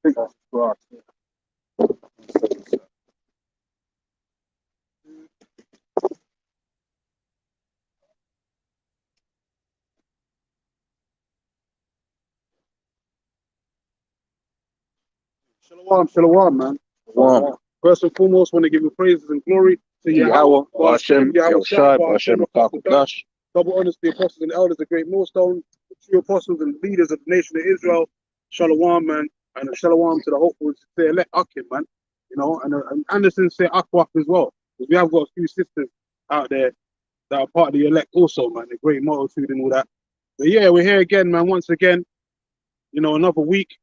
think that's right. Shalom, shalom, man. Shalom. First and foremost, want to give you praises and glory to Yahweh, Yahweh, Hashem, Yahweh Shai, Shai, Hashem, Dash. double honors to the apostles and elders, the great millstone, the true apostles and leaders of the nation of Israel. Shalom, man, and a shalom to the hopeful and sincere elect Akim, man. You know, and Anderson say Akwak as well, because we have got a few sisters out there that are part of the elect also, man. The great multitude and all that. But yeah, we're here again, man. Once again, you know, another week,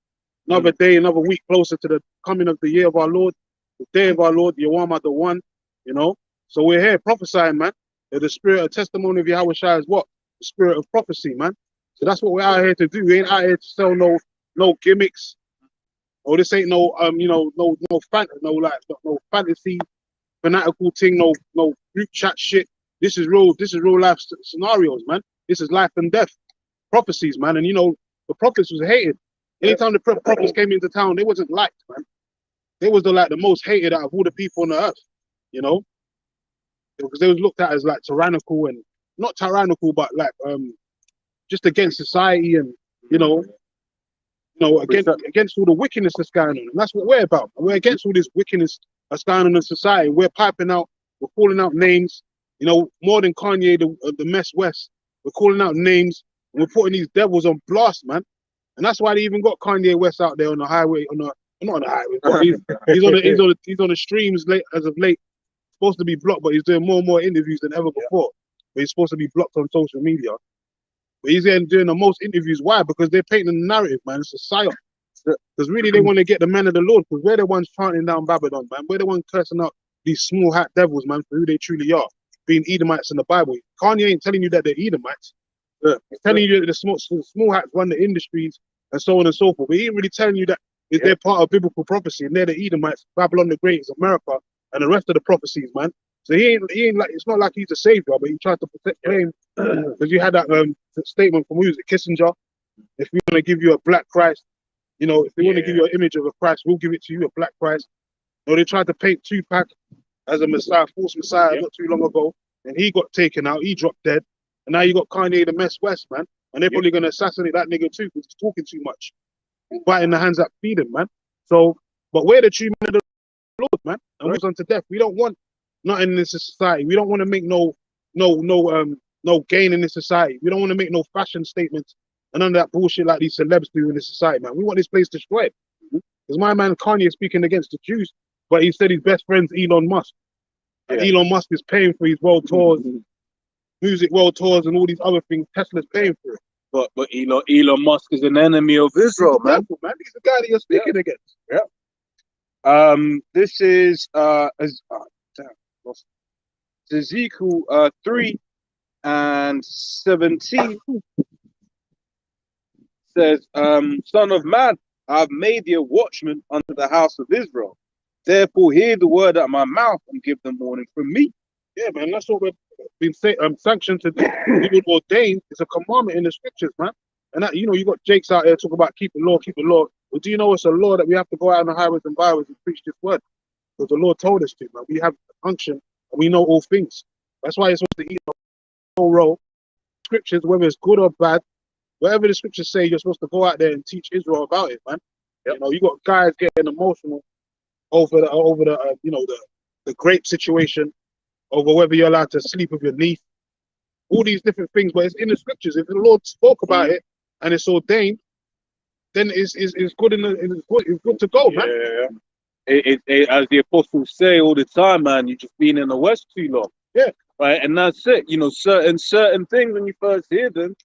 another day, another week closer to the coming of the year of our Lord, the day of our Lord, Yawama the one, you know. So we're here prophesying, man. The spirit of testimony of Yahweh Shai is what? The spirit of prophecy, man. So that's what we're out here to do. We ain't out here to sell no gimmicks. Or this ain't no you know, no fantasy fanatical thing, no group chat shit. This is real life scenarios, man. This is life and death prophecies, man. And you know, the prophets was hated. Anytime the prophets came into town, they wasn't liked, man. They was the most hated out of all the people on the earth, you know, because they was looked at as like tyrannical, and not tyrannical, but like just against society, and against all the wickedness that's going on. And that's what we're about. We're against all this wickedness that's going on in society. We're piping out, we're calling out names, you know, more than Kanye, the Mess West. We're calling out names, and we're putting these devils on blast, man. And that's why they even got Kanye West out there on the highway, not on the highway, but he's on the streams as of late. Supposed to be blocked, but he's doing more and more interviews than ever before. But he's supposed to be blocked on social media. But he's there doing the most interviews. Why? Because they're painting the narrative, man. It's a psyop. Because really they want to get the men of the Lord, because we're the ones chanting down Babylon, man. We're the ones cursing out these small hat devils, man, for who they truly are, being Edomites in the Bible. Kanye ain't telling you that they're Edomites. He's telling you that the small hats run the industries and so on and so forth. But he ain't really telling you that they're part of biblical prophecy, and they're the Edomites, Babylon the Great is America, and the rest of the prophecies, man. So he ain't like, it's not like he's a savior, but he tried to protect claim, because you had that statement from, who was it, Kissinger? If we want to give you a black Christ, you know, if we want to give you an image of a Christ, we'll give it to you, a black Christ. You know, they tried to paint Tupac as a Messiah, false Messiah, not too long ago, and he got taken out, he dropped dead, and now you got Kanye the Mess West, man, and they're probably going to assassinate that nigga too, because he's talking too much, biting the hands that feed him, man. So, but we're the true men of the Lord, man, and we're unto death. We don't want nothing in this society. We don't want to make no gain in this society. We don't want to make no fashion statements and none of that bullshit like these celebs do in this society, man. We want this place destroyed. Because my man Kanye is speaking against the Jews, but he said his best friend's Elon Musk. And Elon Musk is paying for his world tours, music world tours, and all these other things. Tesla's paying for it. But Elon Musk is an enemy of Israel, man. He's the guy that you're speaking against. This is Ezekiel 3:17 says, Son of man, I've made thee a watchman unto the house of Israel. Therefore hear the word out of my mouth and give them warning from me. Yeah, man, that's what we've been sanctioned to do. We've been ordained. It's a commandment in the scriptures, man. And that, you know, you got Jakes out there talking about keep the law. But do you know it's a law that we have to go out on the highways and byways and preach this word? Because the Lord told us to, man. We have unction and we know all things. That's why it's supposed to eat the whole roll. Scriptures, whether it's good or bad, whatever the scriptures say, you're supposed to go out there and teach Israel about it, man. You know, you got guys getting emotional over the grape situation, over whether you're allowed to sleep with your niece, all these different things. But it's in the scriptures. If the Lord spoke about it and it's ordained, then it's good it's good to go, man. As the apostles say all the time, man, you've just been in the West too long. Yeah. Right, and that's it. You know, certain things when you first hear them,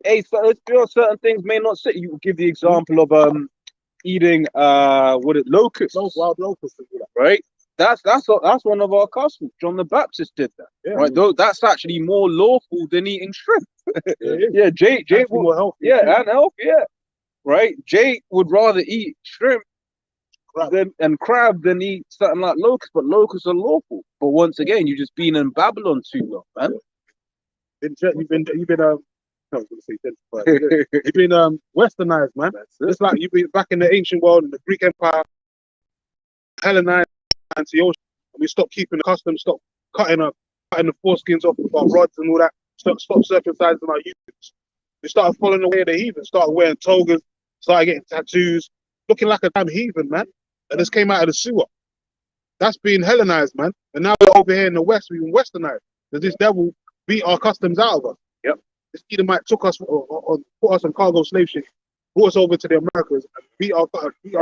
certain things may not sit. You give the example of eating locusts, wild locusts, right? That's one of our customs. John the Baptist did that, right? Though that's actually more lawful than eating shrimp. Jake more healthy. and healthy, right? Jake would rather eat shrimp and crab than eat something like locusts, but locusts are lawful. But once again, you've just been in Babylon too long, man. You've been I was going to say gentrified. You've been westernized, man. It's like you've been back in the ancient world in the Greek Empire, Hellenized, Antiochus. And we stopped keeping the customs, stopped cutting the foreskins off with our rods and all that. Stop circumcising our youths. We started following the way of the heathen. Started wearing togas. Started getting tattoos, looking like a damn heathen, man. And this came out of the sewer. That's being Hellenized, man. And now we're over here in the West, we've been westernized. Because this devil beat our customs out of us. Yep. This Edomite took us, or put us on cargo slave ships, brought us over to the Americas, and beat our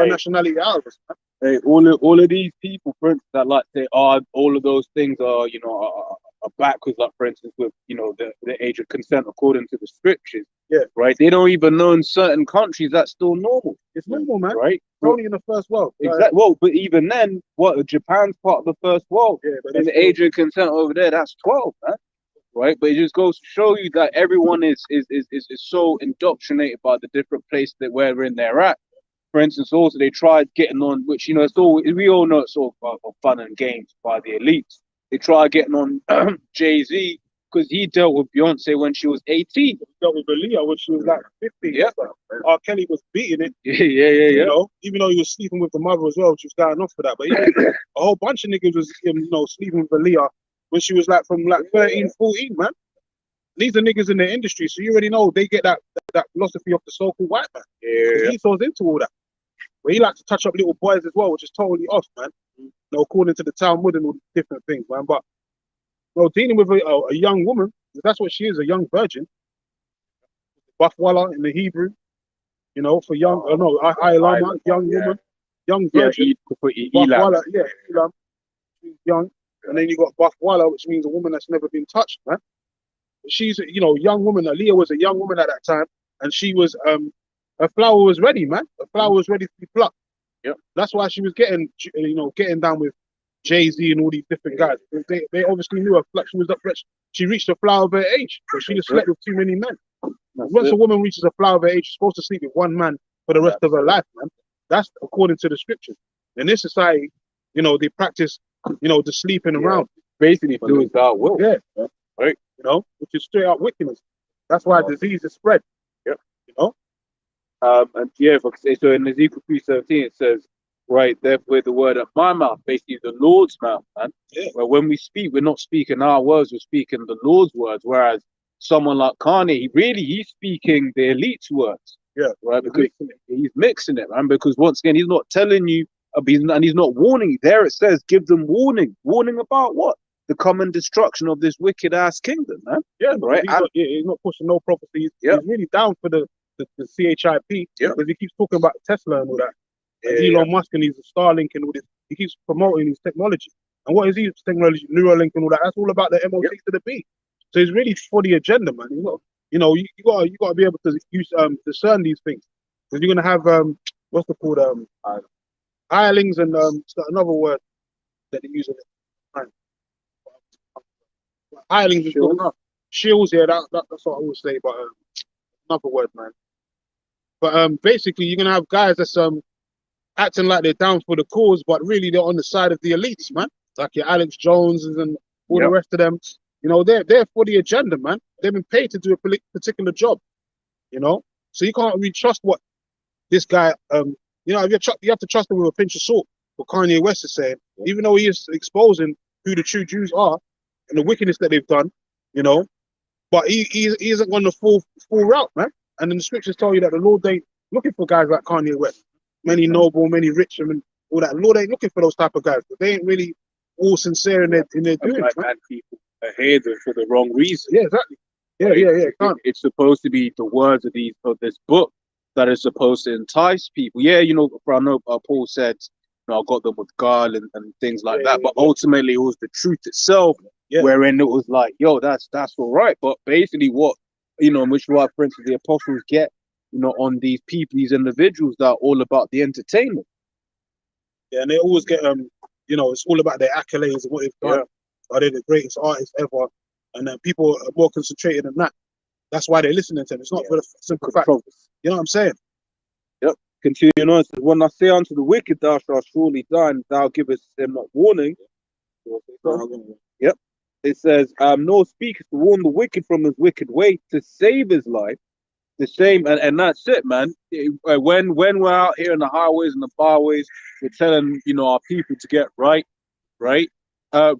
nationality out of us, man. Hey, all of these people, for instance, that like say, all of those things are, you know, are backwards. Like, for instance, with, you know, the age of consent according to the scriptures. Yeah. Right. They don't even know in certain countries that's still normal. It's normal, man. Right. It's only in the first world. Exactly. Well, but even then, Japan's part of the first world. Yeah, but and the age of consent over there, that's 12, man. Right. But it just goes to show you that everyone is so indoctrinated by the different places that wherein they're at. For instance, also they tried getting on, which, you know, we all know it's all about fun and games by the elites. They tried getting on Jay-Z because he dealt with Beyonce when she was 18. He dealt with Aaliyah when she was like 15. Yeah. R. Kelly was beating it. Yeah. You know, even though he was sleeping with the mother as well, which was going off for that. But a whole bunch of niggas was, you know, sleeping with Aaliyah when she was like from like 13, 14, man. These are niggas in the industry, so you already know they get that philosophy of the so-called white man. Yeah. He's into all that. But he likes to touch up little boys as well, which is totally off, man. You know, according to the Talmud and all these different things, man. But, you know, dealing with a young woman, that's what she is, a young virgin. Bafwala in the Hebrew, you know, for young, Ailama, young woman, young virgin. Bafwala, Elam, she's young. And then you got Bafwala, which means a woman that's never been touched, man. She's, you know, young woman. Aaliyah was a young woman at that time, and she was, her flower was ready, man. Her flower was ready to be plucked. Yep. That's why she was getting down with Jay-Z and all these different guys. They obviously knew her. She was up. She reached the flower of her age, but she just slept with too many men. Once a woman reaches a flower of her age, she's supposed to sleep with one man for the rest of her life, man. That's according to the scriptures. In this society, you know, they practice, you know, the sleeping around. Basically, do as thou wilt. Yeah. Right. You know, which is straight up wickedness. That's why disease is spread. Yep. You know. And yeah, so in Ezekiel 3:17 it says, right, therefore the word of my mouth, basically the Lord's mouth, man. Yeah. Where when we speak, we're not speaking our words, we're speaking the Lord's words. Whereas someone like Kanye, he's speaking the elite's words. Yeah. Right, because he's mixing it, man. Because once again, he's not telling you, and he's not warning you. There it says, give them warning. Warning about what? The common destruction of this wicked ass kingdom, man. Yeah, right. He's not pushing no prophecies. He's really down for the CHIP, because he keeps talking about Tesla and all that. And Elon Musk and his Starlink and all this. He keeps promoting his technology. And what is his technology? Neuralink and all that. That's all about the MOC to the B. So he's really for the agenda, man. He's not, you know, you gotta be able to use discern these things, because you're gonna have what's it called hirelings and another word that they use in it. Hirelings is good enough. Shields, yeah, that's what I always say, but another word, man. But basically, you're gonna have guys that's acting like they're down for the cause, but really they're on the side of the elites, man. Like your Alex Joneses and all the rest of them. You know, they're for the agenda, man. They've been paid to do a particular job. You know, so you can't really trust what this guy. You know, you have to trust him with a pinch of salt. What Kanye West is saying, even though he is exposing who the true Jews are and the wickedness that they've done. You know, but he isn't on the full route, man. And then the scriptures tell you that the Lord ain't looking for guys like Kanye West, many noble, many rich, and all that. The Lord ain't looking for those type of guys. But they ain't really all sincere in their doings, man. People ahead for the wrong reason. Yeah, exactly. Yeah. It's supposed to be the words of this book that is supposed to entice people. Yeah, you know, I know Paul said, you know, I got them with guile and things like that. But ultimately, it was the truth itself, wherein it was like, yo, that's all right. But basically, what, you know, which why, for instance, the apostles get, you know, on these people, these individuals that are all about the entertainment. Yeah, and they always get you know, it's all about their accolades and what they've done. Are they the greatest artists ever? And then people are more concentrated than that. That's why they're listening to them. It's not for the simple fact. You know what I'm saying? Yep. Continuing on, says, when I say unto the wicked, thou shalt surely die, and thou givest them not warning. Yep. It says, "Nor speaketh to warn the wicked from his wicked way to save his life." The same, and that's it, man. When we're out here in the highways and the byways, we're telling our people to get right, right.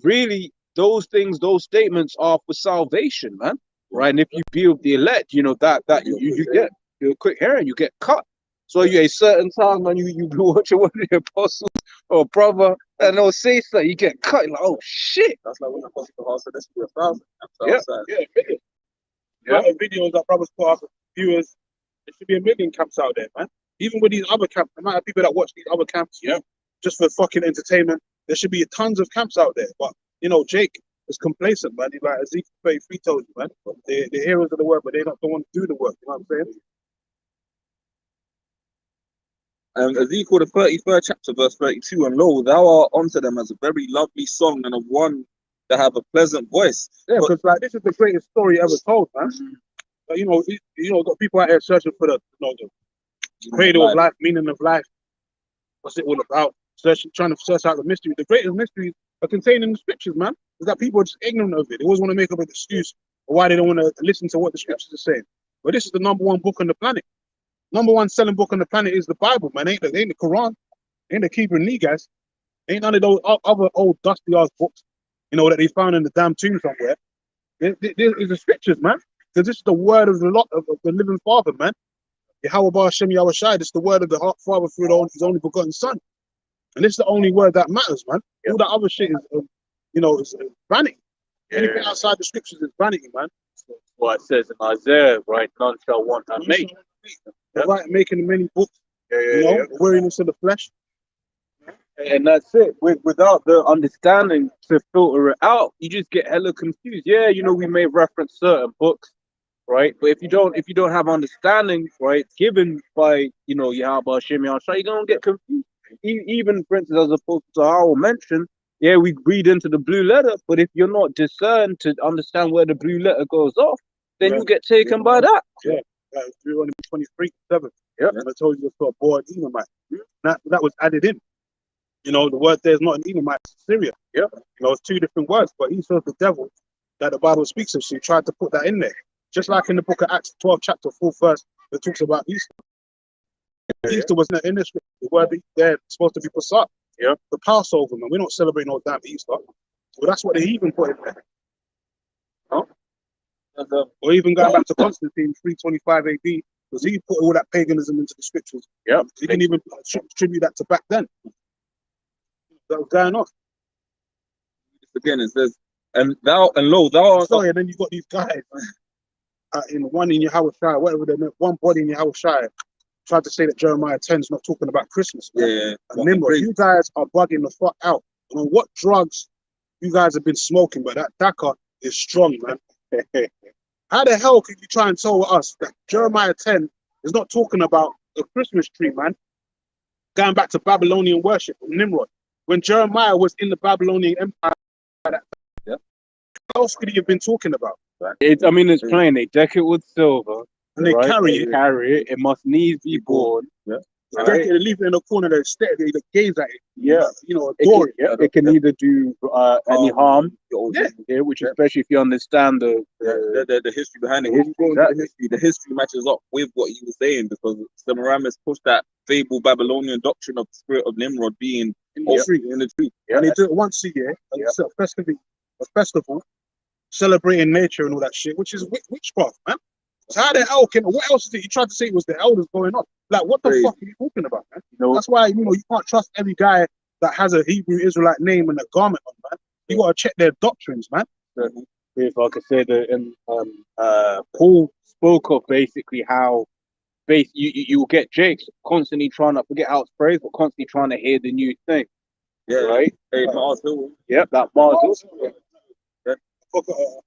Really, those things, those statements are for salvation, man. Right, and if you be of the elect, that you get a quick hearing, you get cut. So you a certain time, man, you be watching one of the apostles or brother, and they'll say something, you get cut. You're like, oh shit. That's like when the apostle said this should be 1,000. Yeah. Yeah, million. Yeah. Videos that brothers put up, viewers, there should be a million camps out there, man. Even with these other camps, the amount of people that watch these other camps, just for fucking entertainment, there should be tons of camps out there. But Jake is complacent, man. He's like Ezekiel 33 told you, man. They're heroes of the word, but they don't want to do the work. You know what I'm saying? Ezekiel, the 33rd chapter, verse 32, and lo, thou art unto them as a very lovely song and of one that have a pleasant voice. Yeah, because like this is the greatest story ever told, man. But, got people out there searching for the cradle of life, meaning of life. What's it all about? Trying to search out the mystery. The greatest mysteries are contained in the scriptures, man. Is that people are just ignorant of it. They always want to make up an excuse for why they don't want to listen to what the scriptures are saying. But this is the #1 book on the planet. #1 selling book on the planet is the Bible, man. Ain't the Quran, ain't the Keeper of Negas, ain't none of those other old dusty ass books, that they found in the damn tomb somewhere. There is the scriptures, man. Because this is the word of the living Father, man. Yahweh Bar Hashem Yahweh Shai, this is the word of the Father through his only begotten Son. And this is the only word that matters, man. All that other shit is vanity. Anything outside the scriptures is vanity, man. Well, it says in Isaiah, right? None shall want to make. Right, making many books, weariness of the flesh. And that's it. Without the understanding to filter it out, you just get hella confused. Yeah, we may reference certain books, right? But if you don't have understanding, right, given by Yahweh Hashem Yahweh Shai, you're gonna get confused. Even for instance, as opposed to I will mention, we read into the blue letter, but if you're not discerned to understand where the blue letter goes off, then you get taken by that. Yeah. Deuteronomy 23:7. Yeah. And I told you to put born Edomite. That was added in. The word there is not an Edomite, it's Syria. Yeah. It's two different words, but he served the devil that the Bible speaks of. So he tried to put that in there. Just like in the book of Acts 12, chapter 4, verse, it talks about Easter. Easter was not in the scripture. The word there supposed to be Passat. Yeah. The Passover, man. We don't celebrate no damn Easter. So that's what they even put in there. Huh? Or even going back to Constantine, 325 AD, because he put all that paganism into the scriptures. Yeah. He can even attribute that to back then. That was going on. Again, it says, and lo, thou art. Sorry, and then you got these guys in one in Yahweh Shai, whatever they meant, one body in Yahweh Shai, tried to say that Jeremiah 10 is not talking about Christmas. Man. Yeah. And Nimrod, you guys are bugging the fuck out. What drugs you guys have been smoking, but that Dakar is strong, man. How the hell can you try and tell us that Jeremiah 10 is not talking about the Christmas tree, man? Going back to Babylonian worship of Nimrod. When Jeremiah was in the Babylonian Empire, what else could he have been talking about? It's plain. They deck it with silver. And they carry it. It must needs be born. Yeah. They leave it in the corner, they gaze at it. Yeah. Adore it. It can either do any harm, which especially if you understand the history behind it. The history matches up with what he was saying, because Semiramis pushed that fabled Babylonian doctrine of the spirit of Nimrod being in the tree. Yeah. And they do it once a year, and it's a festival, celebrating nature and all that shit, which is witchcraft, man. So how the hell what else is it? You tried to say it was the elders going on. Like, what the fuck are you talking about, man? That's why, you can't trust every guy that has a Hebrew Israelite name and a garment on, man. You got to check their doctrines, man. If I could say that, Paul spoke of basically how you will get Jakes constantly trying to forget how it's phrased, but constantly trying to hear the new thing. Yeah, right. Hey, Mars Hill. Yep, that Mars Hill.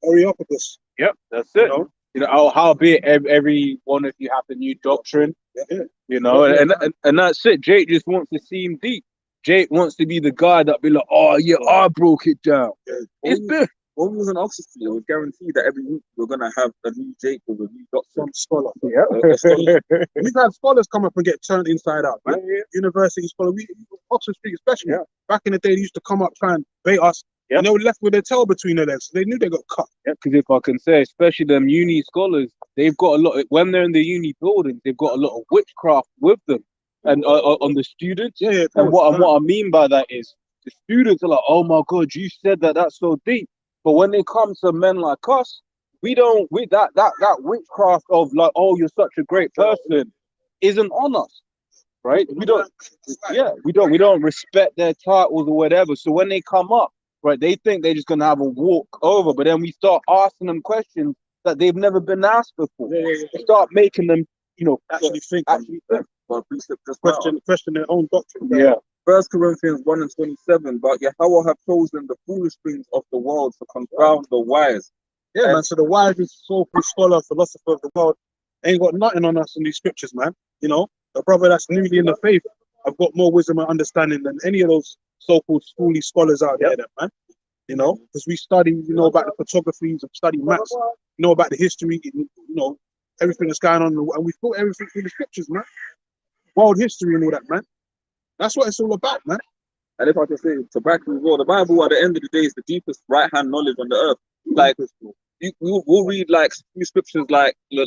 Areopagus. Yep, that's it. Howbeit every one of you have the new doctrine. And that's it. Jake just wants to seem deep. Jake wants to be the guy that be like, oh yeah, I broke it down. Yeah. When we was in Oxford, it was guaranteed that every week we're gonna have a new Jake with a new doctor. Some scholar. Yeah. We've had scholars come up and get turned inside out, man. Yeah. University scholar, Oxford Street especially. Yeah. Back in the day, they used to come up try and bait us Yep. And they were left with their tail between their legs. They knew they got cut. Yeah, because if I can say, especially them uni scholars, they've got a lot of, when they're in the uni buildings, they've got a lot of witchcraft with them, and on the students. Yeah, yeah. And what I mean by that is the students are like, oh my god, you said that, that's so deep. But when they come to men like us, we don't, that witchcraft of like, oh, you're such a great person, isn't on us, right? We don't respect their titles or whatever. So when they come up, right, they think they're just gonna have a walk over, but then we start asking them questions that they've never been asked before. We start making them, Actually think. But precept just Question their own doctrine. Yeah. 1 Corinthians 1:27, but Yahweh have chosen the foolish things of the world to confound the wise. Yeah, man. So the wisest so-called scholar, philosopher of the world ain't got nothing on us in these scriptures, man. You know, the brother that's newly in the faith, I've got more wisdom and understanding than any of those so-called schooly scholars out there, man. You know, because we study, about the photographies, and study maths, about the history, everything that's going on, and we thought everything through the scriptures, man. World history and all that, man. That's what it's all about, man. And if I can say to back as well, the Bible at the end of the day is the deepest right-hand knowledge on the earth. Like we'll read like few scriptures like we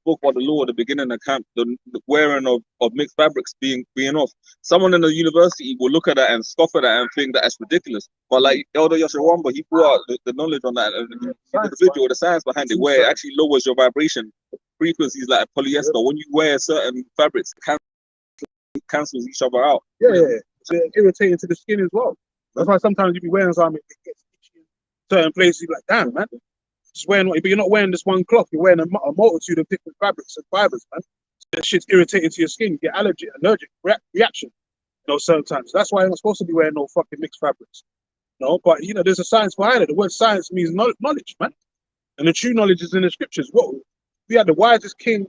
spoke about the law at the beginning of camp, the wearing of mixed fabrics being off. Someone in the university will look at that and scoff at that and think that it's ridiculous. But like Elder Yashawamba, he brought out the knowledge on that, and the video, the science behind it, where it actually lowers your vibration frequencies like polyester. When you wear certain fabrics, it cancels each other out. Yeah. It's irritating to the skin as well. That's why sometimes you be wearing something, it gets itchy in certain places. You be like, damn, man. Just wearing, but you're not wearing this one cloth. You're wearing a multitude of different fabrics and fibers, man. So that shit's irritating to your skin. You get allergic reaction, certain times. That's why you're not supposed to be wearing no fucking mixed fabrics. But there's a science behind it. The word science means knowledge, man. And the true knowledge is in the scriptures. We had the wisest king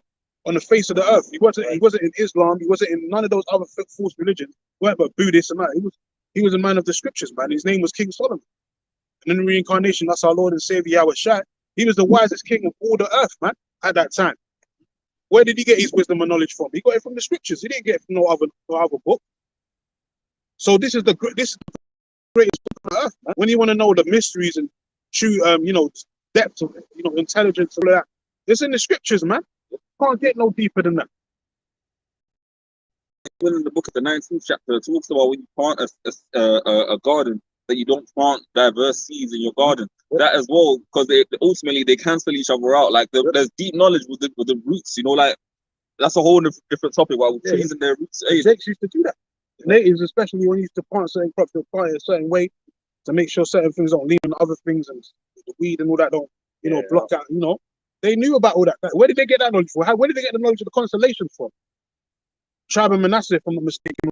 on the face of the earth. He wasn't in Islam. He wasn't in none of those other false religions. He weren't but Buddhist and that. He was a man of the scriptures, man. His name was King Solomon. And in the reincarnation, that's our Lord and Savior Yahweh Shai. He was the wisest king of all the earth, man, at that time. Where did he get his wisdom and knowledge from? He got it from the scriptures. He didn't get it from no other book. So this is the greatest book on earth, man. When you want to know the mysteries and true, depth of, intelligence and all that, it's in the scriptures, man. Can't get no deeper than that. Even in the book of the 19th chapter, it talks about when you plant a garden, that you don't plant diverse seeds in your garden. That as well, because ultimately they cancel each other out. Like there's deep knowledge with the roots. Like that's a whole different topic. While trees and their roots. Jakes used to do that. Natives, especially when you used to plant certain crops, they'll plant it a certain way to make sure certain things don't lean on other things, and the weed and all that don't, block out. They knew about all that. Where did they get that knowledge from? Where did they get the knowledge of the constellation from? Tribe of Manasseh, if I'm not mistaken.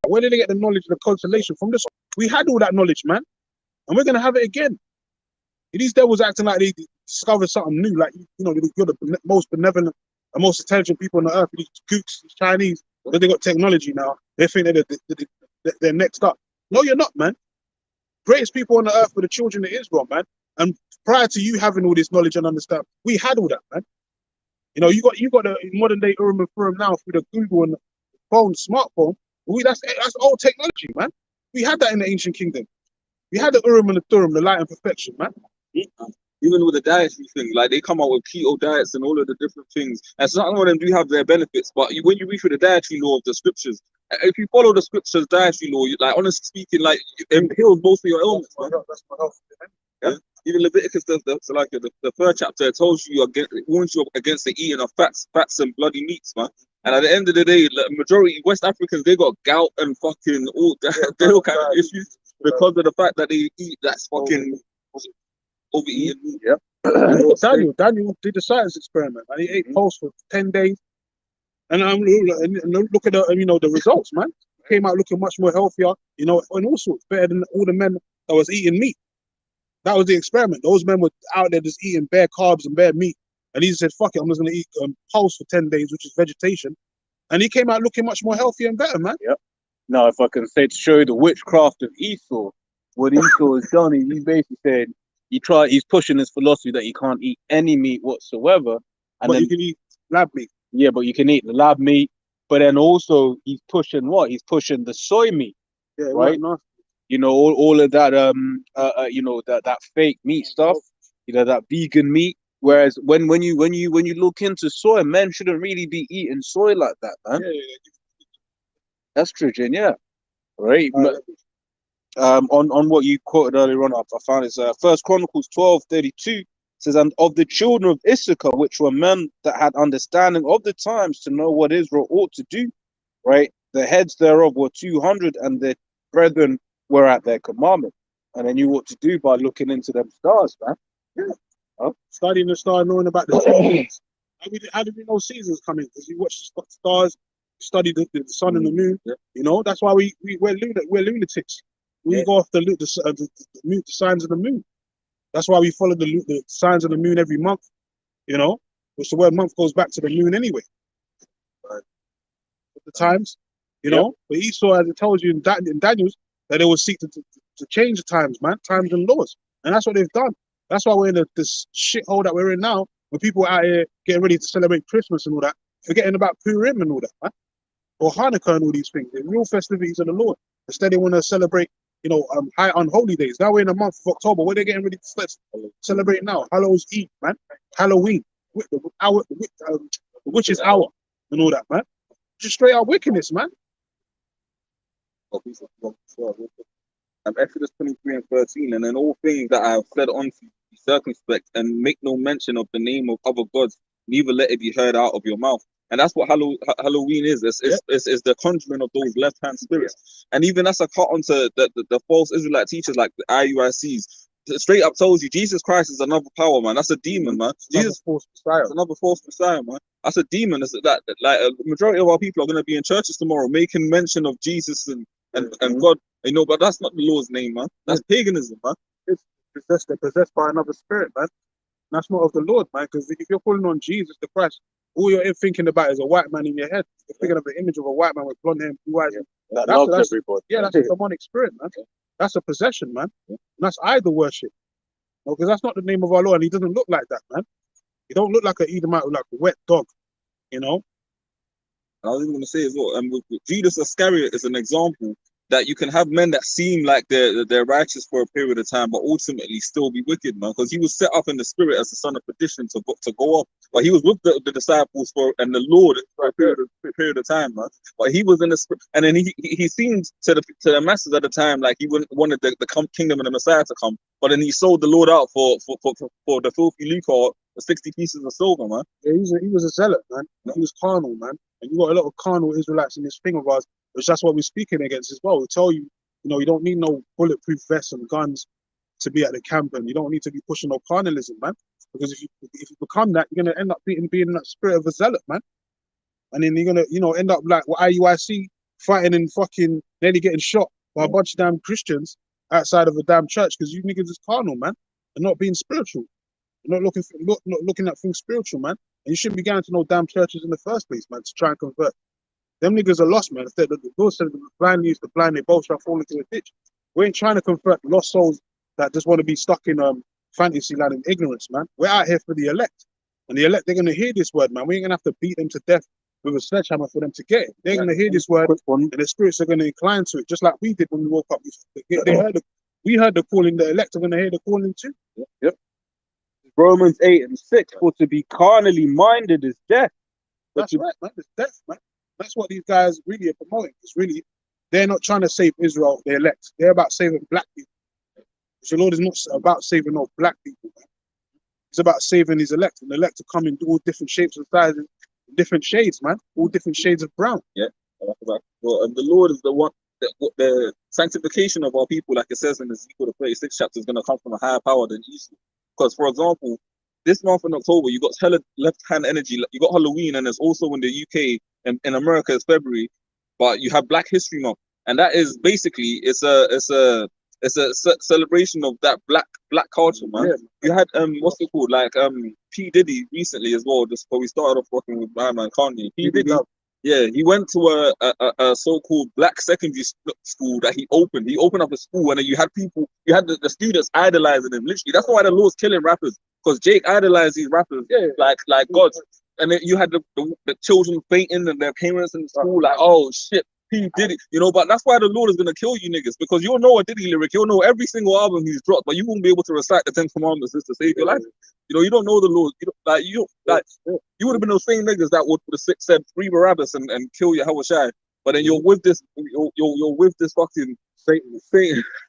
Where did they get the knowledge of the constellation from? We had all that knowledge, man, and we're gonna have it again. These devils acting like they discovered something new, like you're the most benevolent and most intelligent people on the earth. These gooks, these Chinese, that they got technology now. They think they're next up. No, you're not, man. Greatest people on the earth were the children of Israel, man. And prior to you having all this knowledge and understanding, we had all that, man. You got the modern day Urim and Thummim now through the Google and the phone, smartphone. That's old technology, man. We had that in the ancient kingdom. We had the Urim and the Thummim, the light and perfection, man. Even with the dietary thing, like they come out with keto diets and all of the different things. And some of them do have their benefits, but when you read through the dietary law of the scriptures, if you follow the scriptures dietary law, honestly speaking, like it heals most of your ailments. That's my health. Yeah. Even Leviticus, the third chapter, it tells you it warns you against the eating of fats and bloody meats, man. And at the end of the day, the majority West Africans, they got gout and fucking all kind of issues because of the fact that they eat that's fucking overeating meat. Yeah. Daniel did the science experiment, and he ate pulse for 10 days. And look at the results, man. Came out looking much more healthier, and all sorts better than all the men that was eating meat. That was the experiment. Those men were out there just eating bare carbs and bare meat. And he said, fuck it, I'm just going to eat pulse for 10 days, which is vegetation. And he came out looking much more healthy and better, man. Yep. Now, if I can say to show you the witchcraft of Esau, what Esau has done, he basically said, he's pushing this philosophy that you can't eat any meat whatsoever. But you can eat lab meat. Yeah, but you can eat the lab meat. But then also, he's pushing what? He's pushing the soy meat, right? you know, all of that you know, that fake meat stuff, you know, that vegan meat. Whereas when you look into soy, men shouldn't really be eating soy like that, man. Estrogen, yeah, right. On what you quoted earlier on, I found it's First Chronicles 12:32 says, and of the children of Issachar, which were men that had understanding of the times to know what Israel ought to do, right? The heads thereof were 200, and their brethren were at their commandment. And they knew what to do by looking into them stars, man. Yeah. Studying the star, knowing about the seasons. How did we know seasons coming? Because you watch the stars, study the sun and the moon. Yeah. You know, that's why we're lunatics. We go off the signs of the moon. That's why we follow the signs of the moon every month. You know, which the word month goes back to the moon anyway. Right. At the times, you know, but Esau, as it tells you in Daniel's, that they will seek to change the times, man, times and laws, and that's what they've done. That's why we're in this shithole that we're in now, when people are out here getting ready to celebrate Christmas and all that, forgetting about Purim and all that, man, or Hanukkah and all these things, the real festivities of the Lord. Instead, they want to celebrate, you know, high unholy days. Now we're in the month of October. What are they getting ready to celebrate now? Hallows Eve, man, Halloween, the witch's hour, and all that, man. Just straight out wickedness, man. Exodus 23:13, and in all things that I have said unto you, be circumspect, and make no mention of the name of other gods, neither let it be heard out of your mouth. And that's what Halloween is. It's the conjuring of those left-hand spirits. And even that's a cut onto the false Israelite teachers like the IUICs. Straight up tells you Jesus Christ is another power, man. That's a demon, man. Jesus, false Messiah. It's another false Messiah, man. That's a demon. It's that like a majority of our people are going to be in churches tomorrow making mention of Jesus and God. You know, but that's not the Lord's name, man. That's paganism, man. They're possessed by another spirit, man. That's not of the Lord, man. Because if you're calling on Jesus the Christ, all you're thinking about is a white man in your head. You're thinking of the image of a white man with blonde hair and blue eyes. That loves everybody. Yeah, that's a demonic spirit, man. That's a possession, man. And that's idol worship. Because that's not the name of our Lord, and he doesn't look like that, man. He don't look like an Edomite with like a wet dog, you know. I was even going to say as well, and with Judas Iscariot is an example that you can have men that seem like they're righteous for a period of time, but ultimately still be wicked, man. Because he was set up in the spirit as the son of perdition to go off. But he was with the disciples and the Lord for a period of time, man. But he was in the spirit, and then he seemed to the masses at the time like he wanted the kingdom and the Messiah to come. But then he sold the Lord out for the filthy lucre, 60 pieces of silver, man. Yeah, he was a zealot, man. He was carnal, man. And you got a lot of carnal Israelites in this thing of ours, which that's what we're speaking against as well. We tell you, you know, you don't need no bulletproof vests and guns to be at the camp, and you don't need to be pushing no carnalism, man. Because if you become that, you're gonna end up being in that spirit of a zealot, man. And then you're gonna, you know, end up like what IUIC fighting and fucking nearly getting shot by a bunch of damn Christians outside of a damn church because you niggas is carnal, man, and not being spiritual. You're not looking at things spiritual, man. And you shouldn't be going to no damn churches in the first place, man, to try and convert. Them niggas are lost, man. Instead, the Lord said the blind leads the blind, they both shall fall into a ditch. We ain't trying to convert lost souls that just want to be stuck in fantasy land and ignorance, man. We're out here for the elect. And the elect, they're going to hear this word, man. We ain't going to have to beat them to death with a sledgehammer for them to get it. They're going to hear this word, and the spirits are going to incline to it, just like we did when we woke up. We heard the calling, the elect are going to hear the calling too. Yep. Romans 8:6, for to be carnally minded is death. That's right, man. It's death, man. That's what these guys really are promoting. It's really, they're not trying to save Israel, the elect. They're about saving black people. The Lord is not about saving no black people, man. It's about saving his elect. And the elect to come in all different shapes and sizes, different shades, man. All different shades of brown. Yeah. Well, and the Lord is the one, the sanctification of our people, like it says in Ezekiel, the 36th chapter, is going to come from a higher power than Esau. Because, for example, this month in October, you got left-hand energy. You got Halloween, and it's also in the UK and in America it's February. But you have Black History Month, and that is basically it's a celebration of that black culture, man. Yeah. You had what's it called, like P Diddy recently as well. Just before we started off working with my man Kanye, P Diddy. Yeah, he went to a so-called black secondary school that he opened. He opened up a school, and then you had the students idolizing him. Literally, that's why the Lord's killing rappers, because Jake idolized these rappers like gods. And then you had the children fainting and their parents in the school like, oh shit. P Diddy, you know, but that's why the Lord is gonna kill you niggas, because you'll know a Diddy lyric, you'll know every single album he's dropped, but you won't be able to recite the 10 Commandments just to save your life. You know, you don't know the Lord. You don't, you would have been those same niggas that would have said free Barabbas and kill Yahweh Shai, but then you're with this, you're with this fucking Satan.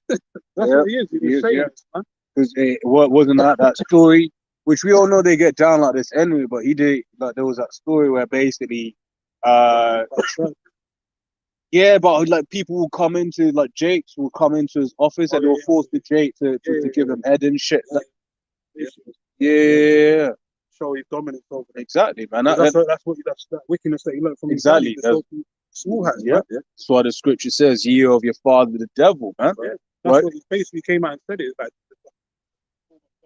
That's what he is. He's Satan, man. Because wasn't that story, which we all know they get down like this anyway, but he did, like, there was that story where basically, yeah, but like people will come into, like, Jakes will come into his office and they'll force the Jake to give him head and shit. Yeah. Show his dominance over them. Exactly, man. That's that wickedness that he learned from exactly. the small hats. Yeah. That's why the scripture says, "Ye of your father the devil," man. Yeah. That's what he basically came out and said. It's like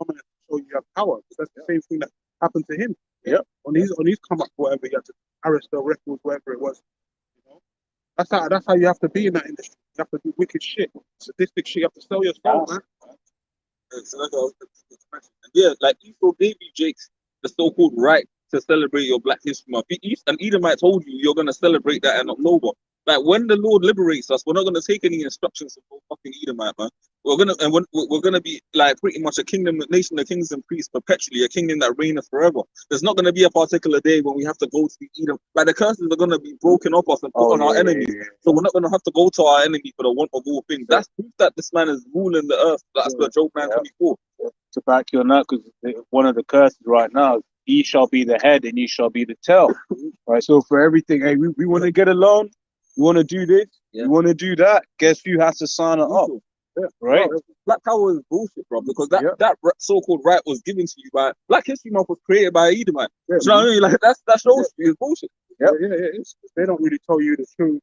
dominance to show you have power. That's the same thing that happened to him. Yeah. On his come up, whatever, he had to Aristotle records, whatever it was. You know, that's how you have to be in that industry. You have to do wicked shit, sadistic shit. You have to sell your soul, man. Yeah, like Esau gave you, Jakes, the so-called right to celebrate your Black History Month. And Edomite told you you're gonna celebrate that in October. Like, when the Lord liberates us, we're not gonna take any instructions from no fucking Edomite, man. We're gonna be like pretty much a kingdom, nation of kings and priests perpetually, a kingdom that reigneth forever. There's not gonna be a particular day when we have to go to the Edom. Like, the curses are gonna be broken off us and put on our enemies. So we're not gonna have to go to our enemy for the want of all things. That's proof that this man is ruling the earth. That's the Job 9:24. To back you on that, because one of the curses right now, ye shall be the head and ye shall be the tail. Right. So for everything, hey, we want to get along. We want to do this. We want to do that. Guess who has to sign it up? Right. Black power is bullshit, bro. Because that so-called right was given to you by Black History Month was created by Edomite. You know what I mean? Like, that shows you it's bullshit. They don't really tell you the true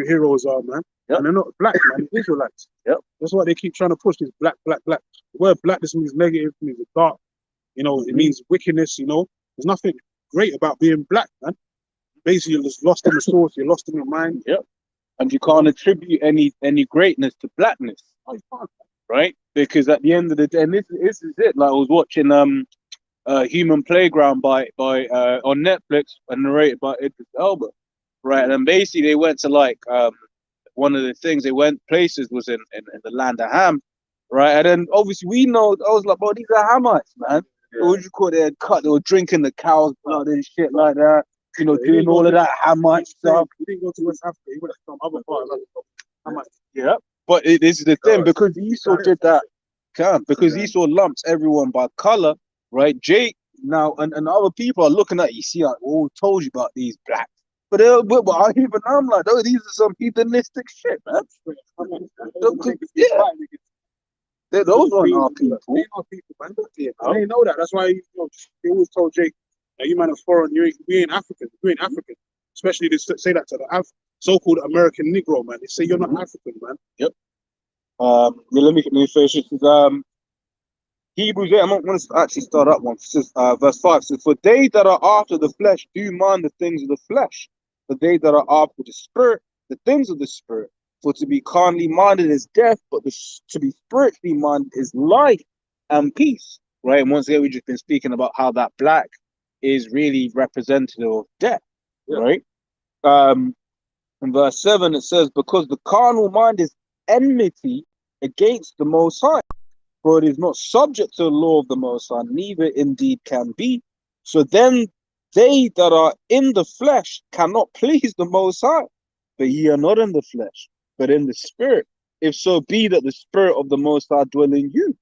heroes are, man. And they're not black, man. They're Israelites. That's why they keep trying to push this black. The word black, this means negative, means dark. You know, it means wickedness. You know, there's nothing great about being black, man. Basically, you're just lost in the source. You're lost in your mind. And you can't attribute any greatness to blackness. Oh, you can't. Right? Because at the end of the day, and this is it. Like, I was watching Human Playground by on Netflix and narrated by Idris Elba. Right, and then basically they went to, like, one of the things they went places was in the land of Ham, right? And then obviously we know, I was like, bro, these are Hamites, man. What would you call it? They were drinking the cow's blood and shit like that. You know, doing all of that Hamite stuff. He didn't go to West Africa. He went to some other part of Africa. Yeah, but this is the thing, because Esau did that, because Esau lumps everyone by color, right? Jake now and other people are looking at you. See, I all told you about these blacks. But even I'm like, oh, these are some heathenistic shit, man. Those aren't our people. They ain't our people, man. They know that. That's why he always told Jake, you man are foreign. We ain't African. We ain't African. Especially they say that to the so-called American Negro, man. They say you're not African, man. Let me finish it. Hebrews 8, I'm not going to actually start that one. It says, verse 5 says, for they that are after the flesh do mind the things of the flesh. For they that are after the spirit, the things of the spirit. For to be carnally minded is death, but to be spiritually minded is life and peace. Right? And once again, we've just been speaking about how that black is really representative of death. Right? In verse 7, it says, because the carnal mind is enmity against the Most High. For it is not subject to the law of the Most High, neither indeed can be. So then they that are in the flesh cannot please the Most High. But ye are not in the flesh, but in the spirit, if so be that the spirit of the Most High dwell in you.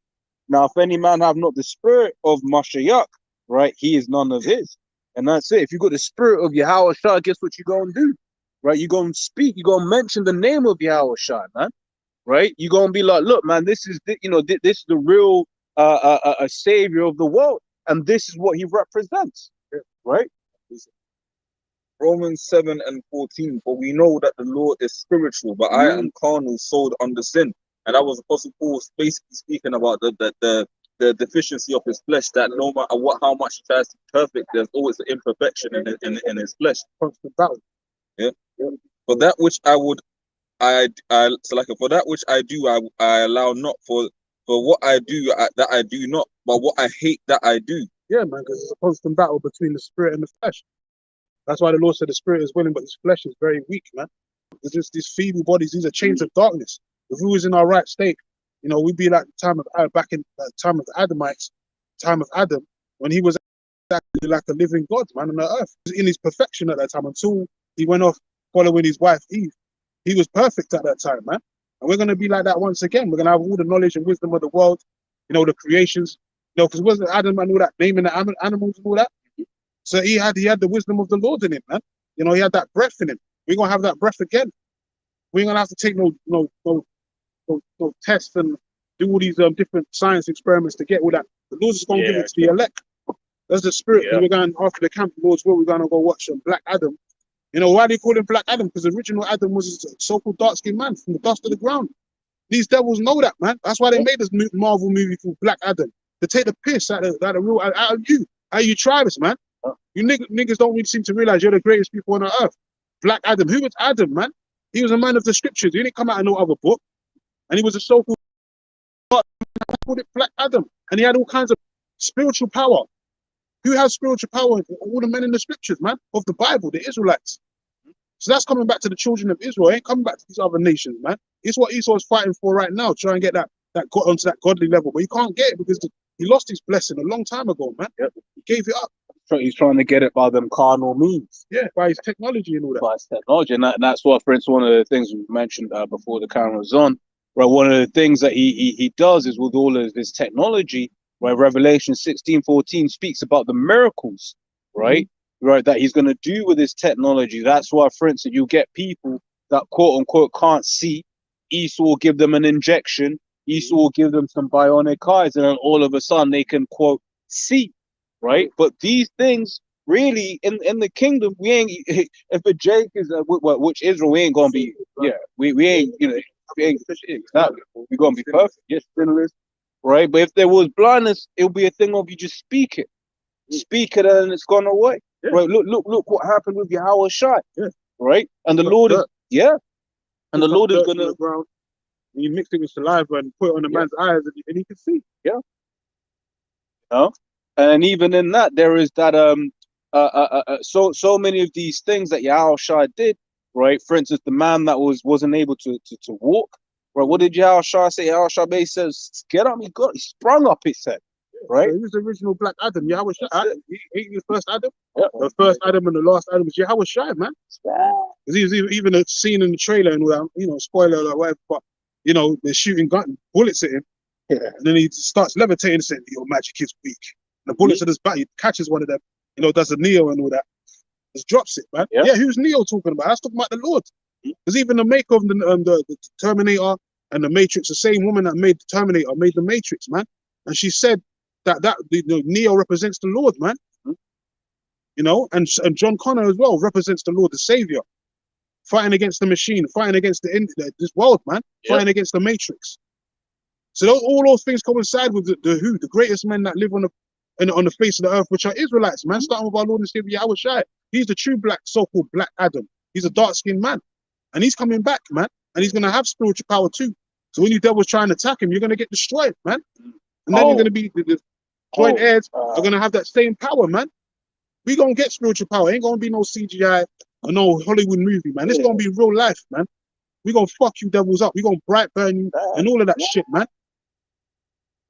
Now, if any man have not the spirit of Mashiach, right, he is none of his. And that's it. If you got the spirit of Yahweh Shai, guess what you go and do? Right? You go and speak, you go and mention the name of Yahweh Shai, man. Right? You're going to be like, look, man, this is this is the real a savior of the world. And this is what he represents. Right? Romans 7:14. For we know that the law is spiritual, but I am carnal, sold under sin. And that was Apostle Paul basically speaking about the deficiency of his flesh, that no matter how much he tries to be perfect, there's always an imperfection in his flesh. Constant battle. For that which for that which I do, I allow not. For what I do, that I do not, but what I hate, that I do. Yeah, man, because it's a constant battle between the spirit and the flesh. That's why the Lord said the spirit is willing, but his flesh is very weak, man. It's just these feeble bodies. These are chains of darkness. If we was in our right state, you know, we'd be like the time of back in the time of the Adamites, time of Adam, when he was actually like a living God, man, on the earth. He was in his perfection at that time until he went off following his wife Eve. He was perfect at that time, man. And we're gonna be like that once again. We're gonna have all the knowledge and wisdom of the world, you know, the creations, you know, because wasn't Adam and all that naming the animals and all that. So he had the wisdom of the Lord in him, man. You know, he had that breath in him. We're gonna have that breath again. We ain't gonna have to take no tests and do all these different science experiments to get all that. The Lord's just gonna give it to the elect. That's the spirit. We're going after the camp, the Lord's will. We're gonna go watch Black Adam. You know why they call him Black Adam? Because the original Adam was a so-called dark-skinned man from the dust of the ground. These devils know that, man. That's why they made this Marvel movie called Black Adam, to take the piss out of you. How you try this, man? You niggas don't really seem to realize you're the greatest people on the earth. Black Adam. Who was Adam, man? He was a man of the scriptures. He didn't come out of no other book. And he was a so-called Black Adam. And he had all kinds of spiritual power. Who has spiritual power? All the men in the scriptures, man, of the Bible, the Israelites. So that's coming back to the children of Israel. It ain't coming back to these other nations, man. It's what Esau is fighting for right now, try and get that onto that godly level. But he can't get it because he lost his blessing a long time ago, man. Yep. He gave it up. He's trying to get it by them carnal means. Yeah, by his technology and all that. By his technology. And that's what, for instance, one of the things we mentioned before the camera was on, right? One of the things that he does is with all of this technology, right? Revelation 16:14 speaks about the miracles, right? Right, that he's going to do with his technology. That's why, for instance, you get people that quote unquote can't see. Esau will give them an injection. Esau will give them some bionic eyes, and then all of a sudden they can quote see, right? But these things really in the kingdom, we ain't. If a Jake is which Israel, we ain't gonna be. Yeah, we ain't. You know, we ain't exactly. We're gonna be perfect. Yes, sinless, right? But if there was blindness, it'll be a thing of you just speak it and it's gone away. Yeah. Right, look what happened with Yahweh Shai. Yeah. Right? And the Lord is and the Lord is gonna ground. You mix it with saliva and put it on the man's eyes and he can see. Yeah. You know? And even in that there is that so many of these things that Yahweh Shai did, right? For instance, the man that wasn't able to walk, right? What did Yahweh Shai say? Yahweh Shai says, get up, he sprung up, he said. Right, so he was the original Black Adam. Yahweh Shai. He was the first Adam. Yep. The first Adam and the last Adam was Yahweh Shai, man. Because he was even a scene in the trailer and all that, you know, spoiler or whatever. But you know, they're shooting bullets at him, and then he starts levitating and saying, "Your magic is weak." And the bullets at his back, he catches one of them, you know, does a Neo and all that, just drops it, man. Yeah, who's Neo talking about? That's talking about the Lord. Because even the maker of the Terminator and the Matrix, the same woman that made the Terminator made the Matrix, man, and she said that the Neo represents the Lord, man. You know, and John Connor as well represents the Lord, the Savior, fighting against the machine, fighting against this world, man, fighting against the Matrix. So all those things coincide with the greatest men that live on the face of the earth, which are Israelites, man. Starting with our Lord and Savior Yahweh Shai. He's the true so-called Black Adam. He's a dark-skinned man, and he's coming back, man, and he's gonna have spiritual power too. So when you devils try and attack him, you're gonna get destroyed, man. And then you're gonna be the joint heirs are gonna have that same power, man. We gonna get spiritual power. Ain't gonna be no CGI or no Hollywood movie, man. It's gonna be real life, man. We gonna fuck you devils up. We gonna bright burn you and all of that shit, man.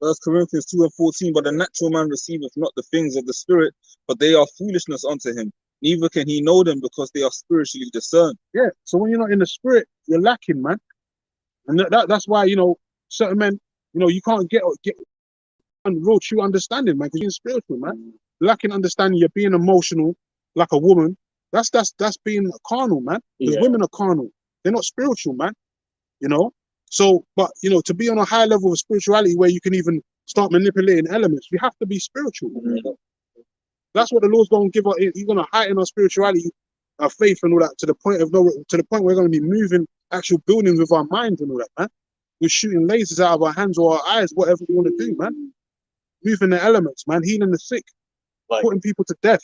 1 Corinthians 2:14, but the natural man receiveth not the things of the spirit, but they are foolishness unto him. Neither can he know them because they are spiritually discerned. Yeah. So when you're not in the spirit, you're lacking, man. And that's why, you know, certain men, you know, you can't get real true understanding, man, because you're spiritual, man. Lacking understanding, you're being emotional like a woman. That's being carnal, man. Because women are carnal. They're not spiritual, man. You know? So, but you know, to be on a high level of spirituality where you can even start manipulating elements, you have to be spiritual. That's what the Lord's gonna give us. He's gonna heighten our spirituality, our faith and all that to the point where we're gonna be moving actual buildings with our minds and all that, man. We're shooting lasers out of our hands or our eyes, whatever we want to do, man. Moving the elements, man, healing the sick, like, putting people to death.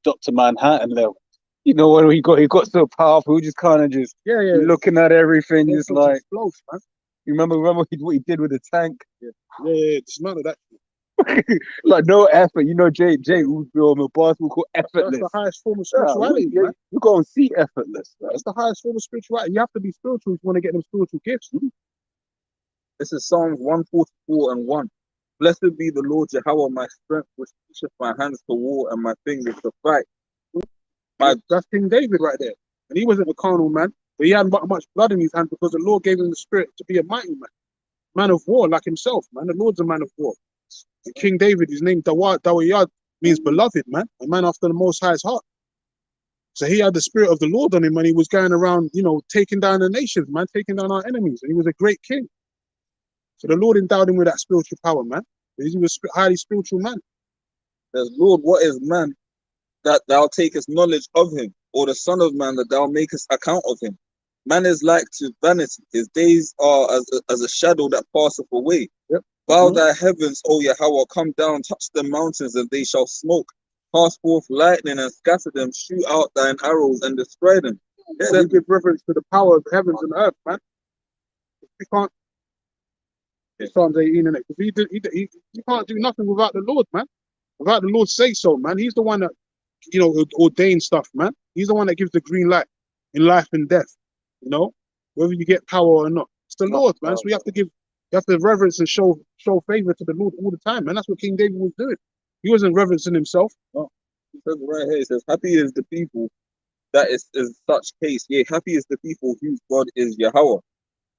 Dr. Manhattan level. You know what he got so powerful, just kind of just looking at everything, just like close, man. You remember what he did with the tank? Yeah, just none of that. Like no effort. You know, Jay would be on the basketball court That's effortless. the highest form of Yeah, spirituality, man. you go and see effortless. Man. That's the highest form of spirituality. You have to be spiritual if you want to get them spiritual gifts. This is Psalms 144 and 1. Blessed be the Lord Jehovah, my strength, which teacheth my hands to war and my fingers to fight. That's King David right there. And he wasn't a carnal man, but he had much blood in his hand because the Lord gave him the spirit to be a mighty man. Man of war, like himself, man. The Lord's a man of war. And King David, his name Dawiyad, means beloved, man. A man after the Most High's heart. So he had the spirit of the Lord on him when he was going around, you know, taking down the nations, man, taking down our enemies. And he was a great king. So the Lord endowed him with that spiritual power, man. He was a highly spiritual man. Says, Lord, what is man that thou takest knowledge of him, or the son of man that thou makest account of him? Man is like to vanity. His days are as a shadow that passeth away. Yep. Bow thy heavens, O Yahweh, come down, touch the mountains, and they shall smoke. Cast forth lightning and scatter them. Shoot out thine arrows and destroy them. Yeah, we give reverence to the power of the heavens and earth, man. We can't. Psalms 18, innit? Because you can't do nothing without the Lord, man. Without the Lord say so, man. He's the one that, you know, ordains stuff, man. He's the one that gives the green light in life and death. You know, whether you get power or not, it's the Lord, man. So you have to reverence and show favor to the Lord all the time, man. That's what King David was doing. He wasn't reverencing himself. No. He says right here, he says, happy is the people that is such case. Yea, happy is the people whose God is Yahweh.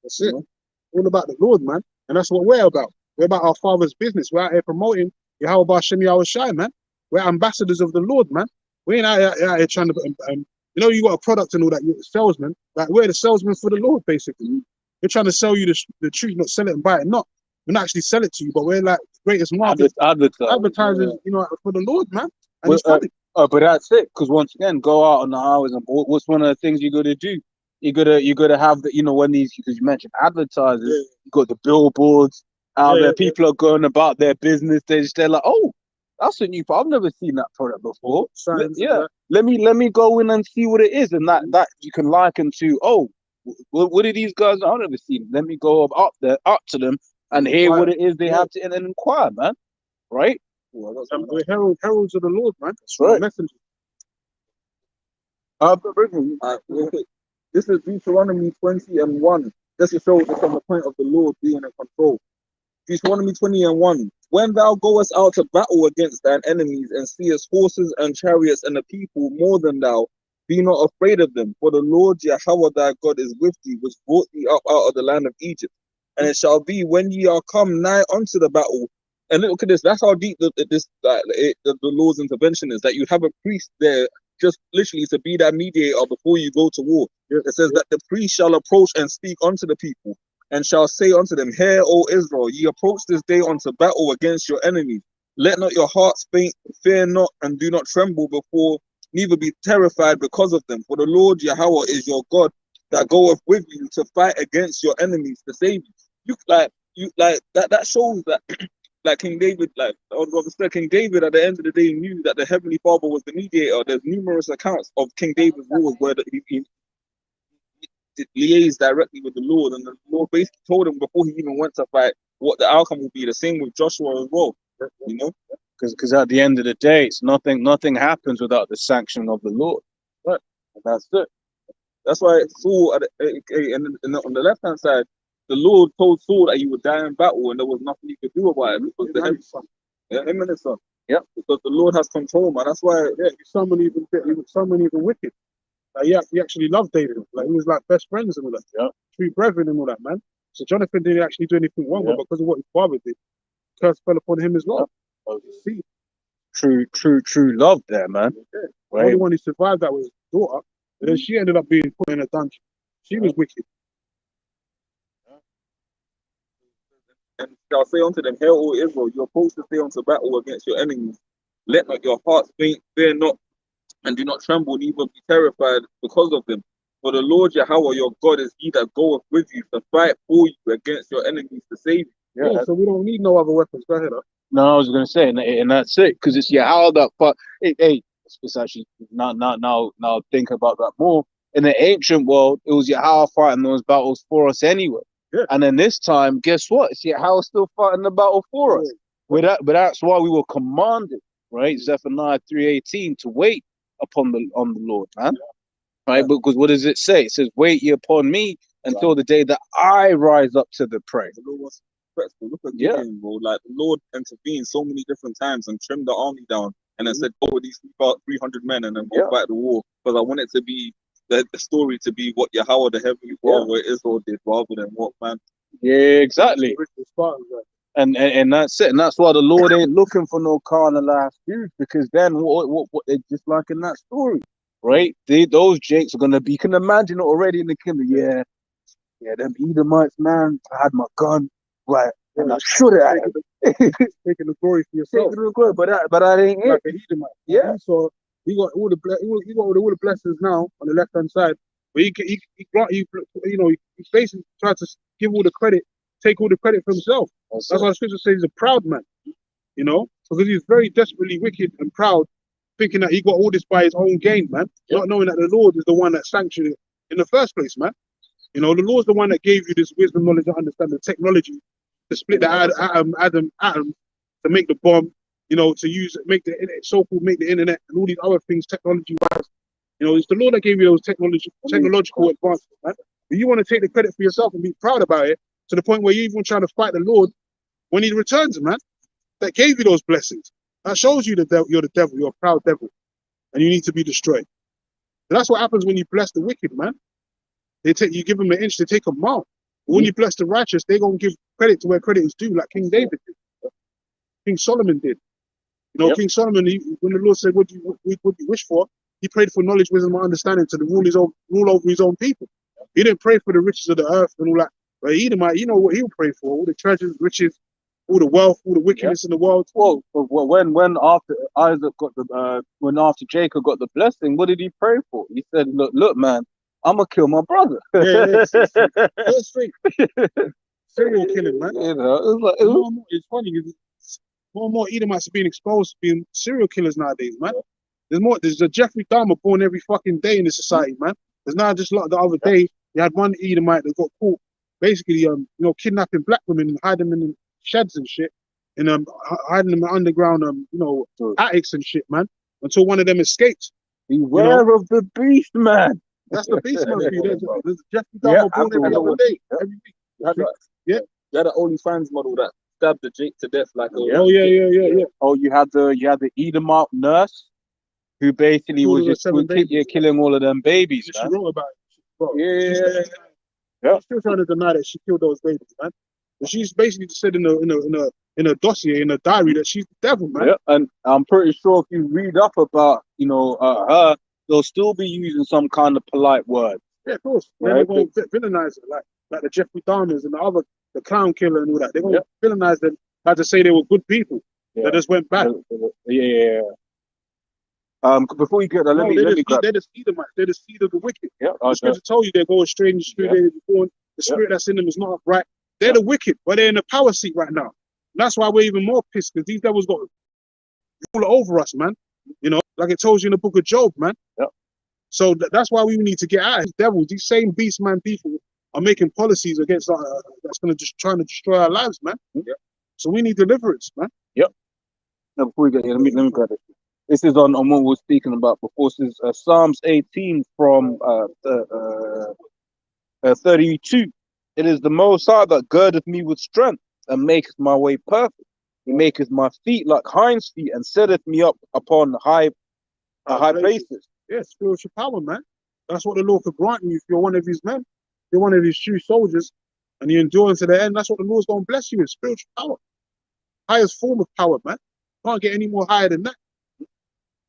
That's it. All about the Lord, man. And that's what we're about. We're about our Father's business. We're out here promoting Yahweh B'Shem Yahweh Shai, man. We're ambassadors of the Lord, man. We ain't out here trying to, you know, you got a product and all that, you're a salesman. Like, we're the salesman for the Lord, basically. We're trying to sell you the truth, not sell it and buy it. Not. We're not actually sell it to you, but we're like the greatest advertisers, you know, for the Lord, man. And it's coming. But that's it. Because once again, go out on the highways and what's one of the things you got to do? You gotta have the, you know, when these, because you mentioned advertisers, you got the billboards out there. People are going about their business. They're like, oh, that's a new product. I've never seen that product before. Let me go in and see what it is, and that you can liken to. Oh, what are these guys? I've never seen. Let me go up to them and hear what it is they have to, and then inquire, man. Right? We're heralds of the Lord, man. That's right. Messengers. This is Deuteronomy 20 and 1. Just to show us on the point of the Lord being in control. Deuteronomy 20 and 1. When thou goest out to battle against thine enemies and seest horses and chariots and a people more than thou, be not afraid of them. For the Lord Yahweh thy God is with thee, which brought thee up out of the land of Egypt. And it shall be when ye are come nigh unto the battle. And look at this. That's how deep the Lord's intervention is. That you have a priest there, just literally to be that mediator before you go to war. It says that the priest shall approach and speak unto the people, and shall say unto them, Hear, O Israel, ye approach this day unto battle against your enemies. Let not your hearts faint, fear not, and do not tremble before, neither be terrified because of them. For the Lord Yahweh is your God, that goeth with you to fight against your enemies to save you. That shows that like King David, King David at the end of the day knew that the Heavenly Father was the mediator. There's numerous accounts of King David's wars where he liaised directly with the Lord, and the Lord basically told him before he even went to fight what the outcome would be. The same with Joshua as well, you know, because at the end of the day, it's nothing happens without the sanction of the Lord. Right, and that's it. That's why Saul, and on the left hand side, the Lord told Saul that he would die in battle, and there was nothing he could do about it. Because him and his son. Yeah, because the Lord has control, man. That's why. Yeah, someone even wicked. Like, he actually loved David. Like, he was like best friends and all that. Yeah, true brethren and all that, man. So Jonathan didn't actually do anything wrong, but because of what his father did, curse fell upon him as well. See, true love there, man. Yeah. The only one who survived that was his daughter, and then she ended up being put in a dungeon. She was wicked. And shall say unto them, Hear, O Israel, you are supposed to stay unto battle against your enemies. Let not your hearts faint, fear not, and do not tremble, neither be terrified because of them. For the Lord Yahweh your God is he that goeth with you to fight for you against your enemies to save you. Yeah, so we don't need no other weapons. Go ahead. No, I was gonna say, and that's it, because it's Yahweh that. But it's actually now think about that more. In the ancient world, it was Yahweh fighting those battles for us anyway. Yeah. And then this time, guess what? It's Yahweh still fighting the battle for us. But that's why we were commanded, right? Zephaniah 3:18, to wait upon the Lord, man. Right? Because what does it say? It says, "Wait ye upon me until the day that I rise up to the prey." The Lord was respectful. Look at Gideon, bro. Like the Lord intervened so many different times and trimmed the army down, and then said, "Go with these 300 men and then go fight the war." Because I want it to be the story to be what Yahweh, the heavenly Father, Israel did, rather than what man. Yeah, exactly. And that's it. And that's why the Lord ain't looking for no carnalized dudes, because then what they just like in that story, right? Those Jakes are gonna be. You can imagine it already in the kingdom. Yeah, them Edomites, man. I had my gun, right, and I shoot it at him. Taking the glory for yourself. Taking the glory, but I ain't Like it. an Edomite. Yeah. So he got all the blessings now on the left hand side, but he basically tried to give all the credit, take all the credit for himself. That's why the scripture says he's a proud man, because he's very desperately wicked and proud, thinking that he got all this by his own gain, man, not knowing that the Lord is the one that sanctioned it in the first place, man. The Lord's the one that gave you this wisdom, knowledge, and understanding, technology to split the atom to make the bomb, to make the internet and all these other things technology-wise. It's the Lord that gave you those technological advancements, man. But you want to take the credit for yourself and be proud about it to the point where you're even trying to fight the Lord when he returns, man, that gave you those blessings. That shows you that you're the devil, you're a proud devil, and you need to be destroyed. And that's what happens when you bless the wicked, man. You give them an inch, they take a mile. But when you bless the righteous, they're going to give credit to where credit is due, like King David did. King Solomon did. King Solomon, when the Lord said, what do you wish for? He prayed for knowledge, wisdom, and understanding to rule over his own people. He didn't pray for the riches of the earth and all that. But Edomite, you know what he'll pray for? All the treasures, riches, all the wealth, all the wickedness in the world. Well, when after after Jacob got the blessing, what did he pray for? He said, "Look, man, I'm gonna kill my brother." First thing, serial killing, man. It's funny. More and more Edomites are being exposed to being serial killers nowadays, man. There's a Jeffrey Dahmer born every fucking day in this society, man. There's now just like the other day, you had one Edomite that got caught basically, kidnapping black women and hiding them in sheds and shit, and hiding them in underground, attics and shit, man, until one of them escaped. Beware of the beast, man. That's the beast, man. There's Jeffrey Dahmer born every other day, every week. You had an OnlyFans model that stabbed the Jake to death like a. Oh yeah. Oh, you had the Edomite nurse who basically was just killing all of them babies. She wrote about it. She's still trying to deny that she killed those babies, man. But she's basically said in a dossier, in a diary, that she's the devil, man. Yeah, and I'm pretty sure if you read up about her, they'll still be using some kind of polite word. Yeah, of course. Right? They're going to villainize it, like the Jeffrey Dahmers and the clown killer and all that. They're going to villainize them, like to say they were good people that just went bad. Yeah. Before you get that, let me grab. They're the Edomites. They're the seed of the wicked. Yeah, the scripture told you they're going straight in the spirit. They're born. The spirit that's in them is not upright. They're the wicked, but they're in the power seat right now. And that's why we're even more pissed, because these devils got rule over us, man. Like it tells you in the book of Job, man. Yeah. So that's why we need to get out of these devils. These same beast man people are making policies against that's going to just trying to destroy our lives, man. Yeah. So we need deliverance, man. Yep. Now before we get here, let me grab it. This is on what we were speaking about before. This is Psalms 18 from 32. It is the Most High that girdeth me with strength and maketh my way perfect. He maketh my feet like hinds feet and setteth me up upon high places. Yeah, spiritual power, man. That's what the Lord could grant you if you're one of his men. If you're one of his true soldiers and you endure unto the end, that's what the Lord's going to bless you with, spiritual power. Highest form of power, man. Can't get any more higher than that.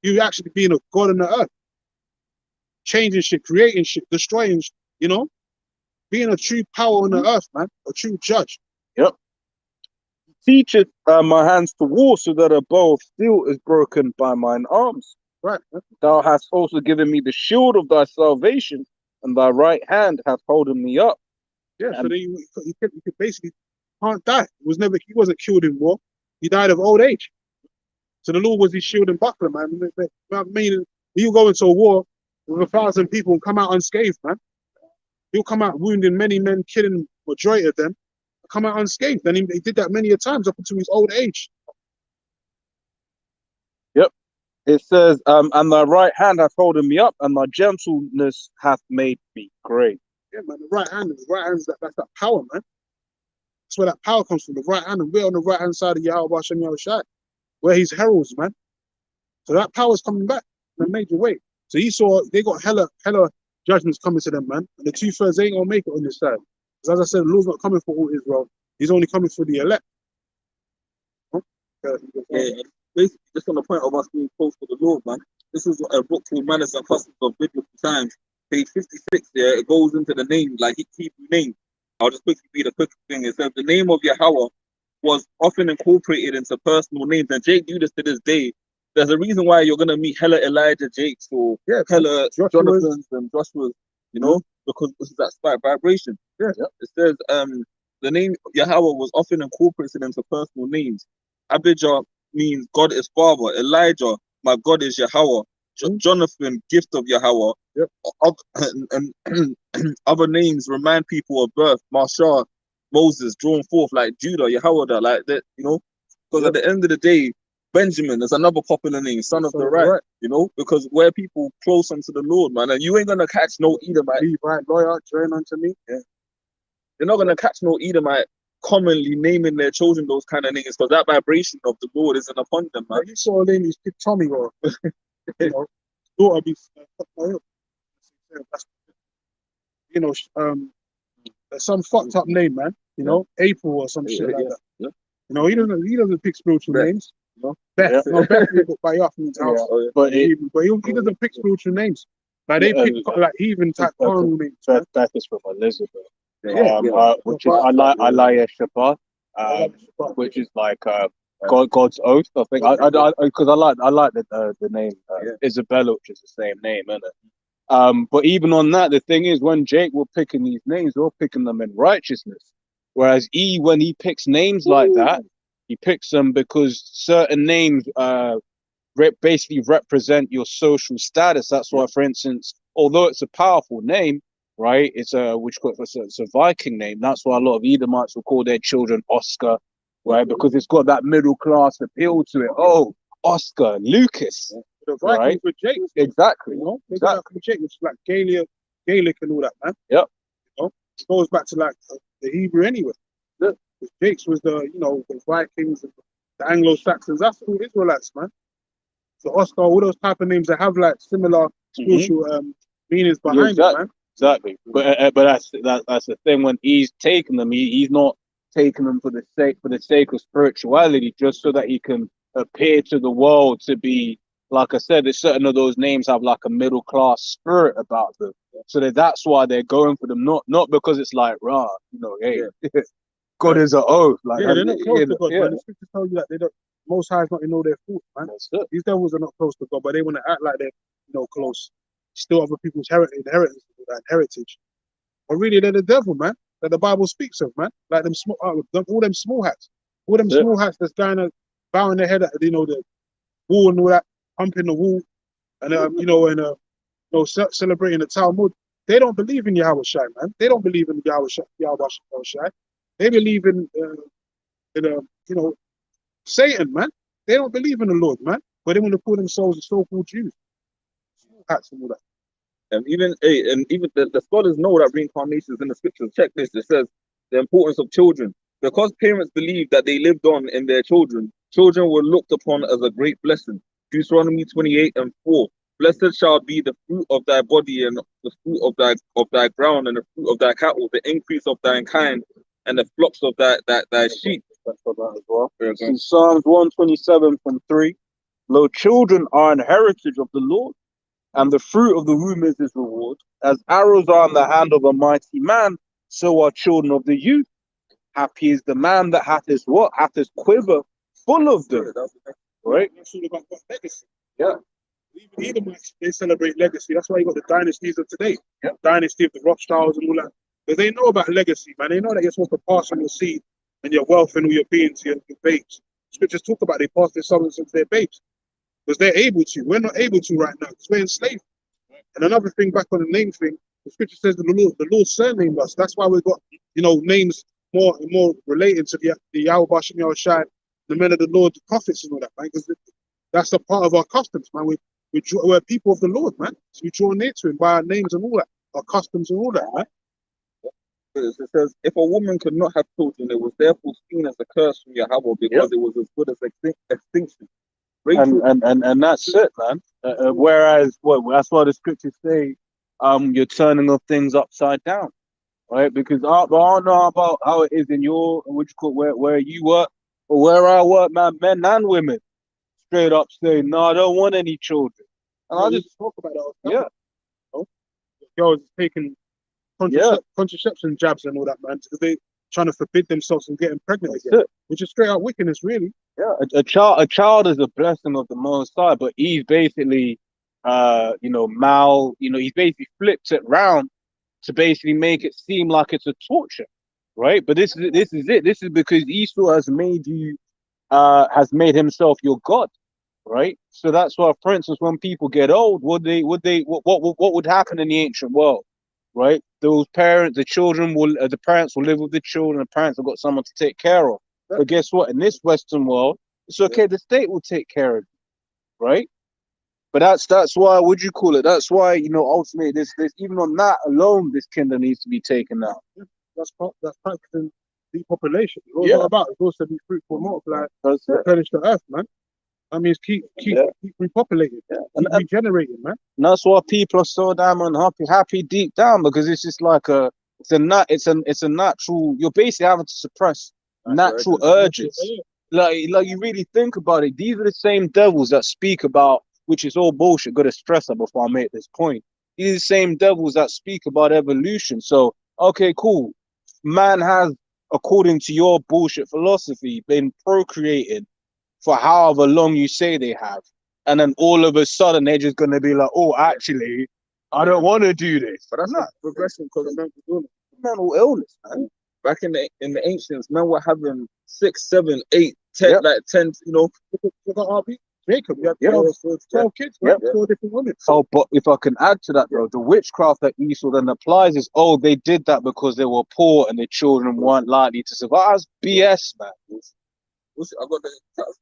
You actually being a God on the earth. Changing shit, creating shit, destroying shit, being a true power on the earth, man. A true judge. Yep. Teacheth my hands to war, so that a bow of steel is broken by mine arms. Right. Thou hast also given me the shield of thy salvation, and thy right hand hath holden me up. Yeah, so then you could basically can't die. He wasn't killed in war. He died of old age. So the Lord was his shield and buckler, man. Meaning, he'll go into a war with 1,000 people and come out unscathed, man. He'll come out wounding many men, killing majority of them, come out unscathed. And he did that many a times up until his old age. It says, and thy right hand hath holden me up, and thy gentleness hath made me great. Yeah, man. The right hand, that's that power, man. That's where that power comes from. The right hand, and we're on the right hand side of Yahweh Hashem Yahushai, where he's heralds, man. So that power's coming back in a major way. So he saw they got hella judgments coming to them, man. And the 2/3 ain't gonna make it on this side. Because as I said, the Lord's not coming for all Israel. He's only coming for the elect. Huh? Yeah, basically, just on the point of us being close to the Lord, man. This is a book called Manners and Customs of Biblical Times, page 56. Yeah, it goes into the name, like Hebrew name. I'll just quickly read a quick thing. It says the name of Yahweh was often incorporated into personal names, and Jake do this to this day. There's a reason why you're gonna meet hella Elijah Jakes or hella Jonathans and Joshua's, you know, because this is that spirit vibration. Yeah. It says the name Yahweh was often incorporated into personal names. Abijah means God is Father. Elijah, my God is Yahweh. Jonathan, gift of Yahweh. Yep. And other names remind people of birth. Marshall, Moses, drawn forth like Judah, Yahweh, like that, you know. Because at the end of the day, Benjamin is another popular name, son of the right, you know, because we're people close unto the Lord, man. And you ain't gonna catch no Edomite. Levite, lawyer, join unto me. Yeah. You're not gonna catch no Edomite commonly naming their children those kind of names, because that vibration of the Lord isn't upon them, man. Like you saw a name, he's picked Tommy, or you know, daughter be you know, some fucked up name, man. You know, April or some shit like that. Yeah. You know, he doesn't pick spiritual names. You know, Beth, no, Beth by off in his house. But he doesn't pick spiritual names. Like they pick like heathen type carnal names. That is from Elizabeth. Which is Aliyah Shabbat, which is like God's oath. I think because I like the name Isabella, which is the same name, isn't it? But even on that, the thing is, when Jake were picking these names, they were picking them in righteousness. Whereas when he picks names like that, he picks them because certain names basically represent your social status. That's why, for instance, although it's a powerful name, right? It's a Viking name. That's why a lot of Edomites will call their children Oscar, right? Because it's got that middle class appeal to it. Oh, Oscar, Lucas. The Vikings with Jake. Exactly. You know? Exactly. Jake, which is like Gaelic and all that, man. Yep. You know? It goes back to like the Hebrew anyway. Yeah. Jake's was the Vikings and the Anglo-Saxons. That's all Israelites, man. So Oscar, all those type of names that have like similar spiritual meanings behind it, man. Exactly. But that's the thing. When he's taking them, he's not taking them for the sake of spirituality, just so that he can appear to the world to be, like I said, there's certain of those names have like a middle class spirit about them. So that's why they're going for them, not because it's like, rah, hey, God is an oath. Like, they're not close to God, man. The scriptures tell you that they don't. Most High is not to know their fault, man. These devils are not close to God, but they want to act like they're close. Still other people's heritage. But really, they're the devil, man. That the Bible speaks of, man. Like all them small hats, small hats that's going bowing their head at the wall and all that, pumping the wall, and celebrating the Talmud. They don't believe in Yahweh Shai, man. They don't believe in Yahweh Shai. They believe in Satan, man. They don't believe in the Lord, man. But they want to call themselves the so-called Jews. Hats and all that. And even the scholars know that reincarnation is in the scriptures. Check this. It says the importance of children. Because parents believed that they lived on in their children, children were looked upon as a great blessing. Deuteronomy 28:4. Blessed shall be the fruit of thy body and the fruit of thy ground and the fruit of thy cattle, the increase of thine kind and the flocks of thy sheep. That's for that as well. In Psalms 127:3, lo, children are an heritage of the Lord, and the fruit of the womb is his reward. As arrows are in the hand of a mighty man, so are children of the youth. Happy is the man that hath his quiver full of them. Right? That's all about legacy. Yeah. Even Edomites, they celebrate legacy. That's why you got the dynasties of today. Yep. Dynasty of the Rothschilds and all that. Because they know about legacy, man. They know that you're supposed to pass on your seed and your wealth and all your being to your babes. Scriptures talk about they pass their substance to their babes. Because they're able to. We're not able to right now because we're enslaved. And another thing back on the name thing, the scripture says that the Lord surnamed us. That's why we've got, names more related to the Yahweh Bashem Yahushai, the men of the Lord, the prophets and all that, man. Because That's a part of our customs, man. We're people of the Lord, man. So we draw near to him by our names and all that, our customs and all that, man. It says, if a woman could not have children, it was therefore seen as a curse from Yahweh because it was as good as extinction. And that's it, man. Whereas, that's why the scriptures say, you're turning of things upside down, right? Because I don't know about how it is in your, what you call, where you work, or where I work, man, men and women straight up say, no, I don't want any children. And I just talk about that. Yeah. Girls taking contraception jabs and all that, man, because they trying to forbid themselves from getting pregnant again, which is straight out wickedness, really. Yeah, a child is a blessing of the Most High, but he's basically, he's basically flipped it round to basically make it seem like it's a torture, right? But this is it. This is because Esau has made you, has made himself your God, right? So that's why, for instance, when people get old, what would happen in the ancient world, right? Those parents, the parents will live with the children. The parents have got someone to take care of. But guess what? In this Western world, it's okay. The state will take care of you, right? But that's why. Would you call it? That's why, ultimately, this even on that alone, this kingdom needs to be taken out. That's practicing depopulation. It's all about. It's also be fruitful, multiply, replenish the earth, man. That means keep repopulating, keep regenerating, man. And that's why people are so damn unhappy deep down, because it's just like it's a natural. You're basically having to suppress natural urges. Like you really think about it, these are the same devils that speak about, which is all bullshit. Got to stress that before I make this point. These are the same devils that speak about evolution. So, okay, cool. Man has, according to your bullshit philosophy, been procreating for however long you say they have. And then all of a sudden, they're just going to be like, oh, actually, I don't want to do this. But that's not progression because of mental illness, man. Back in the ancients, men were having 6, 7, 8, 10, like 10, look at RB. Jacob, you have 12 kids, right? 4 different women. Oh, but if I can add to that, bro, the witchcraft that Esau then applies is, they did that because they were poor and their children weren't likely to survive. That's BS, man. I got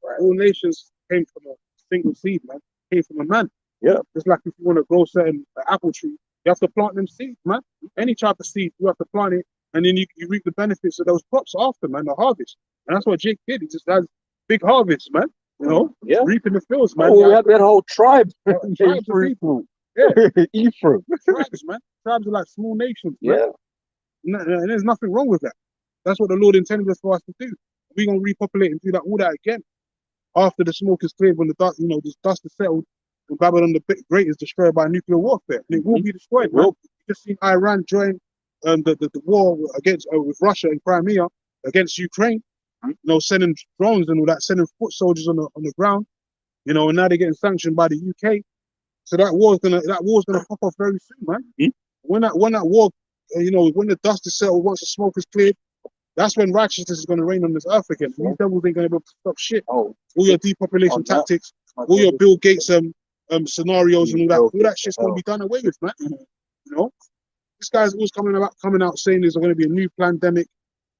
right. All nations came from a single seed, man. Came from a man. Yeah. Just like if you want to grow certain apple tree, you have to plant them seeds, man. Any type of seed, you have to plant it, and then you reap the benefits of those crops after, man, the harvest. And that's what Jake did. He just has big harvest, man. Reaping the fields, man. Oh, we had that whole tribe. Tribes of people. Yeah. Ephraim. Tribes, man. Tribes are like small nations, man. Yeah. And there's nothing wrong with that. That's what the Lord intended us for us to do. We're going to repopulate and do all that again. After the smoke is cleared, when the dust, this dust is settled, and Babylon the Great is destroyed by nuclear warfare. And it will be destroyed, man. You just seen Iran join the war against with Russia in Crimea against Ukraine. Sending drones and all that, sending foot soldiers on the ground, and now they're getting sanctioned by the UK. So that war's gonna pop off very soon, man. When that war, when the dust is settled, once the smoke is cleared, that's when righteousness is gonna reign on this earth again. These devils ain't gonna be able to stop shit. All your depopulation tactics, all your Bill Gates scenarios and all that shit's gonna be done away with, man. This guy's always coming out saying there's gonna be a new pandemic.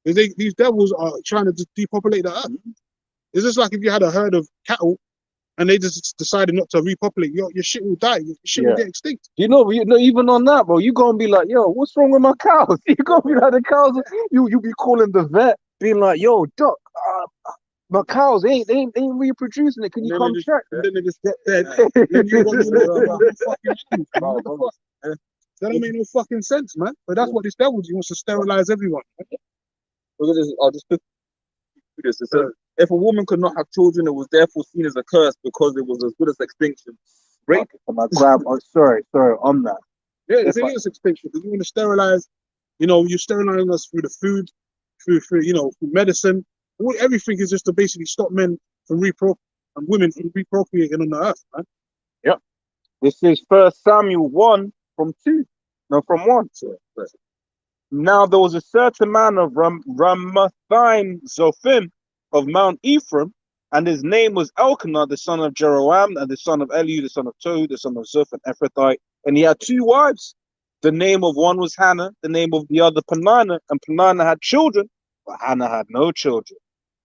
These devils are trying to just depopulate the earth. It's just like if you had a herd of cattle and they just decided not to repopulate, your shit will die. Your shit will get extinct. Even on that, bro, you gonna be like, yo, what's wrong with my cows? You gonna be like the cows. You be calling the vet, being like, yo, doc, my cows ain't reproducing it. Can you come check? And then they just get dead. Then you want to know fucking animals. That don't make no fucking sense, man. But that's what this devil does. He wants to sterilize everyone. I'll just put this. It says, if a woman could not have children, it was therefore seen as a curse because it was as good as extinction. Right? Sorry, on that. Yeah, it is extinction because you want to sterilize. You're sterilizing us through the food, through medicine. Everything is just to basically stop men from and women from reprocreating on the earth, man. Yep. This is 1 Samuel 1 from 2. No, from 1. Now there was a certain man of Ramathaim Zophim of Mount Ephraim, and his name was Elkanah, the son of Jeroam, and the son of Elihu, the son of Tohu, the son of Zoph, an Ephrathite. And he had 2 wives. The name of one was Hannah, the name of the other Peninnah, and Peninnah had children, but Hannah had no children.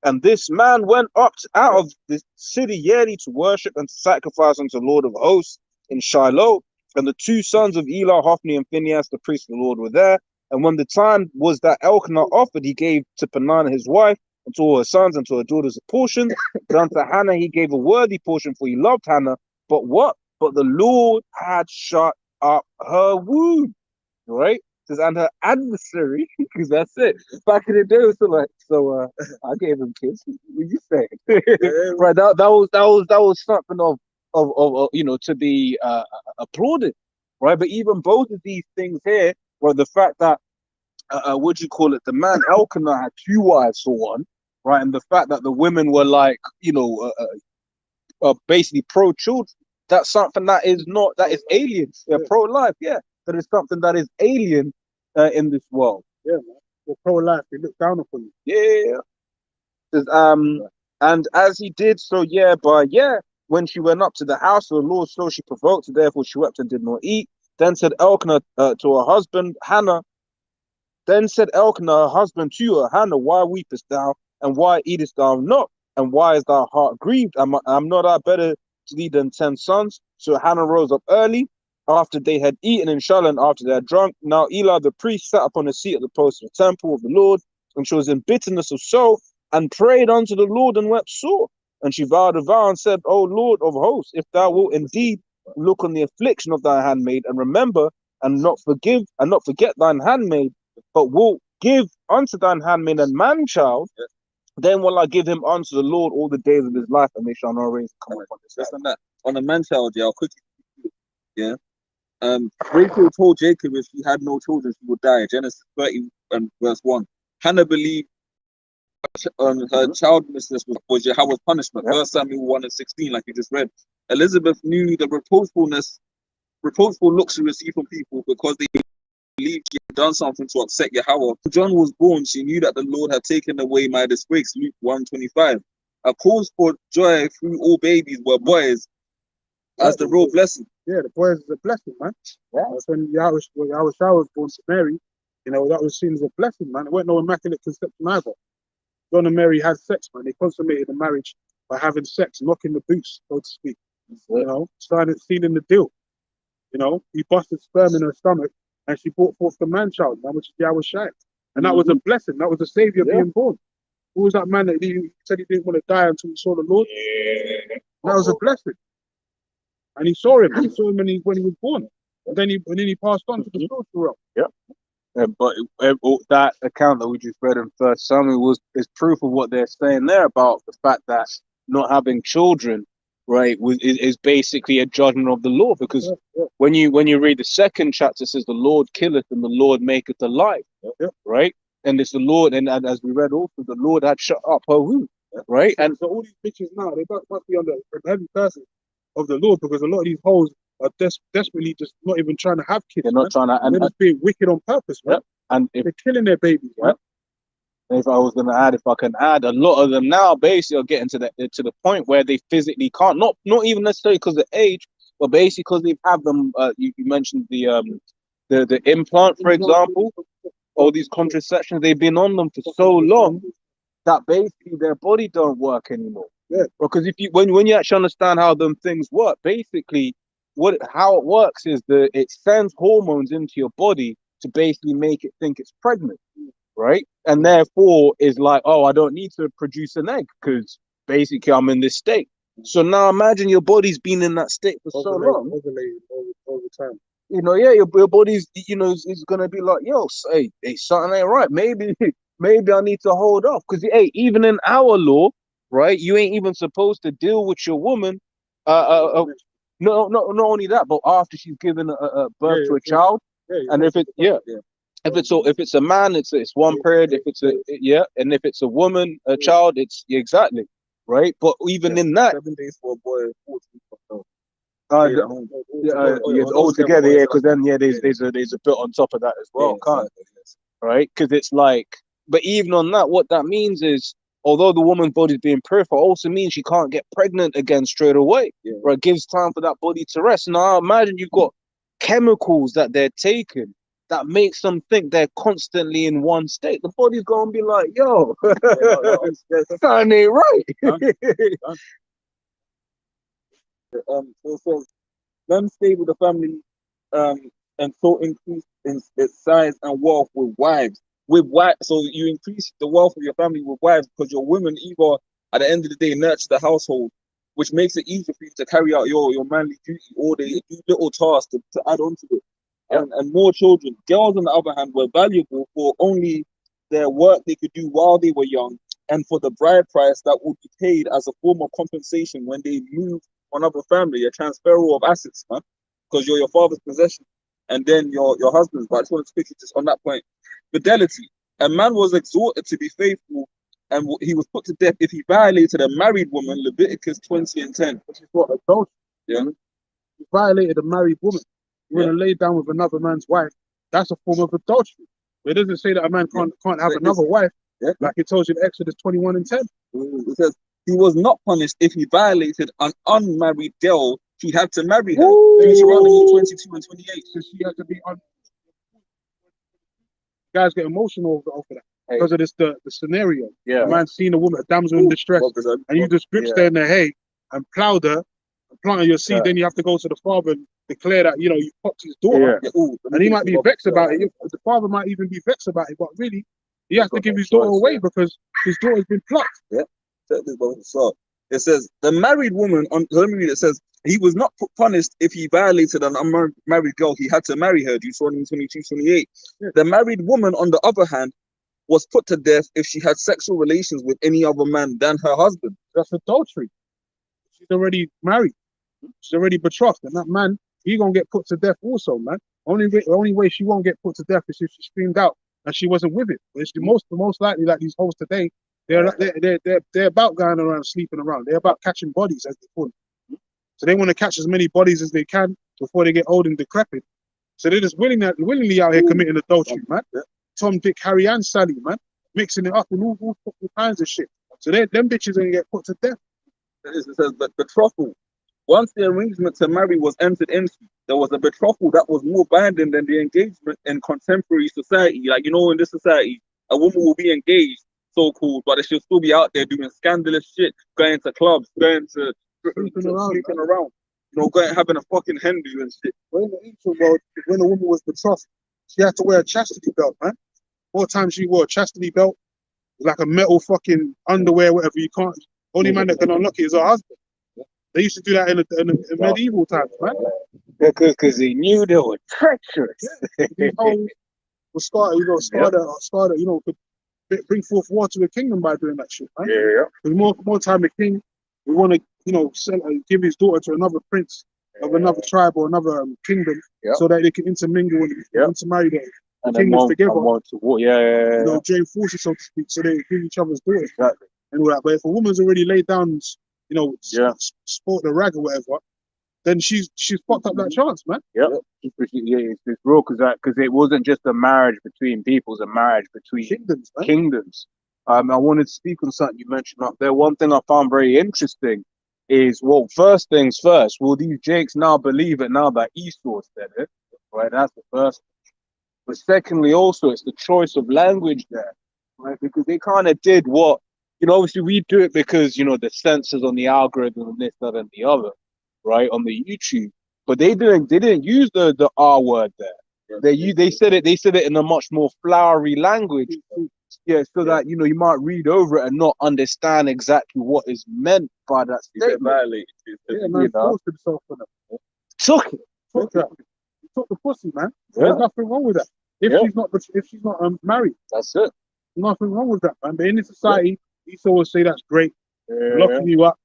And this man went out of the city yearly to worship and to sacrifice unto the Lord of hosts in Shiloh. And the two sons of Eli, Hophni and Phinehas, the priests of the Lord, were there. And when the time was that Elkanah offered, he gave to Peninnah his wife, and to all her sons, and to her daughters a portion. But unto Hannah he gave a worthy portion, for he loved Hannah. But what? But the Lord had shut up her womb, right? Says, and her adversary, because that's it. Back in the day, it was I gave him kids. What you say? Right? That was something of to be applauded, right? But even both of these things here, well, the fact that what do you call it? The man Elkanah had two wives for one, right? And the fact that the women were like, basically pro-children. That's something that is alien. Yeah, pro-life. Yeah, that is something that is alien in this world. Yeah, man. They're pro-life. They look down upon you. Yeah. Says, and as he did so when she went up to the house of the Lord, so she provoked her, therefore she wept and did not eat. Then said Elkanah to her husband, Hannah, to her, Hannah, why weepest thou, and why eatest thou not? And why is thy heart grieved? Am not I better to thee than 10 sons? So Hannah rose up early, after they had eaten in Shiloh, and after they had drunk. Now Eli the priest sat upon a seat at the post of the temple of the Lord, and she was in bitterness of soul, and prayed unto the Lord, and wept sore. And she vowed a vow, and said, O Lord of hosts, if thou wilt indeed look on the affliction of thy handmaid, and remember, and not forget thine handmaid, but wilt give unto thine handmaid a man-child, then will I give him unto the Lord all the days of his life, and they shall not raise come upon this house. On a man-child, I'll quickly, Rachel told Jacob if she had no children, she would die. Genesis 30 and verse 1. Hannah believed her childlessness was Yahweh's punishment. 1 Samuel 1 and 16, like you just read. Elizabeth knew the reproachful looks she received from people because they believed she had done something to upset Yahweh. When John was born, she knew that the Lord had taken away my disgrace. Luke 1:25. A cause for joy through all babies were boys, as the real blessing. Yeah, the boys is a blessing, man. Yeah. That's when Yahweh was born to Mary. That was seen as a blessing, man. It wasn't no immaculate conception either. John and Mary had sex, man. They consummated the marriage by having sex, knocking the boots, so to speak. Sealing the deal. He busted sperm in her stomach, and she brought forth the man-child, man, which is Yahweh Shai. And that was a blessing. That was a savior being born. Who was that man that he said he didn't want to die until he saw the Lord? Yeah. That was a blessing. And he saw him. He saw him when he was born. And then he passed on to the spiritual realm. Yeah. But that account that we just read in 1 Samuel is proof of what they're saying there about the fact that not having children, right, is basically a judgment of the Lord. Because when you read the second chapter, it says the Lord killeth and the Lord maketh alive, right? And it's the Lord, and as we read also, the Lord had shut up her womb, right? And so all these pictures now, they must be under the heavy person of the Lord, because a lot of these hoes are desperately just not even trying to have kids. They're not trying to, and they're just being wicked on purpose, right? And they're killing their babies, right? And if I can add, a lot of them now basically are getting to the point where they physically can't, not even necessarily because of age, but basically because they've had them. You mentioned the implant, for example, all these contraceptions. They've been on them for so long that basically their body don't work anymore. Yeah. Because when you actually understand how them things work, basically how it works is it sends hormones into your body to basically make it think it's pregnant, right? And therefore is like, oh, I don't need to produce an egg because basically I'm in this state. So now imagine your body's been in that state for so long. Over time. Your body's, is gonna be like, yo, hey, something ain't right. Maybe I need to hold off. Because even in our law, right, you ain't even supposed to deal with your woman. No, not only that, but after she's given a birth to a child, and if it's a man, it's one period. If it's and if it's a woman, a child, it's exactly right. But even in that, 7 days for a boy, 14 all together, because then there's a bit on top of that as well, right? Because it's like, but even on that, what that means is, although the woman's body is being purified, also means she can't get pregnant again straight away. Right? It gives time for that body to rest. Now imagine you've got chemicals that they're taking, that makes them think they're constantly in one state. The body's gonna be like, yo, something ain't right. So it says, men stayed with the family, um, and so increased in its size and wealth with wives. So you increase the wealth of your family with wives because your women either at the end of the day nurture the household, which makes it easier for you to carry out your manly duty, or they do little tasks to add on to it. And more children. Girls, on the other hand, were valuable for only their work they could do while they were young, and for the bride price that would be paid as a form of compensation when they moved on other family, a transferal of assets, man, because you're your father's possession, and then your husband's. But I just wanted to quickly just on that point. Fidelity. A man was exhorted to be faithful, and he was put to death if he violated a married woman. Leviticus 20 and 10. Which is what adultery. Yeah. You violated a married woman. You're gonna lay down with another man's wife. That's a form of adultery. But it doesn't say that a man can't have another wife, like it tells you in Exodus 21 and 10. It says he was not punished if he violated an unmarried girl. He had to marry her. Deuteronomy 22 and 28. So she had to be guys get emotional over that because of this the scenario. Yeah. A man seeing a woman, a damsel in distress, and you just grips there in the hay and plowed her and planted your seed. Then you have to go to the father and declare that you popped his daughter, and he might be vexed about it. The father might even be vexed about it, but really he has to give his daughter away because his daughter's been plucked. So it says the married woman let me read it. It says he was not punished if he violated an unmarried girl. He had to marry her. Deuteronomy 22:28. The married woman, on the other hand, was put to death if she had sexual relations with any other man than her husband. That's adultery. She's already married. She's already betrothed, and that man, he gonna get put to death also, man. Only way she won't get put to death is if she screamed out and she wasn't with it. But it's the most likely, like these hoes today, they're about going around sleeping around. They're about catching bodies, as they call it. So they want to catch as many bodies as they can before they get old and decrepit. So they're just willingly out here committing adultery, man. Tom, Dick, Harry, and Sally, man, mixing it up and all kinds of shit. So them bitches are gonna get put to death. It says, but betrothal. Once the arrangement to marry was entered into, there was a betrothal that was more binding than the engagement in contemporary society. Like, in this society, a woman will be engaged, so-called, but she'll still be out there doing scandalous shit, going to clubs, going to sleeping around. Going having a fucking hen do and shit. Well, in the ancient world, when a woman was betrothed, she had to wear a chastity belt, man. More times she wore a chastity belt, like a metal fucking underwear, whatever. You can't. Only man that can unlock it is her husband. They used to do that in medieval times, man. Because they knew they were treacherous. These hoes were started, could bring forth war to the kingdom by doing that shit, man. Because more time the king, we want to, give his daughter to another prince of another tribe or another kingdom, so that they can intermingle and intermarry the kingdoms together. Join forces, so to speak, so they give each other's daughters. And all that. But if a woman's already laid down, sport the rag or whatever, then she's fucked up that chance, man. It's real because it wasn't just a marriage between people, it was a marriage between kingdoms. I wanted to speak on something you mentioned up there. One thing I found very interesting is, well, first things first, will these Jakes now believe it now that Esau said it? Right, that's the first thing. But secondly, also, it's the choice of language there, right? Because they kind of did what, obviously we do it because, the censors on the algorithm and this, that, and the other, right, on the YouTube. But they didn't use the R word there. They said it in a much more flowery language. So that you might read over it and not understand exactly what is meant by that statement. Man, forced himself on it. Took it. He took the pussy, man. There's nothing wrong with that. If she's not married, that's it. Nothing wrong with that, man. But in this society, Esau will say that's great, locking you up,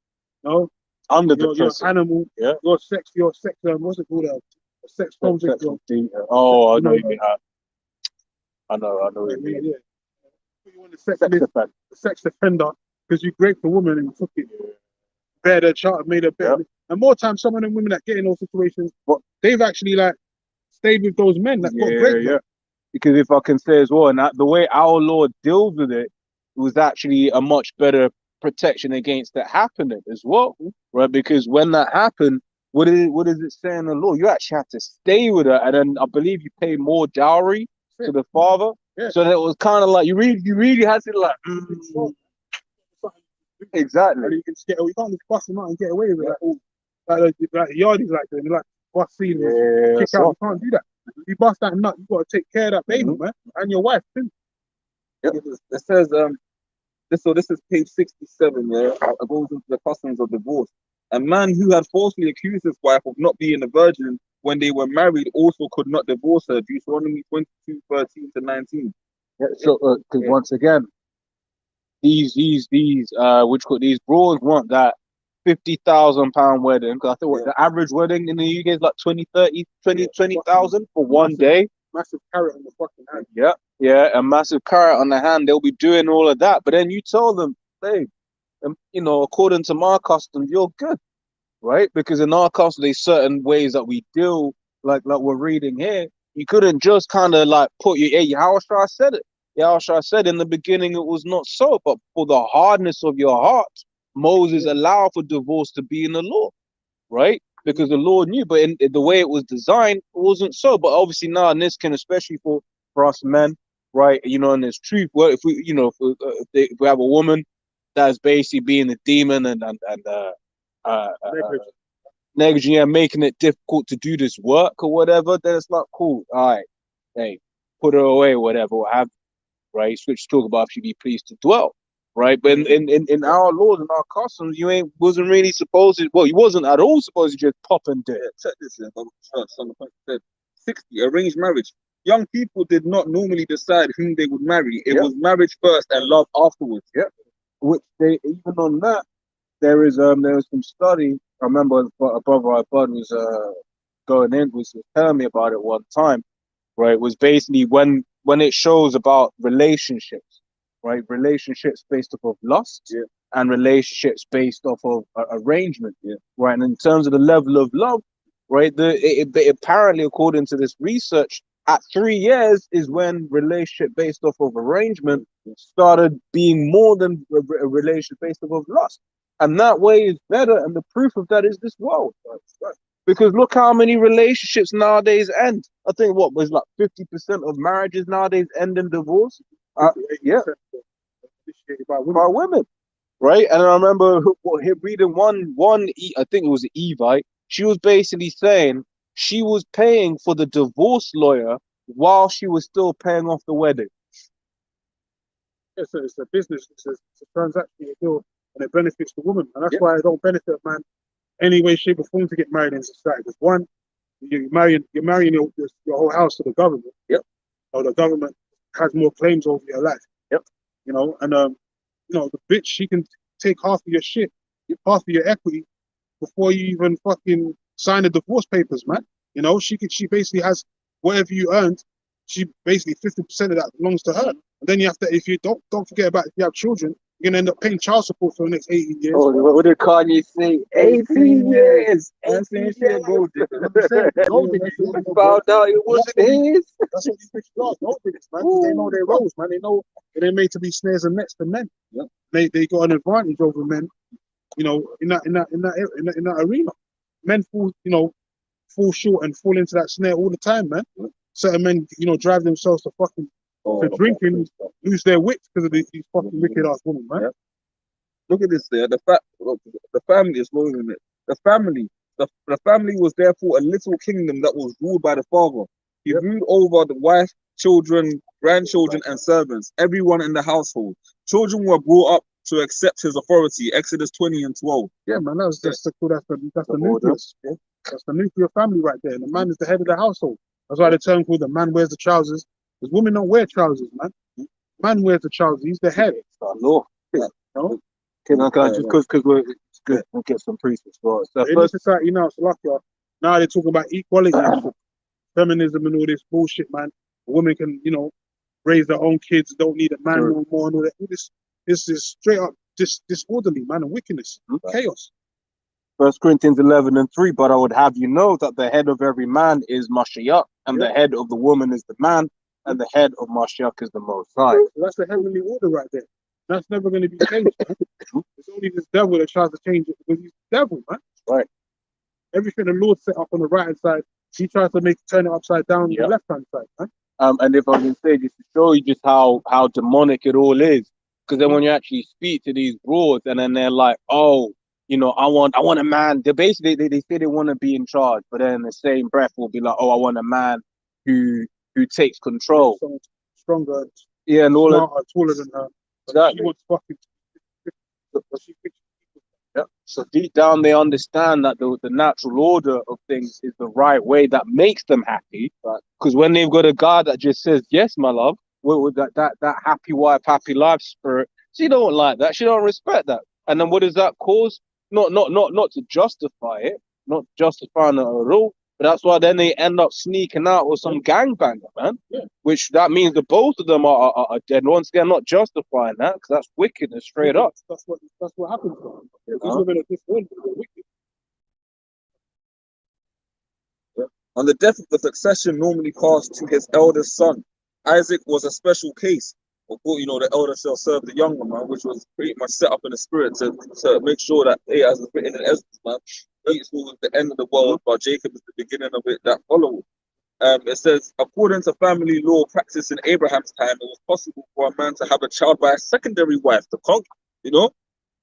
under the you're an animal, your sex, what's it called? A sex object. Oh, I know you mean that. I know what you mean. Yeah. You want the sex offender because you raped the woman and took it, bared her child, made her better. And more times, some of them women that get in those situations, they've actually stayed with those men that got raped. Because if I can say as well, and the way our Lord deals with it was actually a much better protection against that happening as well, right? Because when that happened, what does it say in the law? You actually have to stay with her, and then I believe you pay more dowry to the father. Yeah. So that it was kind of like you really had to like. Exactly. And you can just get, you can't just bust them out and get away with it. Like the yardies like that, like bust scene, kick out. You can't do that. If you bust that nut, you got to take care of that baby, man, and your wife too. Yep. It says this is page 67. Yeah, it goes into the customs of divorce. A man who had falsely accused his wife of not being a virgin when they were married also could not divorce her. Deuteronomy 22:13-19. Yeah, so because once again, these these bros want that £50,000 wedding. Because I think what the average wedding in the UK is like 20,000 for one day. Massive carrot on the fucking hand. Yeah, a massive carrot on the hand. They'll be doing all of that, but then you tell them, hey, according to my customs, you're good, right? Because in our customs, there's certain ways that we deal, like we're reading here. You couldn't just kind of like put your, hey, Yahushua said it. Yahushua said in the beginning it was not so, but for the hardness of your heart, Moses allowed for divorce to be in the law, right? Because the Lord knew, but in the way it was designed, it wasn't so. But obviously now in this can, especially for us men, right? And there's truth. Well, if we, if we have a woman that's basically being a demon and negligent, making it difficult to do this work or whatever, then it's like, cool, all right, hey, put her away, whatever, what have you, right? Switch to talk about if she be pleased to dwell. Right, but in our laws and our customs, wasn't really supposed to. Well, you wasn't at all supposed to just pop and do it. Check this in. 60 arranged marriage. Young people did not normally decide whom they would marry. It was marriage first and love afterwards. Yeah, which they even on that there was some study. I remember a brother I bud was was telling me about it one time. Right, it was basically when it shows about relationships. Right, relationships based off of lust and relationships based off of arrangement. Right, and in terms of the level of love, right, apparently according to this research, at 3 years is when relationship based off of arrangement started being more than a relationship based off of lust, and that way is better. And the proof of that is this world. Right. Because look how many relationships nowadays end. I think what was like 50% of marriages nowadays end in divorce. By women, right? And I remember reading one, I think it was an Evite. She was basically saying she was paying for the divorce lawyer while she was still paying off the wedding. It's a business, it's a transaction you do, and it benefits the woman, and that's why it don't benefit a man any way, shape, or form to get married in society. Because one, you're marrying your whole house to the government. Or the government has more claims over your life. And the bitch, she can take half of your shit, half of your equity before you even fucking sign the divorce papers, man. She basically has whatever you earned. She basically 50% of that belongs to her. And then you have to, if you don't forget about if you have children, you're gonna end up paying child support for the next 18 years. Oh, what did Kanye say? 18 years. 18 years. Gold digger. Found out it was his. That's what these bitches are, gold diggers, man. They know their roles, man. They know they're made to be snares and nets to men. They got an advantage over men, in that arena. Men fall short and fall into that snare all the time, man. Certain men, drive themselves to fucking to drinking, lose their wits because of these fucking wicked ass women, man. Look at this there. The family is rolling it. The family was therefore a little kingdom that was ruled by the father. He ruled over the wife, children, grandchildren, and servants, everyone in the household. Children were brought up to accept his authority. Exodus 20:12. Yeah, man, that's the nucleus. That's the nuclear family right there. And the man is the head of the household. That's why the term called the man wears the trousers. Because women don't wear trousers, man. Man wears the trousers. He's the head. Law. Can I just because we're good? We'll get some priests as well. So in society now, it's like now they're talking about equality, feminism, and all this bullshit, man. A woman can, raise their own kids, don't need a man no more, and all that. All this is straight up disorderly, man, and wickedness, chaos. 1 Corinthians 11:3. But I would have you know that the head of every man is Mashiach, and the head of the woman is the man, and the head of Mashiach is the Most High. So that's the heavenly order right there. That's never going to be changed, man. It's only this devil that tries to change it because he's the devil, man. Right. Everything the Lord set up on the right hand side, he tries to turn it upside down on Yeah. the left hand side, man. And if I can say, just to show you just how demonic it all is, because then when you actually speak to these broads, and then they're like, oh, you know, I want a man. They basically they say they want to be in charge, but then in the same breath will be like, oh, I want a man who takes control. Someone stronger, Yeah, and all that. smarter, taller than her. But Exactly. she wants fucking. But she thinks Yeah. So deep down, they understand that the natural order of things is the right way that makes them happy. Because when they've got a guy that just says, "Yes, my love," with that happy wife, happy life spirit, she don't like that. She don't respect that. And then what does that cause? Not to justify it, not justifying it at all. But that's why then they end up sneaking out with some gangbanger, man. Yeah. Which that means that both of them are dead. Once again, not justifying that, because that's wickedness straight up. That's what happens. Though. You These know? women are disordered. They're wicked. On the death of the succession normally passed to his eldest son. Isaac was a special case. You know, the elder shall serve the younger, man, which was pretty much set up in the spirit to make sure that, hey, as it's written in Ezra, man, Esau was the end of the world, but Jacob is the beginning of it that followed. It says, according to family law practiced in Abraham's time, it was possible for a man to have a child by a secondary wife to conquer. You know,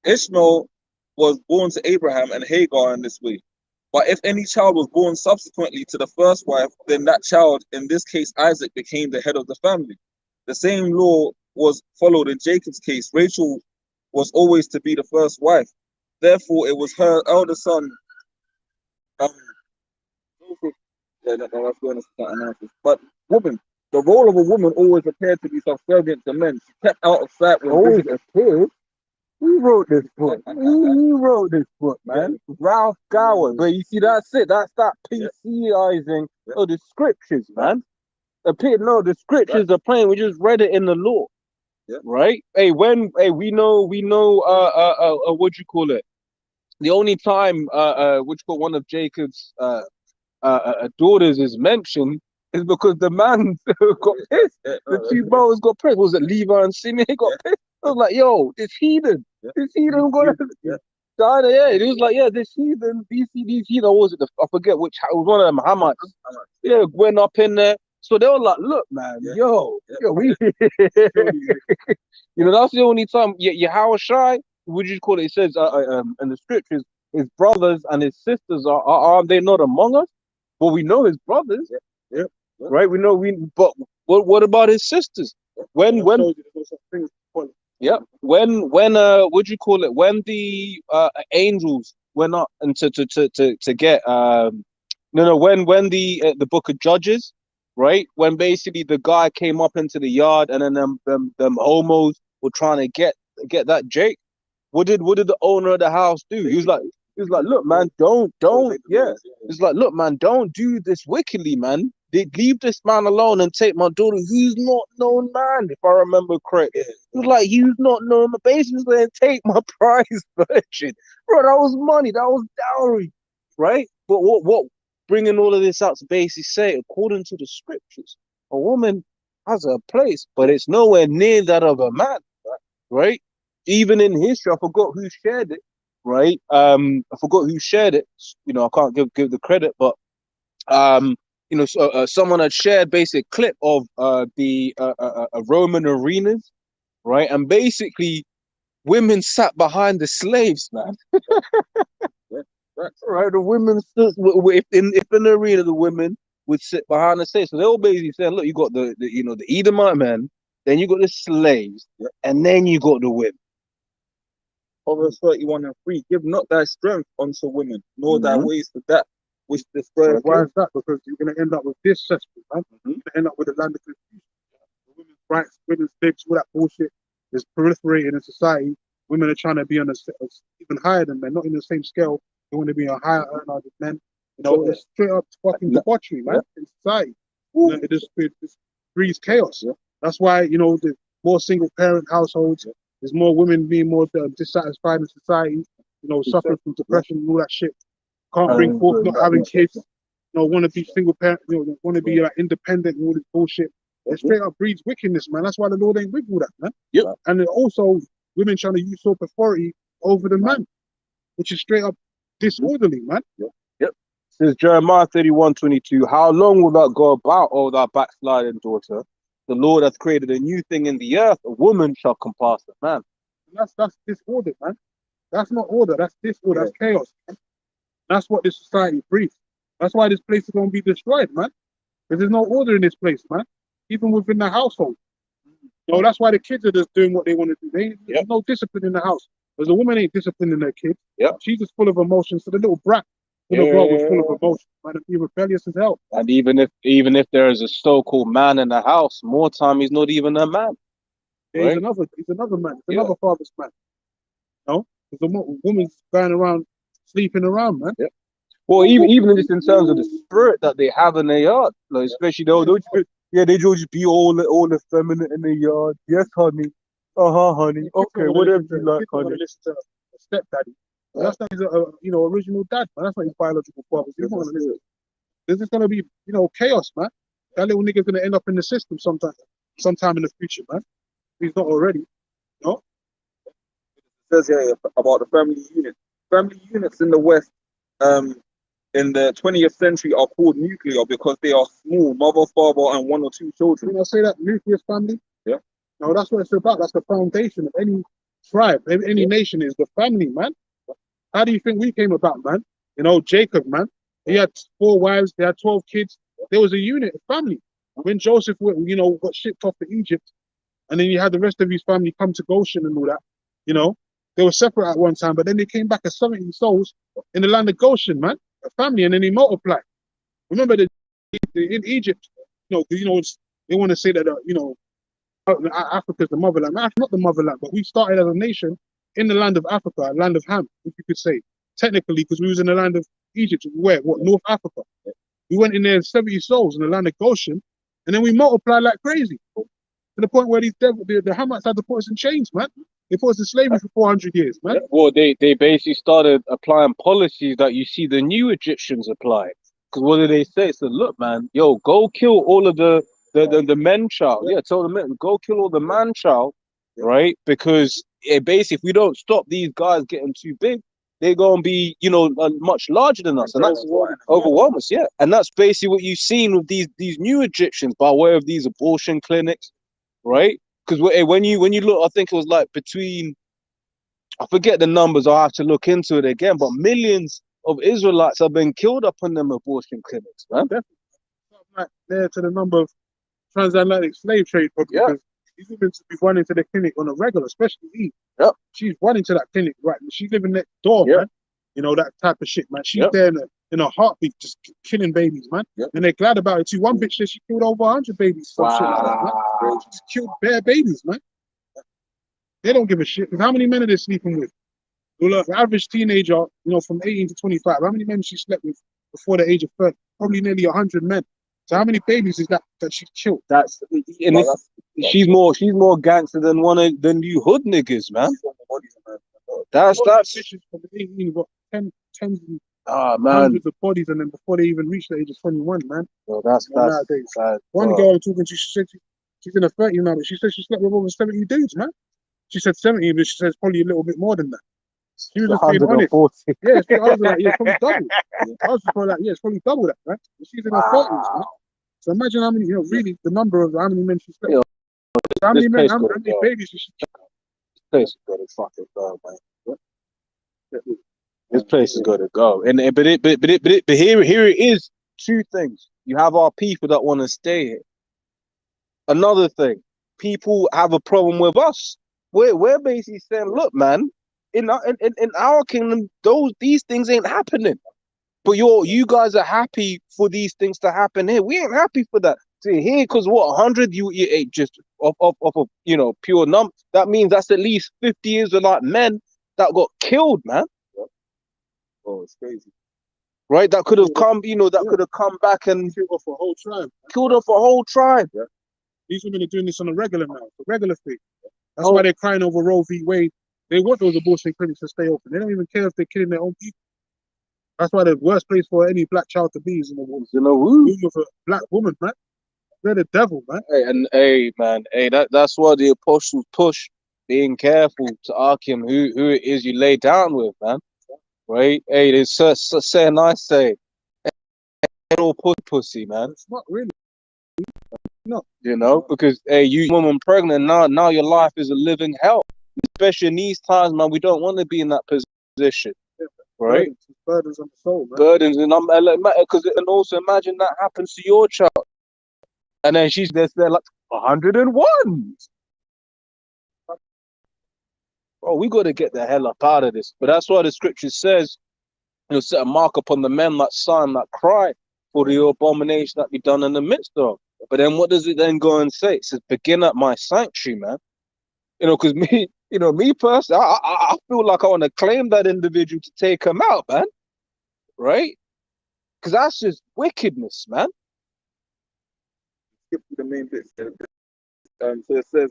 Ishmael was born to Abraham and Hagar in this way. But if any child was born subsequently to the first wife, then that child, in this case Isaac, became the head of the family. The same law was followed in Jacob's case. Rachel was always to be the first wife. Therefore, it was her elder son. But woman, the role of a woman always appeared to be subservient to men. She kept out of sight when Always visitors. appeared. Who wrote this book? Who wrote this book, man? Ralph Gower. But you see, that's it. That's that PCizing of the scriptures, man. The scriptures are plain. We just read it in the law, right? Hey, we know, what you call it? The only time, which got one of Jacob's daughters is mentioned is because the man got pissed. The two brothers got pissed. Was it Levi and Simeon? He got pissed. I was like, yo, this heathen gonna die. Yeah, it was like, yeah, this heathen, these heathen, what was it? I forget which. It was one of them, Hamites. Yeah, went up in there. So they were like, look, man, yo, we, you know, that's the only time. Yahweh Shai, what do you call it? It says in the scriptures, his brothers and his sisters are they not among us? Well, we know his brothers, right? We know but what about his sisters? When what do you call it? When the angels went up and to get when the book of Judges, right? When basically the guy came up into the yard and then them homos were trying to get that Jake. What did the owner of the house do? He was like, look, man, don't. It's like, look, man, don't do this wickedly, man. Leave this man alone and take my daughter, who's not known man, if I remember correctly. He was like, he's not known, but basically, take my prize virgin. Bro, that was money, that was dowry, right? But what bringing all of this out to basically say, according to the scriptures, a woman has a place, but it's nowhere near that of a man, right? Even in history, I forgot who shared it, right? I forgot who shared it. You know, I can't give the credit, but you know, someone had shared basic clip of the Roman arenas, right? And basically, women sat behind the slaves, man. Right, the women stood. If in an arena, the women would sit behind the slaves. So they all basically saying, look, you got the Edomite men, then you got the slaves, and then you got the women. Proverbs 31:3, give not thy strength unto women, nor thy ways to that which destroys. Why is that? Because you're going to end up with this cesspool, man. You're going to end up with a land of confusion. Women's rights, women's lives, all that bullshit is proliferating in society. Women are trying to be on even higher than men, not in the same scale. They want to be a higher earner than men. You know, it's straight up fucking debauchery, man, in society. You know, it just breeds chaos. That's why, you know, the more single parent households, there's more women being more dissatisfied in society, you know, suffering from depression and all that shit. Can't bring forth, not having kids, you know, want to be single parent, you know, want to be independent and all this bullshit. It straight up breeds wickedness, man. That's why the Lord ain't with all that, man. And also women trying to usurp authority over the man, which is straight up disorderly, man. Says Jeremiah 31:22. How long will that go about, O thou backsliding daughter? The Lord hath created a new thing in the earth. A woman shall compass a man. That's disorder, man. That's not order. That's disorder. That's chaos. Man. That's what this society breeds. That's why this place is going to be destroyed, man. Because there's no order in this place, man. Even within the household. No, that's why the kids are just doing what they want to do. There's no discipline in the house. Because the woman ain't disciplining her kids. She's just full of emotions. So the little brat, little girl was full of emotions, man, and be rebellious as hell. And even if there is a so-called man in the house, more time he's not even a man. Yeah, right? He's another man. He's another father's man. No? Because the woman's going around sleeping around, man. Well, even just in terms of the spirit that they have in their yard, like especially they just be all the feminine in the yard. Yes, honey. Honey. Okay, whatever you like, honey. Listen to a stepdaddy. That's not his original dad, man. That's not his biological father. He's not gonna listen. There's just gonna be chaos, man. That little nigga's gonna end up in the system sometime in the future, man. He's not already. No. It says here about the family unit. Family units in the West, in the 20th century are called nuclear because they are small, mother, father, and 1 or 2 children. I say that nuclear family? Yeah. No, that's what it's about. That's the foundation of any tribe, any nation is the family, man. How do you think we came about, man? Jacob, man. He had 4 wives, they had 12 kids. There was a unit, a family. When Joseph, got shipped off to Egypt, and then you had the rest of his family come to Goshen and all that, they were separate at one time, but then they came back as 70 souls in the land of Goshen, man. A family, and then he multiplied. Remember in Egypt, they want to say that Africa's the motherland. That's not the motherland, but we started as a nation in the land of Africa, a land of Ham, if you could say, technically, because we was in the land of Egypt, North Africa. We went in there 70 souls in the land of Goshen, and then we multiplied like crazy to the point where the Hamites had to put us in chains, man. They put us in slavery for 400 years, man. Well, they basically started applying policies that you see the new Egyptians apply. Because what do they say? So look, man, go kill all of the men child. Yeah, tell the men, go kill all the man child, right? Because basically, if we don't stop these guys getting too big, they're gonna be, much larger than us, and that's overwhelm us. Yeah, and that's basically what you've seen with these new Egyptians by way of these abortion clinics, right? Because when you look, I think it was like between, I forget the numbers, I'll have to look into it again, but millions of Israelites have been killed up in them abortion clinics, man. Definitely. Like there to the number of transatlantic slave trade, because these women be running to the clinic on a regular, especially Eve. Yep. She's running to that clinic, right? She's living next door, man. That type of shit, man. She's there in a heartbeat, just killing babies, man. And they're glad about it too. One bitch said she killed over 100 babies. Some shit like that, man. She's killed bare babies, man. They don't give a shit. Because how many men are they sleeping with? Well, the average teenager, from 18 to 25, how many men she slept with before the age of 30? Probably nearly 100 men. So how many babies is that she's killed? She's more gangster than you hood niggas, man. That's bitches from 18 got tens and hundreds of bodies, and then before they even reach the age of 21, man. Well, that's nowadays. One girl I'm talking to, she said she's in her 30s now, but she said she slept with over 70 dudes, man. She said 70, but she says probably a little bit more than that. She was just being honest. Yeah, I was like, yeah, it's probably double. I was just like, yeah, it's probably double that, man. But she's in her 30s, man. So imagine how many, really, the number of how many men she slept with. How many babies she killed. This place is gonna fucking go, man. This place is gonna go. But here it is. 2 things. You have our people that want to stay here. Another thing, people have a problem with us. We're basically saying, look, man, in our kingdom, these things ain't happening. But you guys are happy for these things to happen here. We ain't happy for that. See, here, because 100 you ate just off of pure number. That means that's at least 50 Israelite men that got killed, man. Oh, it's crazy. Right? That could have come, could have come back and killed off a whole tribe. Killed off a whole tribe. Yeah. These women are doing this on a regular now, a regular thing. That's why they're crying over Roe v. Wade. They want those abortion clinics to stay open. They don't even care if they're killing their own people. That's why the worst place for any black child to be is in the womb. Womb of a black woman, man. They're the devil, man. That's why the apostles push being careful to ask him who it is you lay down with, man. Right? Hey, there's saying I say. little pussy, man. It's not really. You know, because hey, you woman pregnant now your life is a living hell. Especially in these times, man, we don't want to be in that position, right? Burdens on the soul, man. Burdens, and and also imagine that happens to your child, and then she's there like 101. Oh, we got to get the hell up out of this. But that's why the scripture says, you'll set a mark upon the men that sigh that cry for the abomination that be done in the midst of. But then what does it then go and say? It says, begin at my sanctuary, man. You know, because me personally, I feel like I want to claim that individual to take him out, man. Right? Because that's just wickedness, man. Skip to the main bit. So it says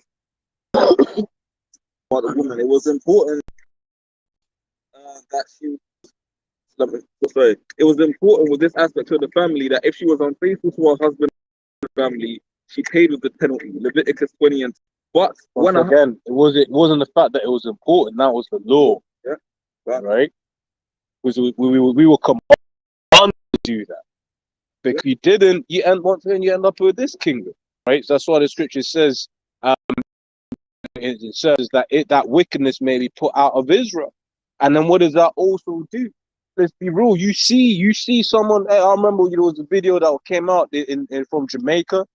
about the woman. It was important that she. Sorry, it was important with this aspect of the family that if she was unfaithful to her husband and family, she paid with the penalty. Leviticus 20 and. But once again, it wasn't the fact that it was important. That was the law. Yeah. Right. Because we were commanded to do that. But if you didn't, you end up with this kingdom, right? So that's why the scripture says, it says that wickedness may be put out of Israel. And then what does that also do? Let's be real. You see someone. I remember there was a video that came out from Jamaica,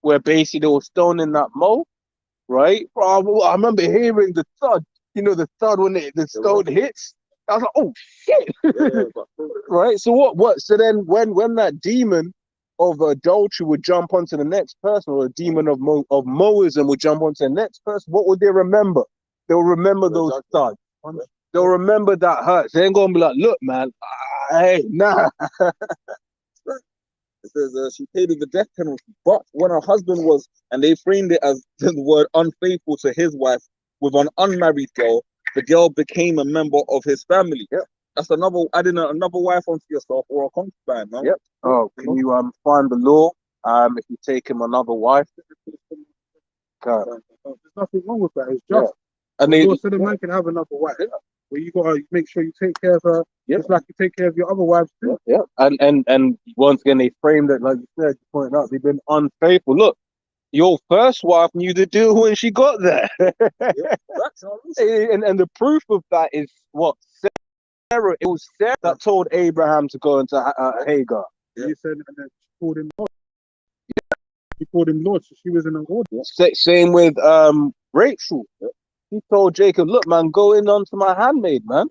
where basically they were stoning that mole, right? I remember hearing the thud. You know, the thud when the stone hits. I was like, oh shit, right? So what? So then when that demon of adultery would jump onto the next person, or a demon of Moism would jump onto the next person, what would they remember? They'll remember those thuds. They'll remember that hurt. They ain't gonna be like, look, man, hey, nah. It says she paid the death penalty, but when her husband was, and they framed it as the word unfaithful to his wife with an unmarried girl, the girl became a member of his family. Yep. That's adding another wife onto yourself or a concubine, man. Yep. Oh, can you find the law? If you take him another wife. There's nothing wrong with that. It's just. Yeah. And the law said a man can have another wife. Yeah. But you gotta make sure you take care of her, just like you take care of your other wives too. Yeah. And once again they framed it like you said, you pointed out, they've been unfaithful. Look, your first wife knew the deal when she got there. and the proof of that is what? Sarah, it was Sarah that told Abraham to go into Hagar. Yeah. He said, and then she called him Lord. Yeah. She called him Lord, so she was in an order. Same with Rachel. He told Jacob, look, man, go in onto my handmaid, man.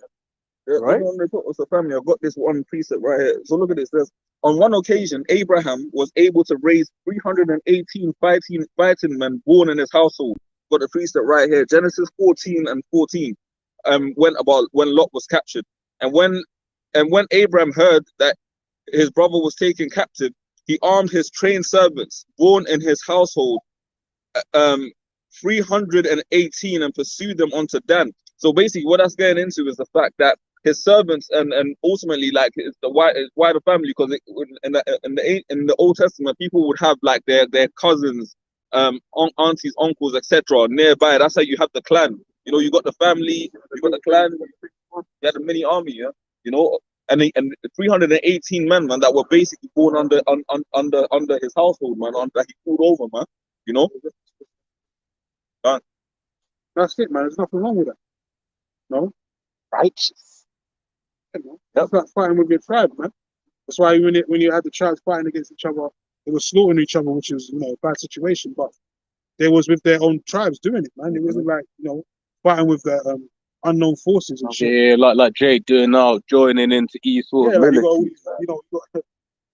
Yeah, right? When they put us a family, I've got this one precept right here. So look at this. It says, on one occasion, Abraham was able to raise 318 fighting men born in his household. Got the precept right here. Genesis 14 and 14. When Lot was captured. And when Abraham heard that his brother was taken captive, he armed his trained servants born in his household, 318, and pursued them onto Dan. So basically, what that's getting into is the fact that his servants and ultimately like the wider family, because in the Old Testament, people would have like their cousins, aunties, uncles, etc. nearby. That's how you have the clan. You know, you got the family, you got the clan, you had a mini army, yeah. You know, and 318 men, man, that were basically born under his household, man, that he pulled over, man. You know. That's it, man. There's nothing wrong with that. No. Righteous. That's like fighting with your tribe, man. That's why when you had the tribes fighting against each other, they were slaughtering each other, which is, you know, a bad situation. But they was with their own tribes doing it, man. It wasn't like, you know, fighting with the unknown forces and shit. Yeah, like Jake doing now, joining into Esau's military. You got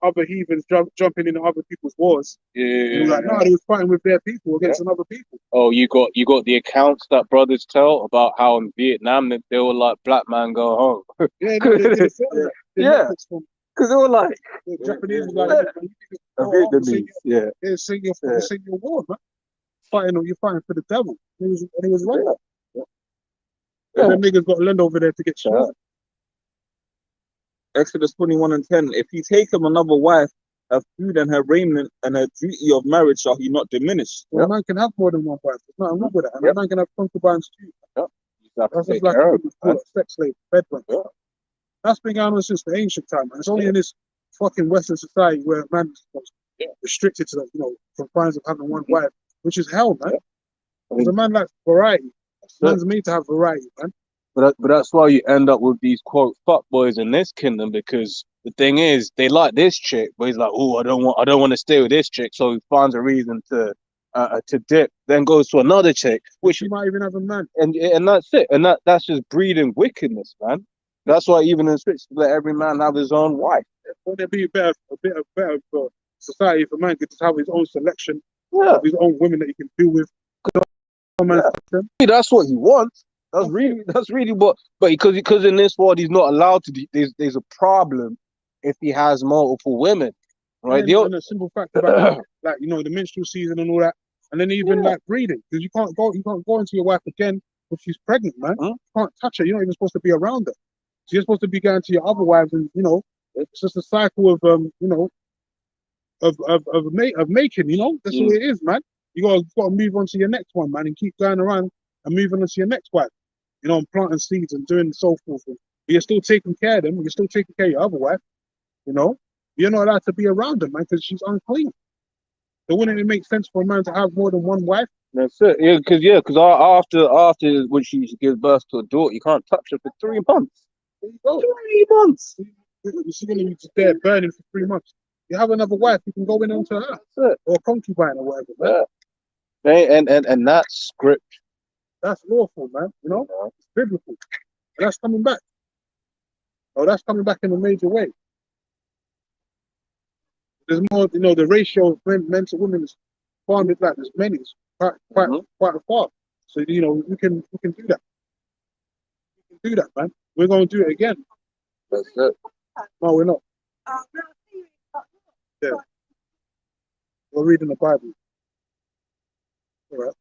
other heathens jumping into other people's wars. Yeah. Like, no, they was fighting with their people against another people. Oh, you got the accounts that brothers tell about how in Vietnam they were like, black man go home. Yeah, no, they did yeah. Because they were like, the Japanese was like, Vietnamese, sing your war, man. You're fighting for the devil. It was right. And them niggas got to lend over there to get shot. Exodus 21 and 10. If he take him another wife, her food and her raiment and her duty of marriage shall he not diminish. Well, a man can have more than one wife. There's nothing wrong with that. And a man can have concubines too. That's just like a sex slave, bedroom. That's been going on since the ancient time, man. It's only in this fucking Western society where a man's restricted to the, confines of having one wife, which is hell, man. Because a man likes variety. Man's made to have variety, man. But that's why you end up with these quote fuckboys in this kingdom, because the thing is they like this chick, but he's like, oh, I don't want to stay with this chick, so he finds a reason to dip, then goes to another chick, which She might even have a man. And that's it, and that's just breeding wickedness, man. That's why even in Switzerland, let every man have his own wife. Wouldn't it be a bit better for society if a man could just have his own selection Yeah, of his own women that he can deal with? that's what he wants. That's really what. But because in this world he's not allowed to. There's a problem if he has multiple women, right? And a simple fact about like the menstrual season and all that, and then even like breeding, because you can't go into your wife again if she's pregnant, man. You can't touch her. You're not even supposed to be around her. So you're supposed to be going to your other wives, and it's just a cycle of of making. That's all it is, man. You gotta move on to your next one, man, and keep going around and moving on to your next wife. And planting seeds and doing so forth. But you're still taking care of them. You're still taking care of your other wife. You're not allowed to be around them, man, because she's unclean. So wouldn't it make sense for a man to have more than one wife? That's it. Yeah, because after when she gives birth to a daughter, you can't touch her for 3 months. There you go. 3 months. She's gonna be just there burning for 3 months. You have another wife, you can go in onto her, or a concubine or whatever, man. Yeah. And that's script. That's lawful, man. It's biblical. And that's coming back. Oh, that's coming back in a major way. There's more, the ratio of men to women is far like there's many. It's quite far. So we can do that. We can do that, man. We're gonna do it again. That's it. No, we're not. Yeah. We're reading the Bible. All right.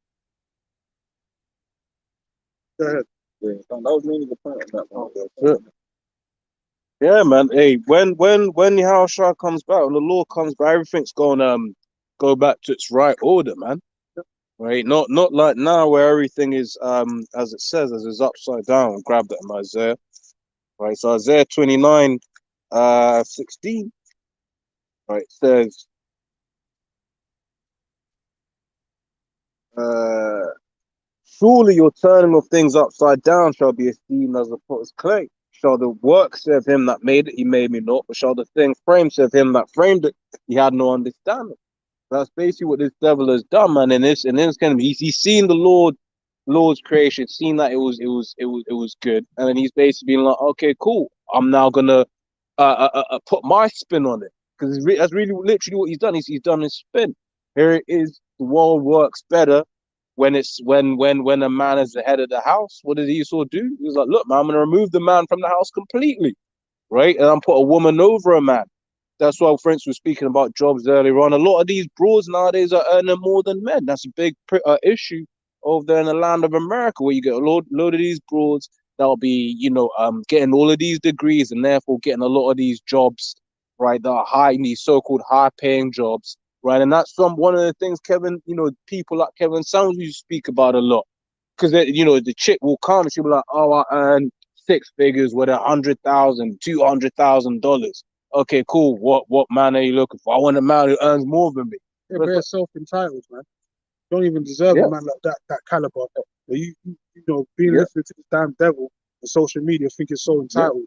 Go ahead. Yeah, that was mainly the point of that one. That's it. Yeah, man. Hey, when Yahushua comes back, when the Lord comes back, everything's gonna go back to its right order, man. Right? Not like now where everything is as it says, as it's upside down. Grab that in Isaiah. Right. So Isaiah 29, 16. Right, it says surely your turning of things upside down shall be esteemed as the potter's clay. Shall the work say of him that made it, he made me not, but shall the thing framed say of him that framed it, he had no understanding. That's basically what this devil has done, man. And this kind of he's seen the Lord's creation, seen that it was good, and then he's basically been like, okay, cool. I'm now gonna put my spin on it, because that's really literally what he's done. He's done his spin. Here it is. The world works better when a man is the head of the house. What did Esau do? He was like, look, man, I'm gonna remove the man from the house completely, right? And I'm put a woman over a man. That's why French was speaking about jobs earlier on. A lot of these broads nowadays are earning more than men. That's a big issue over there in the land of America, where you get a load of these broads that'll be, getting all of these degrees and therefore getting a lot of these jobs, right, that are high, these so-called high-paying jobs, right? And that's one of the things Kevin, people like Kevin Samuels used to speak about a lot, because the chick will come and she'll be like, oh, I earn 6 figures with $100,000, $200,000. Okay, cool. What man are you looking for? I want a man who earns more than me. Yeah, they're self-entitled, man. Don't even deserve a man like that caliber. But being listening to this damn devil on social media, think you're so entitled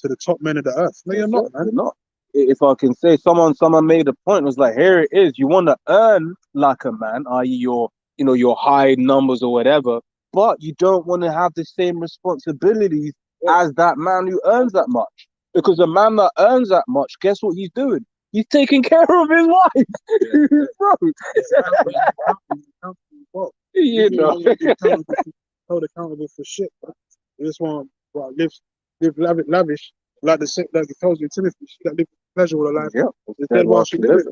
to the top men of the earth. No, you're not, man. You're not. If I can say, someone made a point. It was like, here it is. You want to earn like a man, i.e., your high numbers or whatever, but you don't want to have the same responsibilities as that man who earns that much. Because a man that earns that much, guess what he's doing? He's taking care of his wife, bro. Held accountable for shit. Bro. This one, bro, live lavish, like it tells you in Timothy, she that live pleasure all her life. Yeah, instead while she lives,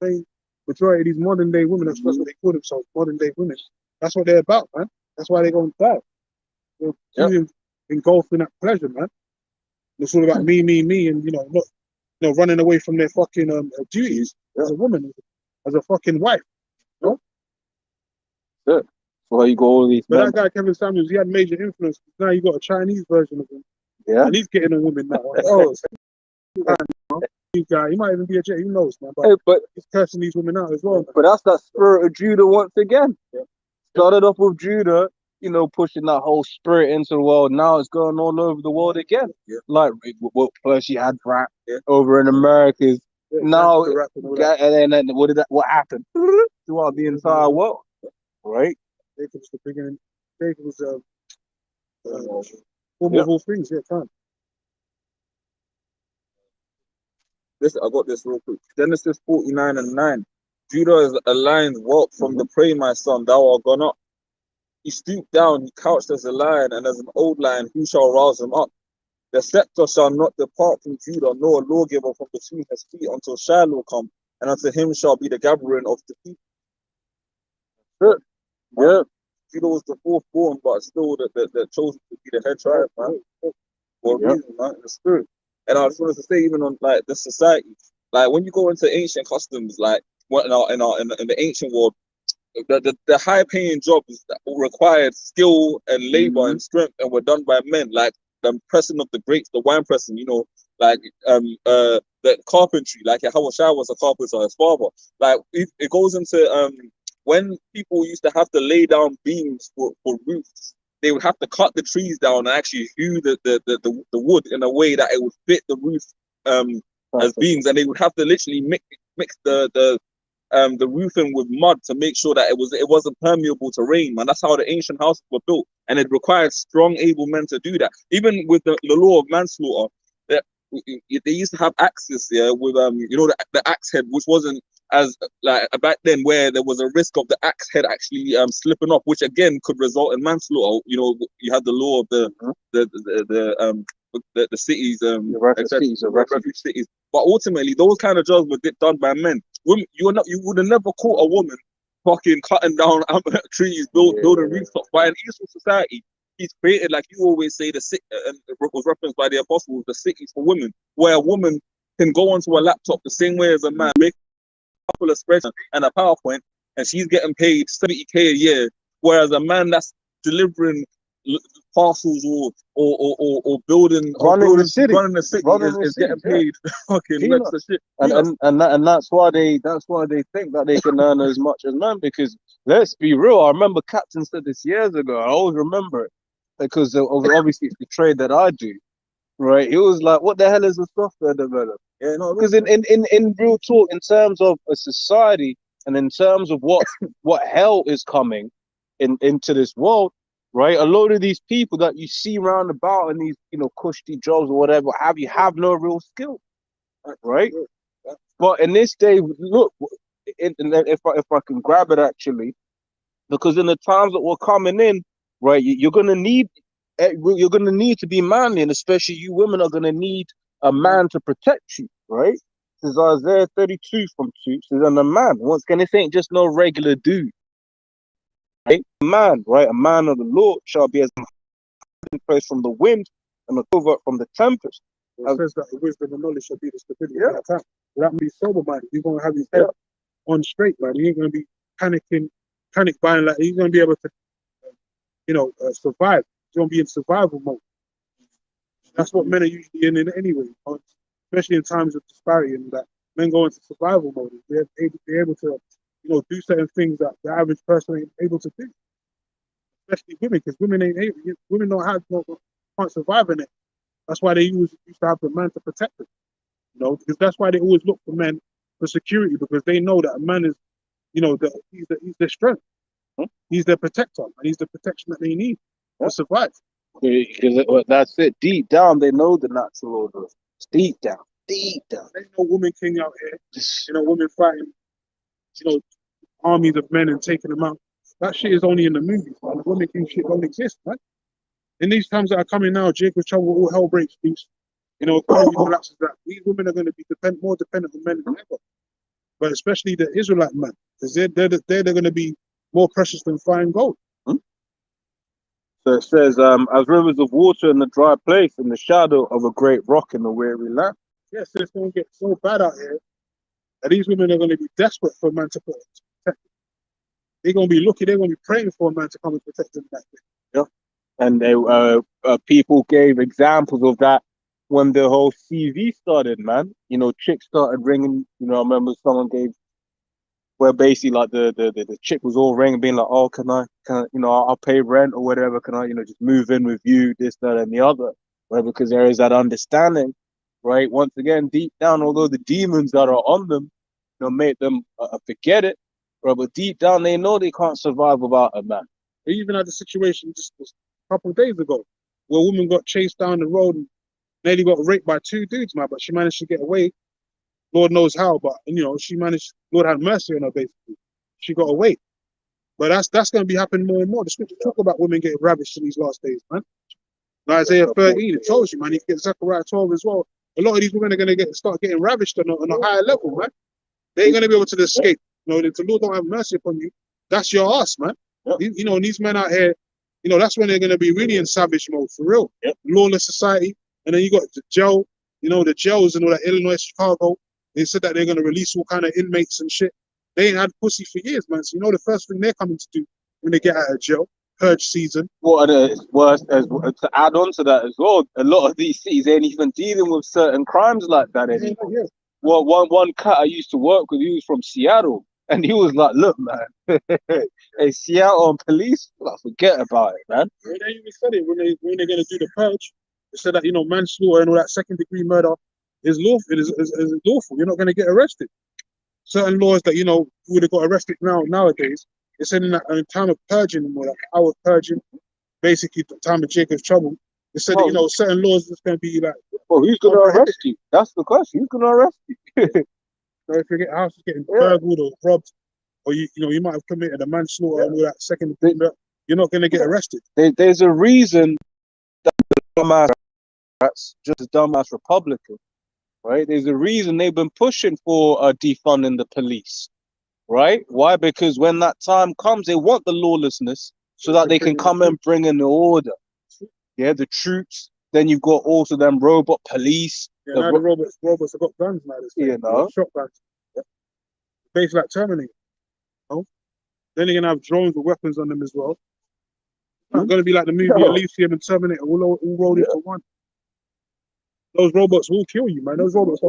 man. Majority of these modern day women, that's what they call themselves, modern day women. That's what they're about, man. That's why they're going to die. They're engulfed in that pleasure, man. It's all about me, and not running away from their fucking duties as a woman, as a fucking wife. Yeah. So you go all these. But that guy Kevin Samuels, he had major influence. Now you got a Chinese version of him. Yeah. And he's getting a woman now. Oh, guy. He might even be a J. Who knows, man? Hey, But he's cursing these women out as well. Man. but that's that spirit of Judah once again. Yeah. Started off with Judah, you know, pushing that whole spirit into the world. Now it's going all over the world again. Yeah. Like, first you had rap Yeah. over in Americas. Yeah, Now, gangster rap and all that. and then what happened throughout the entire world, right? David was the beginning. David was form of all things. Yeah, time. Listen, I got this real quick. Genesis 49:9. Judah is a lion whelp from the prey, my son. Thou art gone up. He stooped down, he couched as a lion, and as an old lion, who shall rouse him up? The scepter shall not depart from Judah, nor a lawgiver from between his feet until Shiloh come, and unto him shall be the gathering of the people. Yeah. Judah was the fourth born, but still the chosen to be the head tribe, man. For a reason, man, in the spirit. And I just wanted to say, even on like the society, like when you go into ancient customs, like what in the ancient world, the high paying jobs that required skill and labor and strength and were done by men, like the pressing of the grapes, the wine pressing, you know, like the carpentry, like how Shai was a carpenter, his father. Like it goes into when people used to have to lay down beams for roofs, they would have to cut the trees down and actually hew the wood in a way that it would fit the roof as beams, and they would have to literally mix the roofing with mud to make sure that it wasn't permeable to rain, man. That's how the ancient houses were built, and it required strong, able men to do that. Even with the law of manslaughter, they used to have axes, yeah, with you know, the axe head, which wasn't as like back then, where there was a risk of the axe head actually slipping off, which again could result in manslaughter. You know, you had the law of the cities, refuge cities. But ultimately, those kind of jobs were done by men. Women, you would have never caught a woman fucking cutting down trees, building rooftops. But in Eastern society, he's created, like you always say, and it was referenced by the apostles, the cities for women, where a woman can go onto a laptop the same way as a man, make a couple of spreadsheets and a PowerPoint, and she's getting paid 70K a year, whereas a man that's delivering parcels or running the city is getting paid fucking lots of shit. And that's why they think that they can earn as much as men, because let's be real, I remember Captain said this years ago, I always remember it, because obviously it's the trade that I do, right? It was like, what the hell is a software developer? Yeah, no, because in real talk, in terms of a society and in terms of what hell is coming into this world, right? A load of these people that you see round about in these, you know, cushy jobs or whatever have no real skill, right? But in this day, look, if I can grab it actually, because in the times that we're coming in, right, you're gonna need to be manly, and especially you women are gonna need a man to protect you, right? This is Isaiah 32 from 2. Says, and a man, once again, this ain't just no regular dude. Right? A man, right? A man of the Lord shall be as a hiding place from the wind and a covert from the tempest. It says that the wisdom and knowledge shall be the stability of that time. Without being sober minded, you're gonna have his head on straight, man. He ain't gonna be panic buying, like he's gonna be able to, you know, survive. He's gonna be in survival mode. That's what men are usually in anyway, especially in times of disparity, and that men go into survival mode. They're able to, you know, do certain things that the average person ain't able to do. Especially women, because women can't survive in it. That's why they used to have the man to protect them. You know, because that's why they always look for men for security, because they know that a man is, you know, he's their strength. He's their protector, and he's the protection that they need to survive. Because that's it. Deep down, they know the natural order. It's deep down. There ain't no woman king out here. You know, women fighting, you know, armies of men and taking them out. That shit is only in the movies, man. The women king shit don't exist, man. In these times that are coming now, Jacob's trouble, all hell breaks loose. You know, economy collapses. That these women are going to be more dependent on men than ever. But especially the Israelite men, because they're going to be more precious than fine gold. So it says, as rivers of water in the dry place, in the shadow of a great rock in the weary land. Yes, it's going to get so bad out here that these women are going to be desperate for a man to protect them. They're going to be looking, they're going to be praying for a man to come and protect them back there. Yeah. And they people gave examples of that when the whole CV started, man. You know, chicks started ringing. You know, I remember someone gave where basically like the chick was all ringing, being like, "Oh, you know, I'll pay rent or whatever. Can I, you know, just move in with you, this, that, and the other, right? Because there is that understanding, right? Once again, deep down, although the demons that are on them, you know, make them forget it, right? But deep down, they know they can't survive without a man. They even had a situation just a couple of days ago where a woman got chased down the road and nearly got raped by two dudes, man, but she managed to get away. Lord knows how, but you know, she managed. Lord had mercy on her. Basically, she got away. But that's going to be happening more and more. The scripture talk about women getting ravished in these last days, man. In Isaiah 13, it tells you, man. You get Zechariah 12 as well. A lot of these women are going to start getting ravished on a higher level, man. They ain't going to be able to escape. You know, if the Lord don't have mercy upon you, that's your ass, man. Yep. You know, and these men out here, you know, that's when they're going to be really in savage mode, for real. Yep. Lawless society. And then you got the jail, you know, the jails and all that, Illinois, Chicago. They said that they're going to release all kind of inmates and shit. They ain't had pussy for years, man. So you know the first thing they're coming to do when they get out of jail, purge season. Well, and it's worse to add on to that as well. A lot of these cities ain't even dealing with certain crimes like that anymore. Yeah. Well, one cat I used to work with, he was from Seattle, and he was like, "Look, man, hey, Seattle police, like, forget about it, man." Yeah, they even said it when they're going to do the purge. They said that, you know, manslaughter and all that second-degree murder is lawful. It is lawful. You're not going to get arrested. Certain laws that, you know, you would have got arrested nowadays. They said in that time of purging and all that, hour purging, basically the time of Jacob's trouble. They said that, you know, certain laws is going to be like. Well, who's going to arrest you? That's the question. Who's going to arrest you? So if your house is getting burgled or robbed, or you know, you might have committed a manslaughter and all that second degree murder, you're not going to get arrested. There's a reason that the dumbass, just a dumbass Republican, right? There's a reason they've been pushing for defunding the police, right? Why? Because when that time comes, they want the lawlessness so that they can come and bring in the order. Yeah, the troops. Then you've got also them robot police. Yeah, now the robots have got guns now. You know, shotguns. Yeah. Basically like Terminator. You know? Then you're gonna have drones with weapons on them as well. It's gonna be like the movie Elysium and Terminator all rolled into one. Those robots will kill you, man. Those robots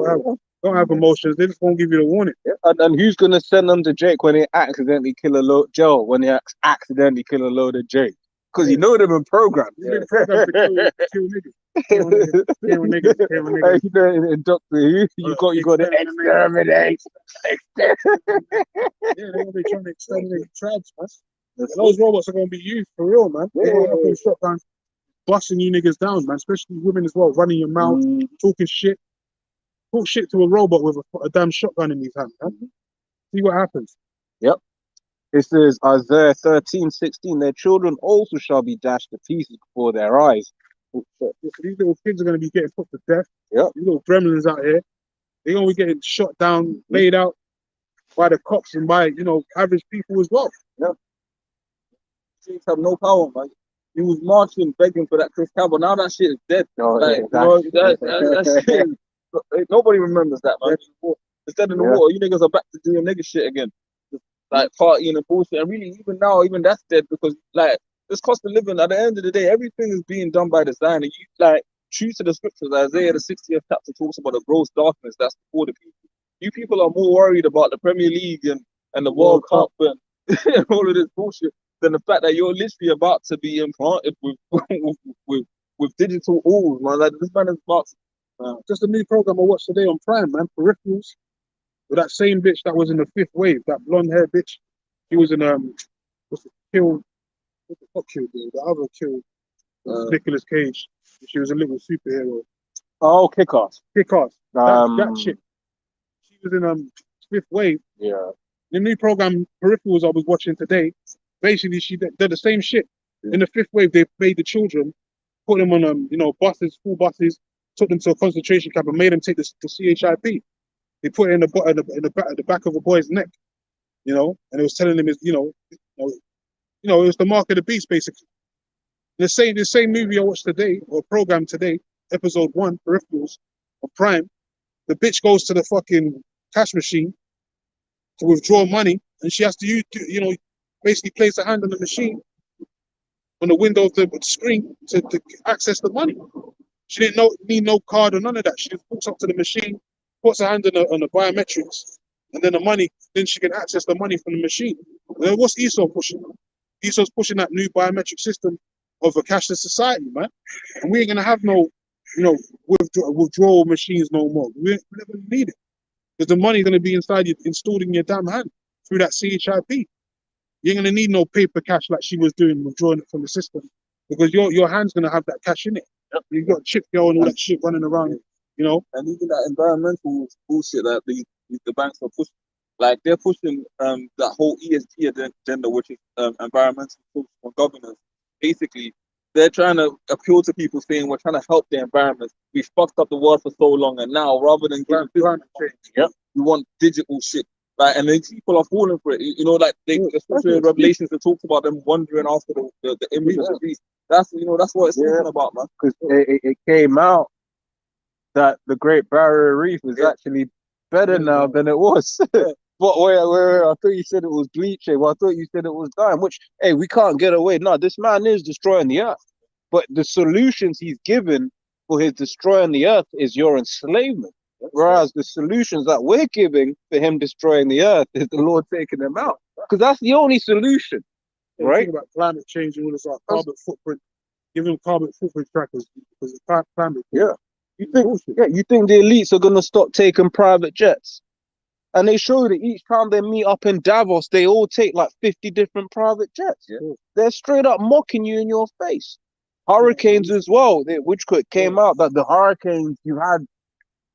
don't have emotions. They just won't give you the warning. Yeah. And who's gonna send them to Jake when they accidentally kill a load when they accidentally kill a load of Jake? Because you know they've been programmed. They've been programmed to kill niggas. Kill niggas. You know, in Doctor Who, you got to exterminate. Yeah, they're gonna be trying to exterminate tribes, man. Those robots are gonna be used for real, man. They're gonna have those shotguns busting you niggas down, man. Especially women as well, running your mouth, talking shit. Talk shit to a robot with a damn shotgun in his hand, man. See what happens. Yep. It says Isaiah 13:16, their children also shall be dashed to pieces before their eyes. So these little kids are going to be getting put to death. Yep. These little gremlins out here, they're going to be getting shot down, laid out by the cops and by, you know, average people as well. Yeah. Chiefs have no power, man. He was marching, begging for that Chris Campbell. Now that shit is dead. That shit, nobody remembers that, man. It's dead in the water. You niggas are back to doing nigga shit again. Like partying and bullshit. And really, even now, even that's dead because, like, this cost of living, at the end of the day, everything is being done by design. And you, like, true to the scriptures, Isaiah, the 60th chapter talks about the gross darkness that's before the people. You people are more worried about the Premier League and the World Cup and all of this bullshit than the fact that you're literally about to be implanted with digital oils, man. Like, this man is about to, just a new program I watched today on Prime, man. Peripherals. With that same bitch that was in the Fifth Wave, that blonde hair bitch. She was in what's the kill? What the fuck killed? The other kill. Nicolas Cage. She was a little superhero. Oh, Kick-Ass. Kick-Ass. That shit. She was in Fifth Wave. Yeah. The new program Peripherals I was watching today. Basically, she did the same shit. Yeah. In the Fifth Wave, they made the children, put them on you know, buses, school buses, took them to a concentration camp and made them take the CHIP. They put it in the back of a boy's neck, you know, and it was telling him, it was the mark of the beast, basically. The same movie I watched today, or program today, episode 1, Peripherals, on Prime. The bitch goes to the fucking cash machine to withdraw money, and she has to use, basically place her hand on the machine, on the window of the screen to access the money. She didn't need no card or none of that. She just walks up to the machine, puts her hand on the biometrics, and then the money. Then she can access the money from the machine. And then what's Esau pushing? Esau's pushing that new biometric system of a cashless society, man. And we ain't gonna have no, withdrawal machines no more. We're never gonna need it because the money's gonna be inside you, installed in your damn hand through that CHIP. You ain't gonna need no paper cash like she was doing, withdrawing it from the system, because your hand's gonna have that cash in it. You've got chip girl and all that shit running around, And even that environmental bullshit that the banks are pushing, like they're pushing that whole ESG agenda, which is environmental social and governance. Basically, they're trying to appeal to people, saying we're trying to help the environment. We've fucked up the world for so long, and now rather than giving climate change, we want digital shit. Like, and then people are falling for it. Like especially in Revelations, it talks about them wandering after the image of the beast. That's that's what it's talking about, man. Because it came out that the Great Barrier Reef is actually better now than it was. But wait, I thought you said it was bleaching. Well, I thought you said it was dying. Which, hey, we can't get away. No, this man is destroying the earth. But the solutions he's given for his destroying the earth is your enslavement. Whereas the solutions that we're giving for him destroying the earth is the Lord taking them out. Because that's the only solution, right? Think about climate change and all this carbon footprint. Give them carbon footprint trackers because it's climate. Yeah. You think the elites are gonna stop taking private jets? And they show that each time they meet up in Davos, they all take like 50 different private jets. Yeah. They're straight up mocking you in your face. Hurricanes as well, which came out that the hurricanes you had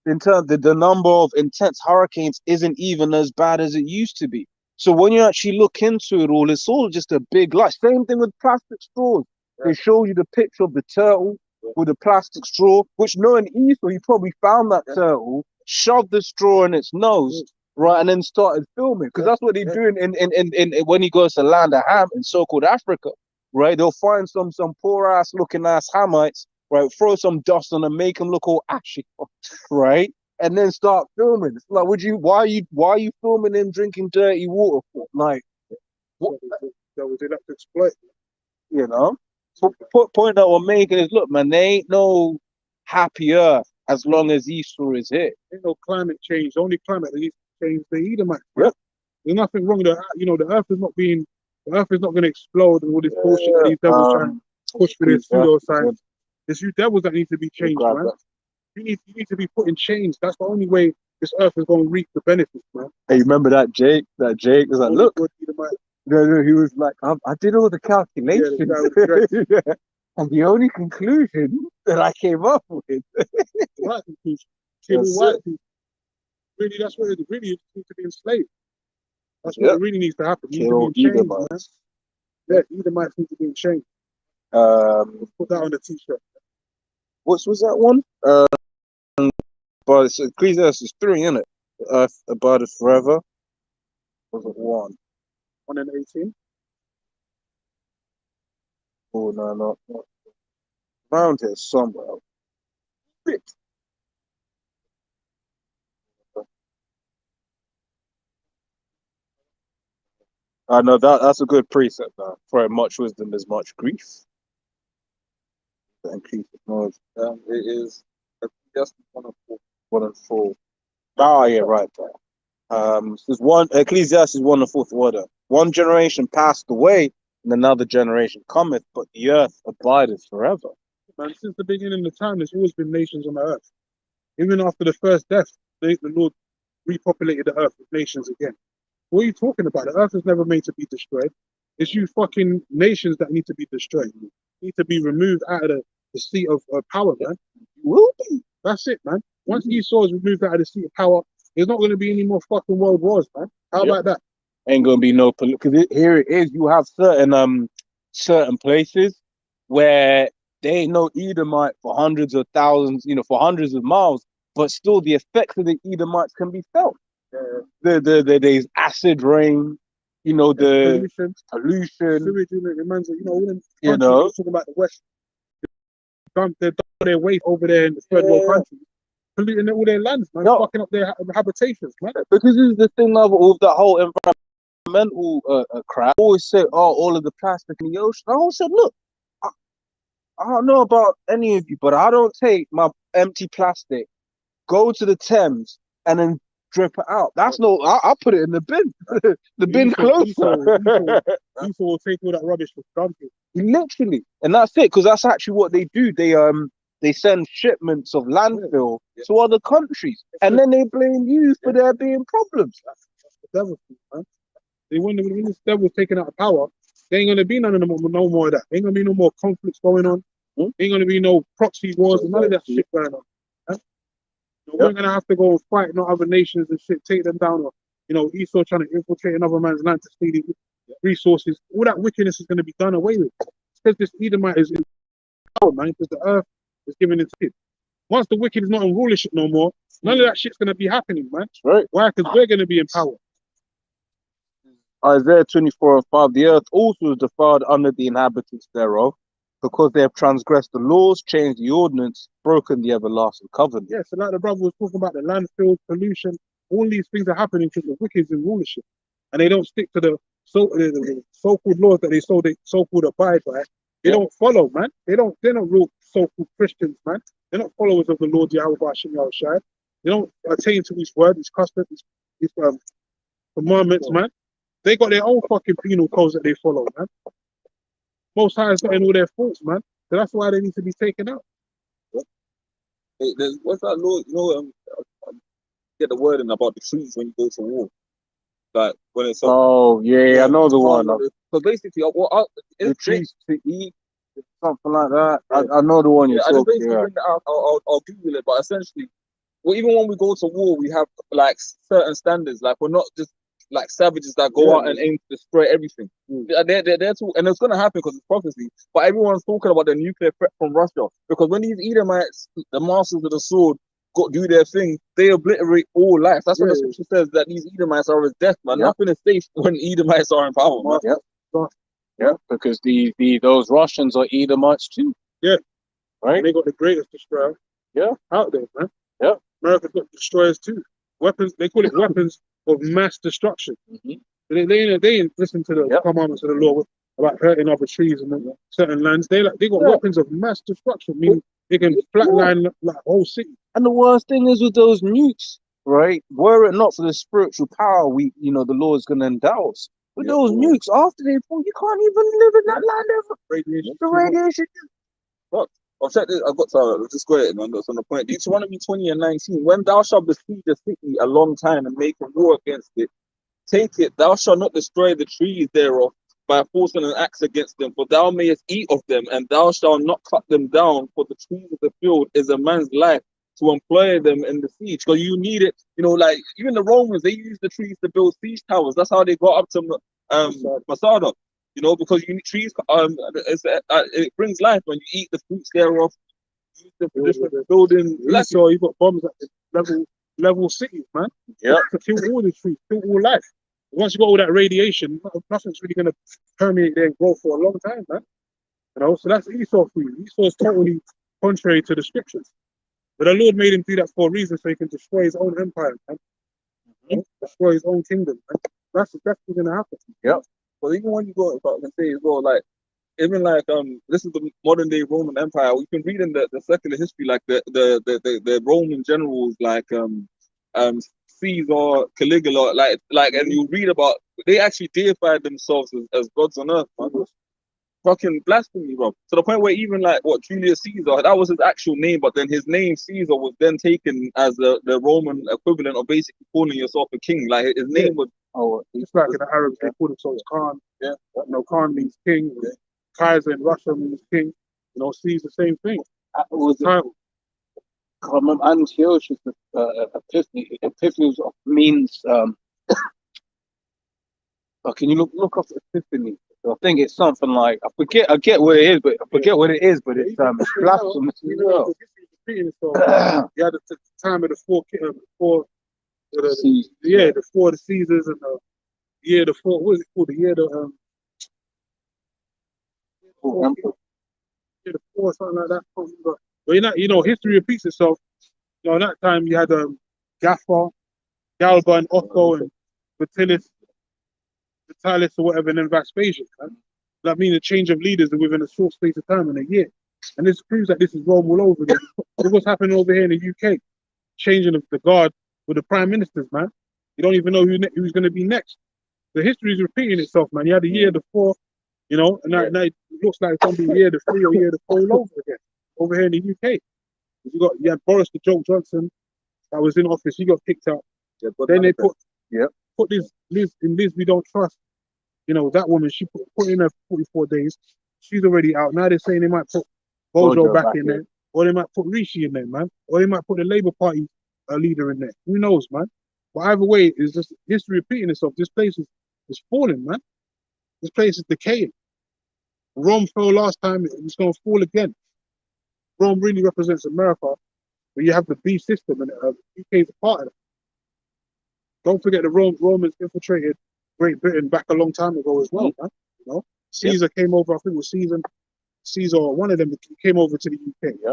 in terms of the number of intense hurricanes isn't even as bad as it used to be. So when you actually look into it all, it's all just a big lie. Same thing with plastic straws. They show you the picture of the turtle with a plastic straw, which knowing Esau, he probably found that turtle, shoved the straw in its nose, right, and then started filming. Because that's what they do in when he goes to land of Ham in so-called Africa, right? They'll find some poor ass looking ass Hamites, right? Throw some dust on them, make them look all ashy, right? And then start filming. It's like, why are you filming him drinking dirty water for? Like, what? That was enough to exploit. Point that we're making is, look, man, there ain't no happy earth as long as Esau is here. Ain't no climate change. The only climate that needs to change the Edomite. Yep. There's nothing wrong with the earth is not going to explode and all this bullshit that these devils trying to push for this pseudoscience. It's you devils that need to be changed, man. You need to be put in chains. That's the only way this earth is going to reap the benefits, man. Hey, you remember that Jake? That Jake was like, look. No, he was like, I did all the calculations. Yeah. And the only conclusion that I came up with. Right conclusion. Kill white people. Really, that's what it really needs to be enslaved. That's what really needs to happen. Kill Edomites. Yeah, Edomites need to be in chains. Put that on the t-shirt. What was that one? But it's Ecclesiastes 3, isn't it? The earth abideth forever. Was it 1? 1 and 18. Oh no, not around here somewhere. I know that's a good precept now. For much wisdom, there's much grief. That increases knowledge. It is just 1 and 4. 1 and 4. Oh yeah, right there. There's one Ecclesiastes 1 and 4th order. One generation passed away, and another generation cometh, but the earth abideth forever. Man, since the beginning of time, there's always been nations on the earth. Even after the first death, the Lord repopulated the earth with nations again. What are you talking about? The earth is never made to be destroyed. It's you fucking nations that need to be destroyed. Need to be removed out of the seat of power, man. You will be. That's it, man. Once Esau is removed out of the seat of power, there's not going to be any more fucking world wars, man. How about that? Ain't going to be no because here it is. You have certain places where they ain't no Edomite for hundreds of thousands, for hundreds of miles, but still the effects of the Edomites can be felt. There's acid rain, the pollution. Sewage, reminds me, all them countries talking about the West. They're dumping their waste over there in the third world countries, polluting all their lands, man, fucking up their habitations, man. Because this is the thing now with that whole environmental crap. I always say, all of the plastic in the ocean. I always said, look, I don't know about any of you, but I don't take my empty plastic, go to the Thames, and then drip it out. That's no. I put it in the bin. The bin's closer. Esau will take all that rubbish for dumping. Literally, and that's it. Because that's actually what they do. They send shipments of landfill to other countries, and then they blame you for there being problems. That's the devil, man. They wonder when this devil's taking out of power, there ain't gonna be no more of that. Ain't gonna be no more conflicts going on. Ain't gonna be no proxy wars and none of that shit going on. Huh? We're gonna have to go and fight no other nations and shit, take them down. Or, Esau trying to infiltrate another man's land to steal these resources. All that wickedness is gonna be done away with. Because this Edomite is in power, man. Because the earth is giving it to him. Once the wicked is not in rulership no more, none of that shit's gonna be happening, man. Right. Why? Because we're gonna be in power. Isaiah 24:5. The earth also is defiled under the inhabitants thereof, because they have transgressed the laws, changed the ordinance, broken the everlasting covenant. Yeah, so like the brother was talking about the landfill pollution, all these things are happening because the wicked is in rulership, and they don't stick to the so-called laws that they so-called abide by. They don't follow, man. They're not real so-called Christians, man. They're not followers of the Lord Yahweh Hashem Yahushai. They don't attain to his word, his customs, his commandments, man. They got their own fucking penal codes that they follow, man. Most High is getting all their faults, man. So that's why they need to be taken out. What's that law? Get the word in about the trees when you go to war. Like when it's I know the one. So basically, The trees to eat, something like that. I know the one you're talking about. I'll Google it, but essentially, even when we go to war, we have like certain standards. Like we're not just like savages that go out and aim to destroy everything. They're too, and it's gonna happen because it's prophecy. But everyone's talking about the nuclear threat from Russia, because when these Edomites, the masters of the sword, do their thing, they obliterate all life. That's what the scripture says, that these Edomites are as death, man. Nothing is safe when Edomites are in power, man. Yeah, because those Russians are Edomites too. Yeah. Right? And they got the greatest destroyer out there, man. Yeah. America's got destroyers too. Weapons, they call it weapons of mass destruction. They ain't listen to the commandments of the law about hurting other trees and certain lands. They got weapons of mass destruction, meaning they can flatline like a whole city. And the worst thing is with those nukes, right? Were it not for the spiritual power the Lord is gonna endow us. With those nukes, after they fall, you can't even live in that land ever. The radiation. Look, I'll check this. I've got to just go ahead, man. That's on the point. Deuteronomy 20:19. When thou shalt besiege a city a long time and make a war against it, take it, thou shalt not destroy the trees thereof by forcing an axe against them, for thou mayest eat of them, and thou shalt not cut them down, for the trees of the field is a man's life to employ them in the siege. Because you need it, like even the Romans, they used the trees to build siege towers. That's how they got up to Masada. Because you need trees, it brings life when you eat the fruits thereof. Use them for different building. So you got bombs at the level cities, man. Yeah. To kill all the trees, kill all life. Once you got all that radiation, nothing's really gonna permeate there and grow for a long time, man. So that's Esau for you. Esau is totally contrary to the scriptures. But the Lord made him do that for a reason, so he can destroy his own empire, man. Destroy his own kingdom, man. That's what's gonna happen. Yeah. Well, even when you go, if I can say as well, like even like this is the modern day Roman Empire. We can read in the secular history, like the Roman generals, like Caesar, Caligula, like, and you read about, they actually deified themselves as gods on earth, man. Fucking blasphemy, bro. To the point where even like Julius Caesar, that was his actual name, but then his name Caesar was then taken as the Roman equivalent of basically calling yourself a king. Like his name was. It's like in the Arabs, they call themselves Khan. Khan means king. Kaiser in Russia means king. Caesar, same thing. Was the title. Antiochus Epiphany. Epiphany means can you look up Epiphany? I think it's something like, I get what it is, but it's blasphemous. You had the time of the four the Caesars and the year the four, what is it called? The year the four, something like that. But history repeats itself. In that time you had Gaffa, Galba, and Otho, and Vitalis, or whatever, and then Vespasian. Right? That means a change of leaders within a short space of time in a year. And this proves that this is Rome all over again. Look what's happening over here in the UK. Changing of the guard with the prime ministers, man. You don't even know who's going to be next. The history is repeating itself, man. You had the year before, you know, and now it looks like it's going to be year the 3 or year the 4 all over again over here in the UK. You had Boris the Joke Johnson that was in office. He got kicked out. Yeah, but Then they put Yep. this Liz we don't trust. You know, that woman, she put in her 44 days. She's already out. Now they're saying they might put Bojo back in there, or they might put Rishi in there, man, or they might put the Labour Party leader in there. Who knows, man? But either way, it's just history repeating itself. This place is falling, man. This place is decaying. Rome fell last time; it's going to fall again. Rome really represents America, but you have the beast system, and UK is a part of it. Don't forget the Romans infiltrated Great Britain back a long time ago as well, man. You know, Caesar came over. I think it was Caesar, or one of them came over to the UK. Yeah.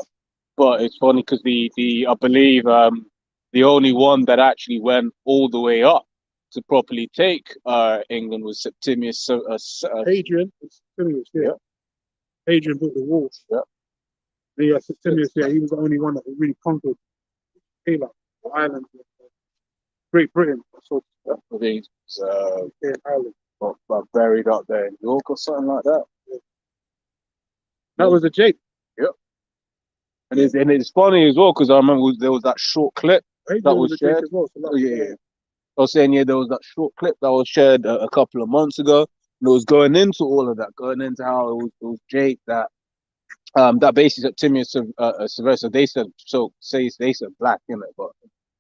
But it's funny because I believe the only one that actually went all the way up to properly take England was Septimius. Hadrian. Septimius, yeah. Hadrian built the walls. Yeah. Yeah, Septimius, yeah, he was the only one that really conquered the island, Great Britain. So I think buried up there in York or something like that. That was a Jake. Yep. And it's funny as well because I remember there was that short clip that was shared. As well, so I was saying, there was that short clip that was shared a couple of months ago. And it was going into all of that, going into how it was Jake that basically Septimius Severus. So they said black in it, but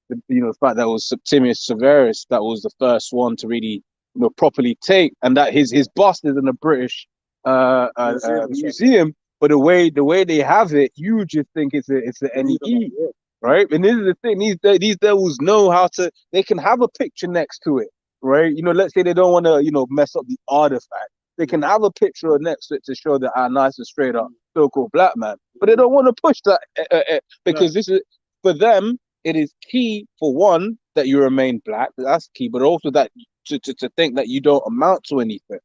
the fact that it was Septimius Severus that was the first one to really properly take, and that his bust is in a British museum. But the way they have it, you just think it's an NEE, right? And this is the thing: these devils know how to. They can have a picture next to it, right? Let's say they don't want to, mess up the artifact. They can have a picture next to it to show that nice and straight up so-called black man. But they don't want to push that because this is for them. It is key for one that you remain black. That's key, but also that to think that you don't amount to anything.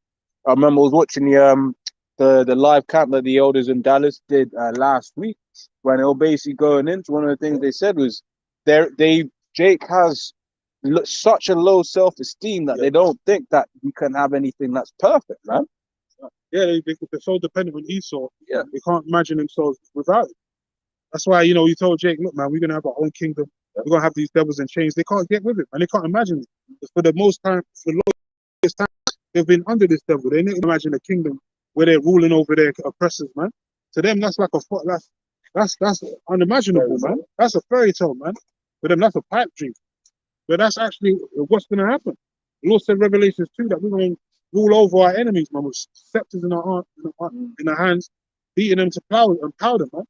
I remember I was watching the live camp that the elders in Dallas did last week, when they were basically going into one of the things they said was Jake has such a low self-esteem that they don't think that you can have anything that's perfect, man. Yeah, they're so dependent on Esau. Yeah, they can't imagine themselves without it. That's why, he told Jake, look, man, we're going to have our own kingdom. We're going to have these devils in chains. They can't get with it, and they can't imagine it. For the longest time, they've been under this devil. They didn't imagine a kingdom where they're ruling over their oppressors, man. To them, that's like that's unimaginable, man. That's a fairy tale, man. For them, that's a pipe dream. But that's actually what's going to happen. The Lord said, Revelations 2, that we're going to rule over our enemies, man, with scepters in our hands, beating them to powder, man.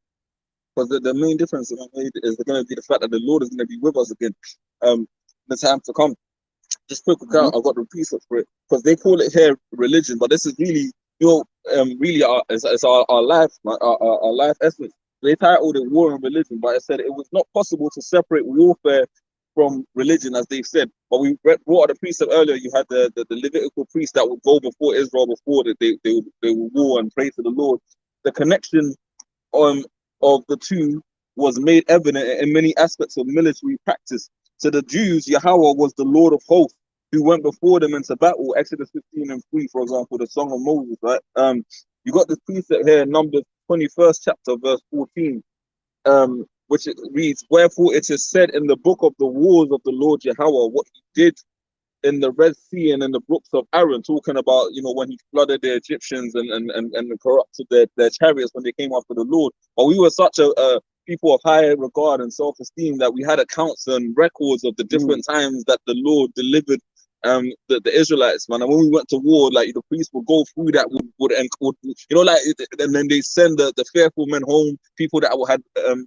Because the main difference is going to be the fact that the Lord is going to be with us again the time to come. Just quick account, I've got the precept for it. Because they call it here religion, but this is really, really it's our life, our life essence. They titled it War and Religion, but it said it was not possible to separate warfare from religion, as they've said. But we brought out a precept earlier. You had the Levitical priest that would go before Israel before that they would war and pray to the Lord. The connection of the two was made evident in many aspects of military practice. To the Jews, Yahweh was the Lord of hosts who went before them into battle. Exodus 15:3, for example, the Song of Moses, right? You got this precept here, Numbers 21st chapter, verse 14, which it reads, wherefore it is said in the book of the wars of the Lord Yahweh, what he did in the Red Sea and in the brooks of Aaron, talking about, when he flooded the Egyptians and corrupted their chariots when they came after the Lord. But we were such a people of high regard and self-esteem that we had accounts and records of the different times that the Lord delivered the Israelites, man. And when we went to war, like the priests would go through that, and then they send the fearful men home, people that had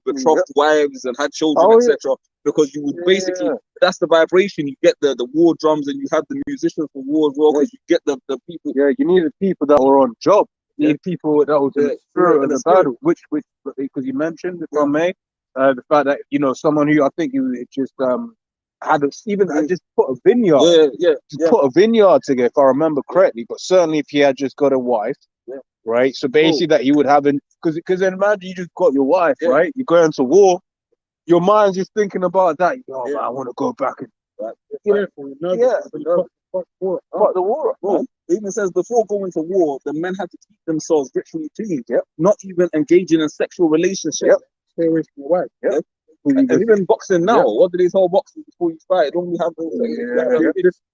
betrothed wives and had children, etc. Because you would basically, that's the vibration. You get the war drums, and you have the musicians for war as well, because you get the people. Yeah, you need the people that were on job. You need people that was in the spirit of the battle, which because you mentioned, if I may, the fact that someone who I think you just had just put a vineyard, put a vineyard together, if I remember correctly. But certainly, if he had just got a wife, right? So basically, that he would have because then imagine you just got your wife, Yeah. right? You're going to war. Your mind's just thinking about that. Oh, Yeah. man, I want to go back and Careful, nervous, Yeah. but you fuck for it. fight the war. Bro, Man. it even says before going to war, the men had to keep themselves ritually clean. Yep. Not even engaging in sexual relationships. Yep. Stay away from your wife. Yep. And even boxing now, what do they tell boxers before you fight? Don't we have those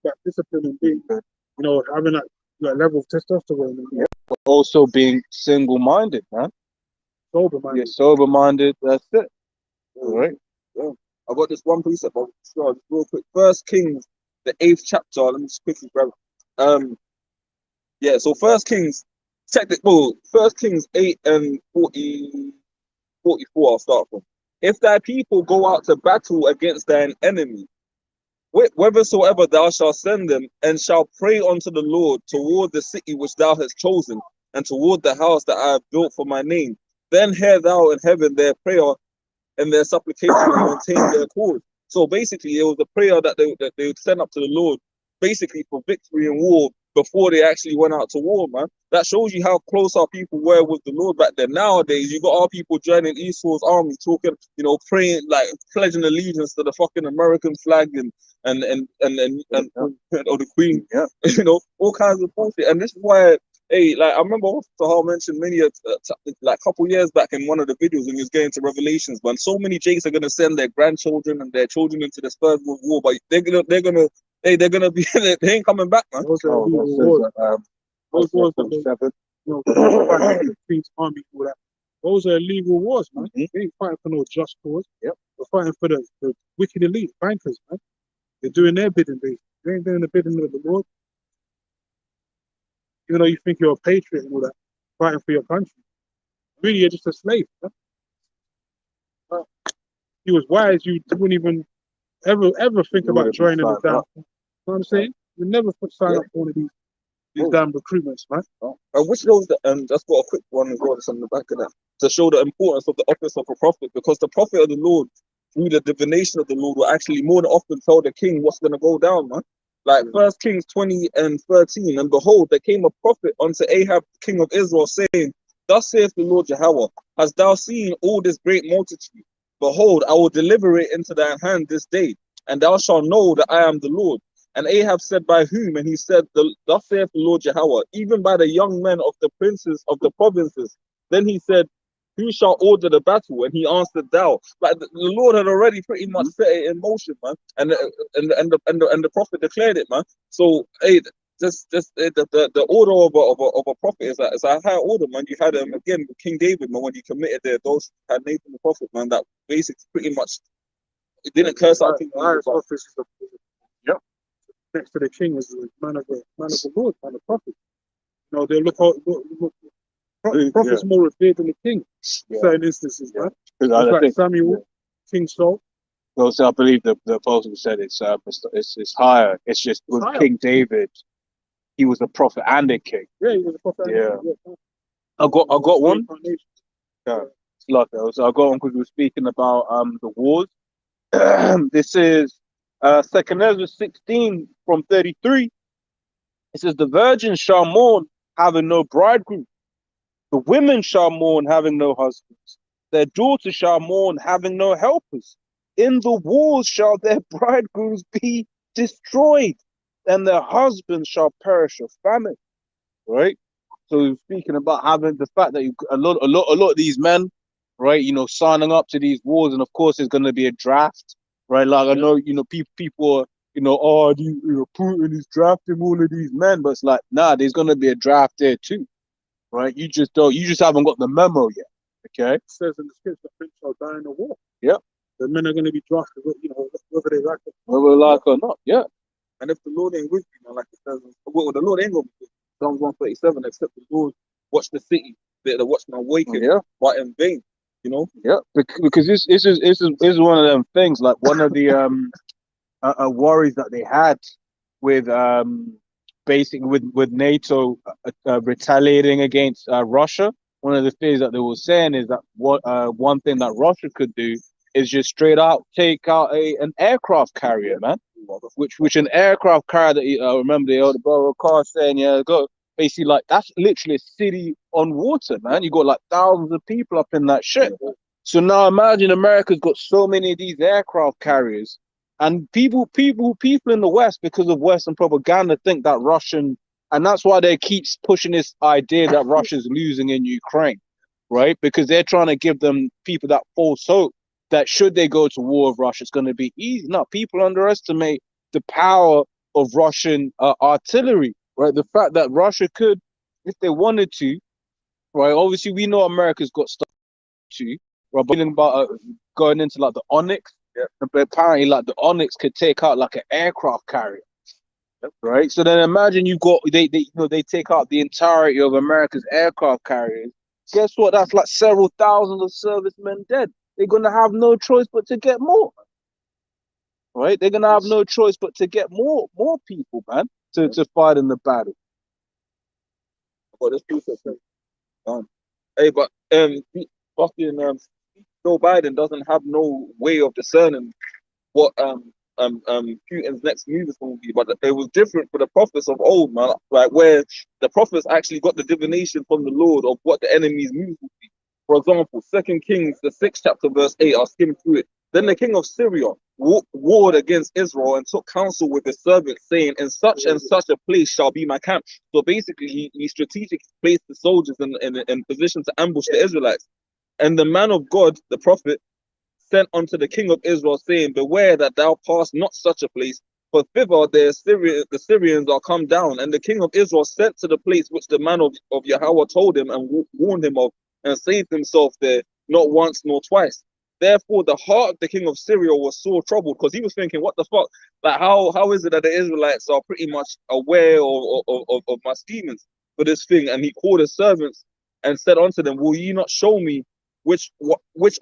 That discipline and being, having that level of testosterone and But also being single-minded, man. sober man. You're sober-minded. That's it. All right. I got this one precept, but sure, real quick. First Kings, the 8th chapter. Let me just quickly grab it. Yeah, so First Kings, First Kings 8 and 44, I'll start from. If thy people go out to battle against thine enemy, whithersoever thou shalt send them, and shall pray unto the Lord toward the city which thou hast chosen, and toward the house that I have built for my name, then hear thou in heaven their prayer and their supplication and maintain their cause. So basically, it was a prayer that they would send up to the Lord, basically for victory in war before they actually went out to war, man. That shows you how close our people were with the Lord back then. Nowadays, you got our people joining Esau's army, talking, praying, like pledging allegiance to the fucking American flag and or the Queen, Yeah. All kinds of bullshit. And this is why. Hey, like I remember Sahal mentioned like a couple years back in one of the videos when he was getting to Revelations, man. So many Jakes are gonna send their grandchildren and their children into this Third World War, but they're gonna be they ain't coming back, man. Those are legal Those wars. Those wars that they, 7. fighting the Queen's army, all that. Those are illegal wars, man. Mhm. They ain't fighting for no just cause. Yep. They're fighting for the wicked elite bankers, man. They're doing their bidding, basically. They ain't doing the bidding of the Lord. Even though you think you're a patriot and all that, fighting for your country. Really, you're just a slave. Man. If he was wise, you wouldn't even ever think You about wouldn't joining the sign damn. up. You know what I'm saying? You never sign up for one of these damn recruitments, man. Which shows that, and that's got a quick one as well, that's on the back of that, to show the importance of the office of a prophet, because the prophet of the Lord, through the divination of the Lord, will actually more than often tell the king what's going to go down, man. Like First Kings 20 and 13, and behold, there came a prophet unto Ahab, king of Israel, saying, Thus saith the Lord Jehovah, hast thou seen all this great multitude? Behold, I will deliver it into thine hand this day, and thou shalt know that I am the Lord. And Ahab said, By whom? And he said, Thus saith the Lord Jehovah, even by the young men of the princes of the provinces. Then he said, Who shall order the battle? And he answered, Thou. Like the Lord had already pretty much set it in motion, man. And the prophet declared it, man. So hey, the order of a prophet is a high order, man. You had again King David, man, when he committed the adultery, had Nathan the prophet, man, that basically pretty much it didn't curse out King David. Yep. Next to the king is the man of the Lord, man, the prophet. They look prophet's more revered than the king. In certain instances, man. It's like Samuel, King Saul. Also, I believe the apostle said it's higher. It's just with King David, he was a prophet and a king. Yeah, he was a prophet. Yeah. Yeah. I got one. Yeah. I got one because we were speaking about the wars. This is 2nd Ezra 16 from 33. It says, The virgins shall mourn, having no bridegroom. The women shall mourn, having no husbands. Their daughters shall mourn, having no helpers. In the wars shall their bridegrooms be destroyed, and their husbands shall perish of famine. Right? So speaking about having the fact that a lot of these men, right, signing up to these wars, and of course there's going to be a draft, right? Like I know, people are, Putin is drafting all of these men, but it's like, nah, there's going to be a draft there too, right? You just haven't got the memo yet. Okay. It says in the scripture that men shall die in the war. Yep. The men are going to be drafted, whether they like it. Whether they like or not. Yeah. And if the Lord ain't with you, man, like it says, well, the Lord ain't going to be with you. Psalms 137, except the Lord watch the city, the watchman waken, but in vain, Yeah, because this is one of them things. Like one of the worries that they had with basically with NATO retaliating against Russia. One of the things that they were saying is that one thing that Russia could do is just straight out take out an aircraft carrier, man. Which an aircraft carrier that I remember the older brother car saying, basically like that's literally a city on water, man. You got like thousands of people up in that shit. So now imagine America's got so many of these aircraft carriers, and people in the West, because of Western propaganda, think that Russian, and that's why they keep pushing this idea that Russia's losing in Ukraine, right? Because they're trying to give them people that false hope that should they go to war with Russia, it's going to be easy. No, people underestimate the power of Russian artillery, right? The fact that Russia could, if they wanted to, right? Obviously, we know America's got stuff to, right? But about going into like the Onyx, but apparently, like the Onyx could take out like an aircraft carrier, right? So then imagine you got they take out the entirety of America's aircraft carriers. Guess what? That's like several thousands of servicemen dead. They're gonna have no choice but to get more. Right? They're gonna have no choice but to get more people, man, to fight in the battle. But this piece of hey, but fucking Joe Biden doesn't have no way of discerning what Putin's next move is going to be. But it was different for the prophets of old, man. Like where the prophets actually got the divination from the Lord of what the enemy's move would be. For example, 2 Kings, the 6th chapter, verse 8. I'll skim through it. Then the king of Syria warred against Israel and took counsel with his servants, saying, "In such and such a place shall be my camp." So basically, he strategically placed the soldiers in position to ambush the Israelites. And the man of God, the prophet, sent unto the king of Israel, saying, "Beware that thou pass not such a place, for thither the Syrians are come down." And the king of Israel sent to the place which the man of Yahweh told him and warned him of, and saved himself there, not once nor twice. Therefore, the heart of the king of Syria was sore troubled, because he was thinking, what the fuck? Like, how is it that the Israelites are pretty much aware of my schemings for this thing? And he called his servants and said unto them, "Will ye not show me which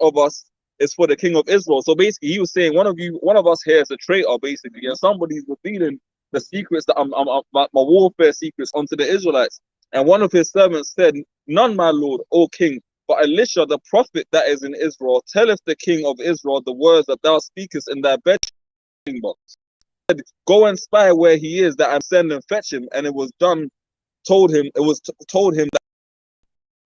of us is for the king of Israel?" So basically, he was saying, one of us here is a traitor, basically, and somebody's revealing the secrets that my warfare secrets unto the Israelites. And one of his servants said, "None, my lord, O king. But Elisha, the prophet that is in Israel, telleth the king of Israel the words that thou speakest in thy bedchamber. Go and spy where he is, that I send and fetch him." And it was told him that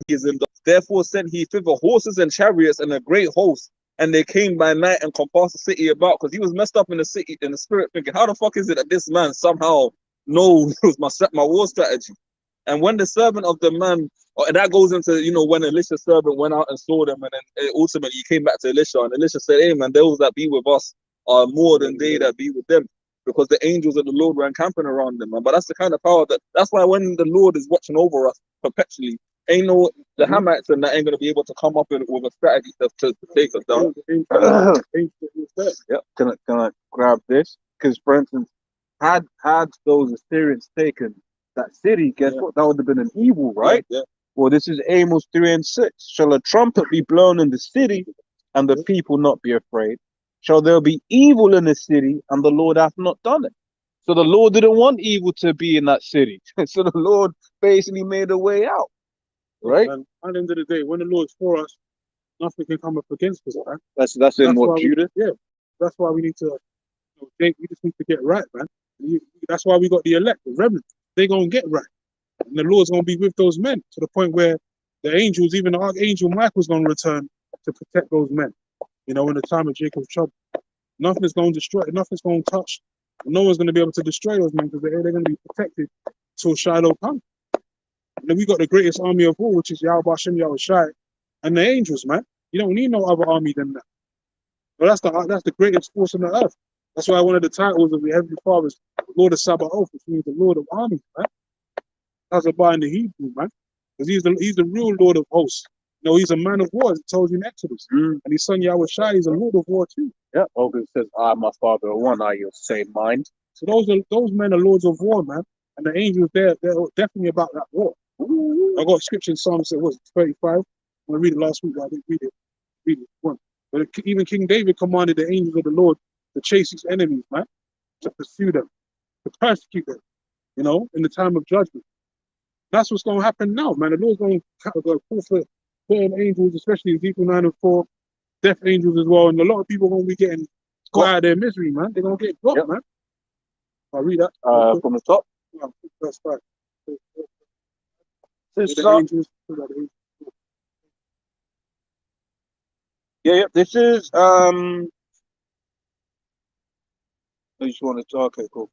he is in the. Therefore sent he thither horses and chariots and a great host. And they came by night and compassed the city about, because he was messed up in the city, in the spirit, thinking, how the fuck is it that this man somehow knows my war strategy? And when the servant of the man, and that goes into, when Elisha's servant went out and saw them, and then ultimately he came back to Elisha, and Elisha said, "Hey man, those that be with us are more than they that be with them," because the angels of the Lord were encamping around them, man. But that's the kind of power that's why when the Lord is watching over us perpetually, the Hamites and that ain't gonna be able to come up with a strategy to take us down. Yeah, can I grab this? Because for instance, had those Assyrians taken that city, guess what? That would have been an evil, right? Yeah. Well, this is Amos 3 and 6. Shall a trumpet be blown in the city, and the people not be afraid? Shall there be evil in the city, and the Lord hath not done it? So the Lord didn't want evil to be in that city. So the Lord basically made a way out, right? And at the end of the day, when the Lord's for us, nothing can come up against us, man. That's in what, Judah? That's why we need to. We just need to get right, man. That's why we got the elect, the remnant. They're gonna get right, and the Lord's gonna be with those men to the point where the angels, even the archangel Michael's gonna return to protect those men. In the time of Jacob's trouble, nothing's gonna destroy, nothing's gonna touch. No one's gonna be able to destroy those men, because they're gonna be protected till Shiloh comes. And then we got the greatest army of all, which is Yahweh Hashem Yahweh Shai, and the angels, man. You don't need no other army than that. But that's the greatest force on the earth. That's why one of the titles of the Heavenly Father is Lord of Sabaoth, which means the Lord of armies, man. That's about in the Hebrew, man. Because he's the real Lord of hosts. He's a man of war, as it tells you in Exodus. And his son Yahweh Shai is a Lord of war too. Yeah, August says, "I, my father, are one, are your same mind." So those men are lords of war, man. And the angels, they're definitely about that war. I got a scripture in Psalms, it was 35. I read it last week, but I didn't read it once. But even King David commanded the angels of the Lord to chase his enemies, man, to pursue them, to persecute them, in the time of judgment. That's what's going to happen now, man. The Lord's going to go forth for certain angels, especially Ezekiel 9 and 4, death angels as well. And a lot of people are going to be getting out of their misery, man. They're going to get dropped, man. I'll read that. From the top. Verse 5. This is The Psalm, angels. yeah. This is I just want to okay, cool.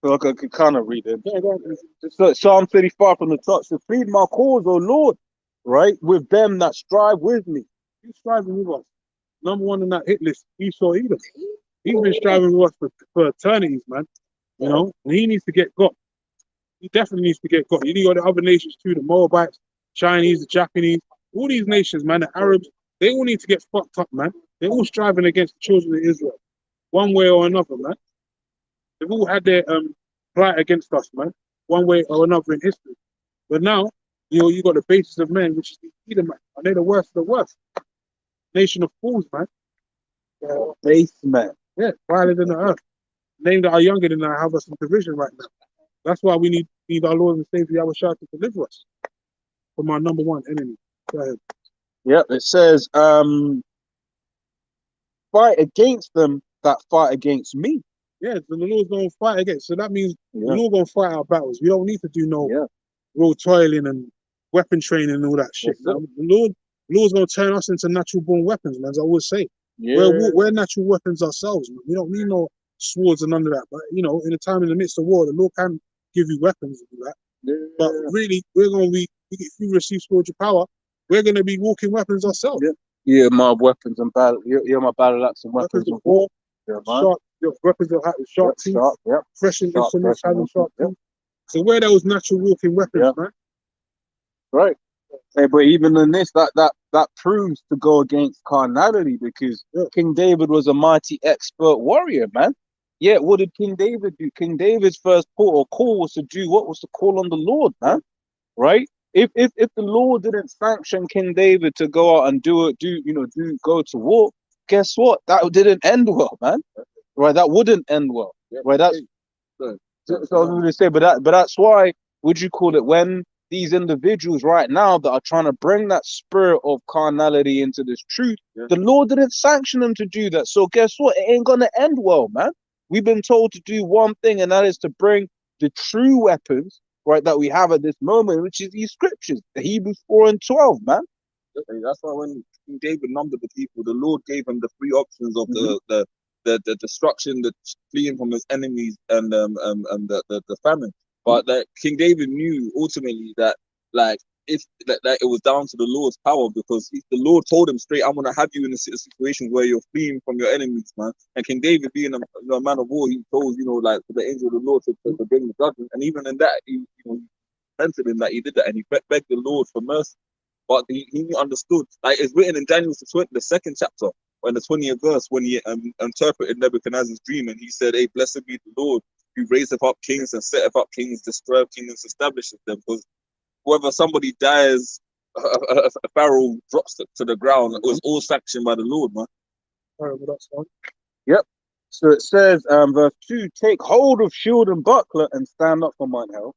So I can kind of read it. Yeah, go on. So Psalm 35 from the top. So plead my cause, O Lord, right, with them that strive with me. He's striving with us. Number one on that hit list, Esau Edom. He's been striving with us for eternities, man. You know, and he needs to get got. He definitely needs to get got. You got the other nations too, the Moabites, Chinese, the Japanese, all these nations, man, the Arabs, they all need to get fucked up, man. They're all striving against the children of Israel, one way or another, man. They've all had their plight against us, man, one way or another in history. But now, you got the basis of men, which is the Edomites, and they're the worst of the worst. Nation of fools, man. Basement. Yeah, viler than the earth. Names that are younger than I have us in division right now. That's why we need our Lord and Savior Yahweh to deliver us from our number one enemy. Go ahead. Yep, it says, fight against them that fight against me. Yeah, so the Lord's going to fight against. So that means the Yeah, Lord going to fight our battles. We don't need to do no yeah. real toiling and weapon training and all that shit. That's it. Man. The Lord's going to turn us into natural born weapons, man, as I always say. Yeah. We're natural weapons ourselves, man. We don't need no swords and none of that. But, in the time in the midst of war, the Lord can give you weapons and do that. Yeah. But really, we're going to be, if we receive spiritual power, we're going to be walking weapons ourselves. Yeah. Yeah, my weapons and battle. Yeah, my battle axe and weapons of war. Yeah, man. Sharp, weapons of sharp teeth, Sharp, yep. threshing Sharp instruments threshing having sharp instruments, teeth. So we're those natural walking weapons, Yeah. man. Right. Hey, but even in this, that proves to go against carnality because King David was a mighty expert warrior, man. Yeah, what did King David do? King David's first port or call was to do what was to call on the Lord, man. Right? If the Lord didn't sanction King David to go out and go to war, guess what? That didn't end well, man. Right? That wouldn't end well. Right? That's so I was going to say, but that's why would you call it when these individuals right now that are trying to bring that spirit of carnality into this truth, the Lord didn't sanction them to do that. So guess what? It ain't gonna end well, man. We've been told to do one thing, and that is to bring the true weapons, right, that we have at this moment, which is these scriptures, the Hebrews 4 and 12, man. That's why when King David numbered the people, the Lord gave him the three options of the destruction, the fleeing from his enemies, and the famine. But that King David knew ultimately that if that it was down to the Lord's power, because the Lord told him straight, "I'm gonna have you in a situation where you're fleeing from your enemies, man." And King David, being a man of war, he told for the angel of the Lord to bring the judgment. And even in that, he repented in that he did that, and he begged the Lord for mercy. But he understood, like it's written in Daniel the second chapter, in the 20th verse, when he interpreted Nebuchadnezzar's dream, and he said, "Hey, blessed be the Lord, who raiseth up kings and setteth up kings, destroyeth kings and establishes them." Because whether somebody dies, a pharaoh drops to the ground, it was all sanctioned by the Lord, man. That's fine. Yep. So it says, verse 2, take hold of shield and buckler and stand up for mine health.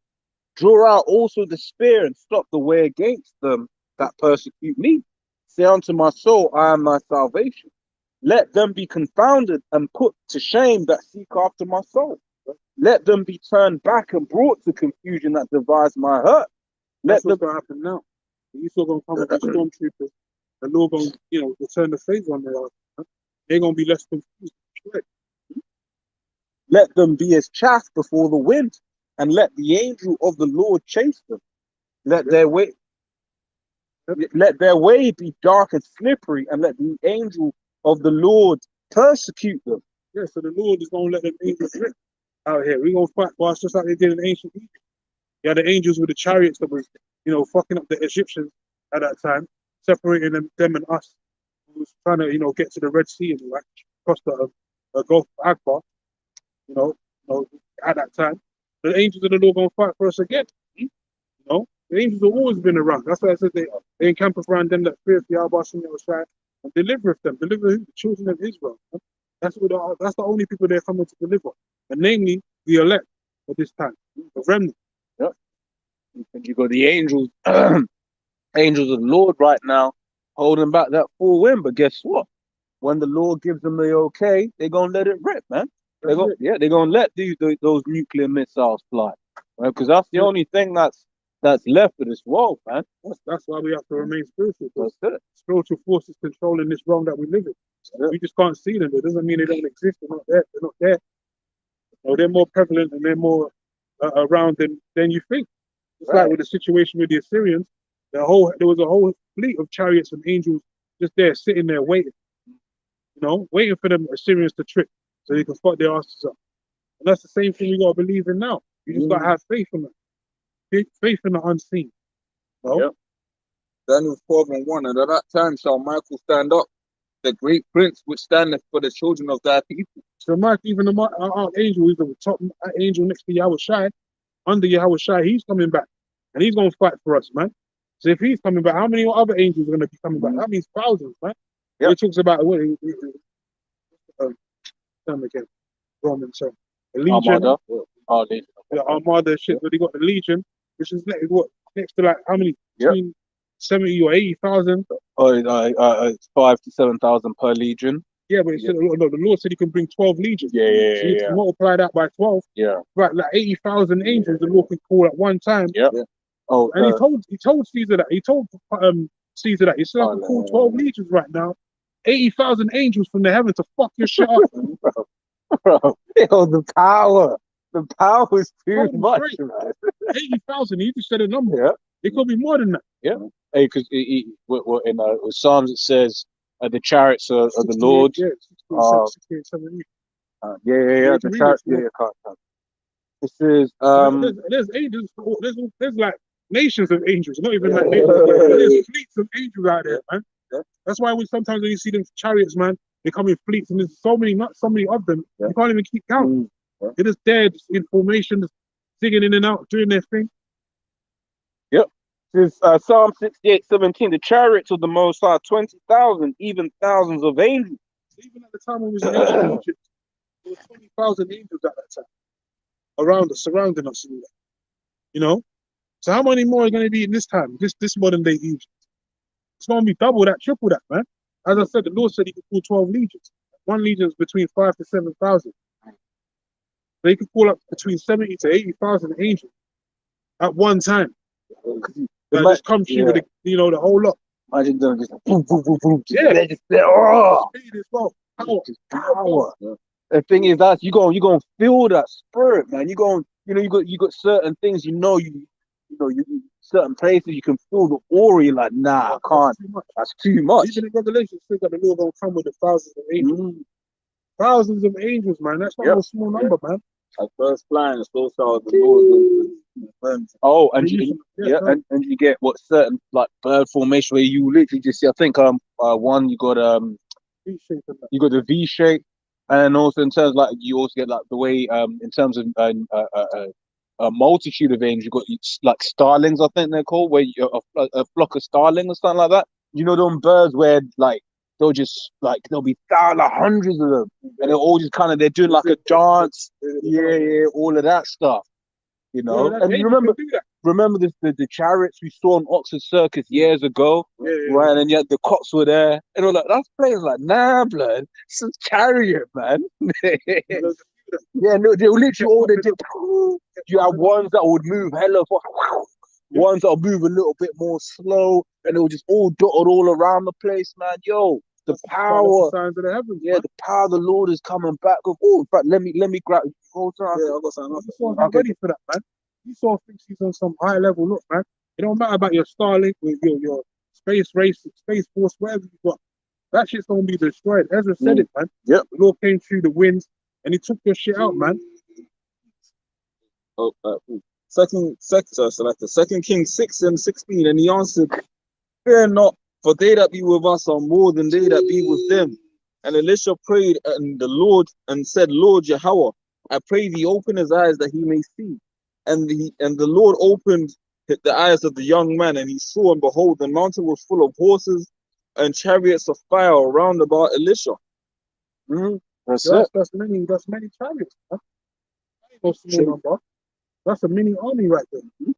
Draw out also the spear and stop the way against them that persecute me. Say unto my soul, I am thy salvation. Let them be confounded and put to shame that seek after my soul. Let them be turned back and brought to confusion that devise my hurt. That's what's going to happen now. You're still going to come with the stormtroopers. The Lord going to, return the favor on their life. They're going to be less confused. Right. Let them be as chaff before the wind, and let the angel of the Lord chase them. Let their way be dark and slippery, and let the angel of the Lord persecute them. Yeah, so the Lord is going to let them angels slip out here. We're going to fight for us just like they did in ancient Egypt. You had the angels with the chariots that was, fucking up the Egyptians at that time, separating them and us. Who was trying to, get to the Red Sea and across the Gulf of Akbar. At that time, the angels of the Lord going to fight for us again. The angels have always been around. That's why I said they encamp around them that fear the Yahweh and deliver them. Deliver the children of Israel. That's the only people they're coming to deliver, and namely the elect at this time, the remnant. Yep. And you got the angels, angels of the Lord right now, holding back that full wind. But guess what? When the Lord gives them the okay, they're gonna let it rip, man. They're gonna let those nuclear missiles fly, right? Because that's the only thing that's that's left of this world, man. That's why we have to remain spiritual. Because That's it. spiritual forces controlling this realm that we live in. Yeah. We just can't see them. It doesn't mean they don't exist. They're not there. They're not there. No, they're more prevalent and they're more around than you think. It's like with the situation with the Assyrians. There was a whole fleet of chariots and angels just there, sitting there waiting. You know, waiting for them Assyrians to trip so they can fuck their asses up. And that's the same thing we gotta believe in now. You just gotta have faith in it. Faith in the unseen. You know? Yep. Daniel 12:1, and at that time shall Michael stand up, the great prince which standeth for the children of thy people. So Mike, even the archangel, he's the top angel next to Yahweh Shai, under Yahweh Shai, he's coming back. And he's gonna fight for us, man. So if he's coming back, how many other angels are gonna be coming back? That means thousands, man. Yep. It talks about what again. Roman so the Legion, Armada. Oh, Legion. the Armada shit, but they got the Legion, which is next to like how many? Yep. Between 70 or 80,000. Oh, it's 5,000 to 7,000 per legion. Yeah, but it said, no, the Lord said he can bring 12 legions. Yeah. So you multiply that by 12. Yeah. Right, like 80,000 angels the Lord can call at one time. Yep. Yeah. Oh, And he told Caesar that. He told Caesar that. He said, I can call 12 legions right now. 80,000 angels from the heaven to fuck your shit up. bro, yo, the power is too Oh, much, great. man. 80,000, he just said a number. Yeah. It could be more than that. Hey, because in Psalms it says the chariots of the 68, Lord. Yeah, 68, 70. Yeah. The read chariots. it, Yeah, can't. This is There's angels. There's like nations of angels, not even like nations. There's fleets of angels out there, man. Yeah. That's why sometimes when you see them chariots, man, they come in fleets, and there's so many of them. Yeah. You can't even keep count. Yeah. They're just there, just in formation, just digging in and out, doing their thing. This is Psalm 68:17. The chariots of the Most High, 20,000, even thousands of angels. Even at the time when we was in ancient Egypt, there were 20,000 angels at that time around us, surrounding us. You know. So how many more are going to be in this time? This modern day Egypt. It's going to be double that, triple that, man. As I said, the Lord said he could call 12 legions. One legion is between 5,000 to 7,000. They could call up between 70 to 80,000 angels at one time. That just come through with the whole lot. Imagine them just boom, boom, boom, boom. Yeah. They're just there. Oh, Speed as well. Power. just power. Yeah. The thing is that you gonna feel that spirit, man. You got certain things. You certain places you can feel the aura. You're like, nah, I can't. That's too much. Even in Revelation, it says that the Lord will come with thousands of angels. Thousands of angels, man. That's not a small number, man. At first flying, so shall the Lord. Oh, and you get what certain like bird formation where you literally just see. I think one you got the V shape, and then also in terms like you also get like the way in terms of a multitude of angels. You got like starlings, I think they're called, where a flock of starlings or something like that. You know them birds where like they'll be thousands, hundreds of them, and they're all just kind of they're doing like a dance, all of that stuff. You know, and you remember the chariots we saw on Oxford Circus years ago, right? And yet the cops were there, and all that. That's players like, nah, blood, it's a chariot, man. Yeah, no, they literally all they did. You have ones that would move hella fast, ones that will move a little bit more slow, and they were just all dotted all around the place, man. Yo, the power, signs of the heavens, the power of the Lord is coming back. Oh, in fact, let me grab. I got something. I'm ready for that, man. You saw things he's on some high level. Look, man, it don't matter about your Starlink with your space race, space force, whatever you got. That shit's gonna be destroyed. Ezra said it, man. Yep. The Lord came through the winds and he took your shit out, man. Second Kings 6:16, and he answered, "Fear not, for they that be with us are more than they that be with them." And Elisha prayed and the Lord and said, "Lord Yahweh, I pray thee open his eyes that he may see." And the Lord opened the eyes of the young man, and he saw, and behold, the mountain was full of horses and chariots of fire around about Elisha. That's many chariots, man. No small number. That's a mini army right there. It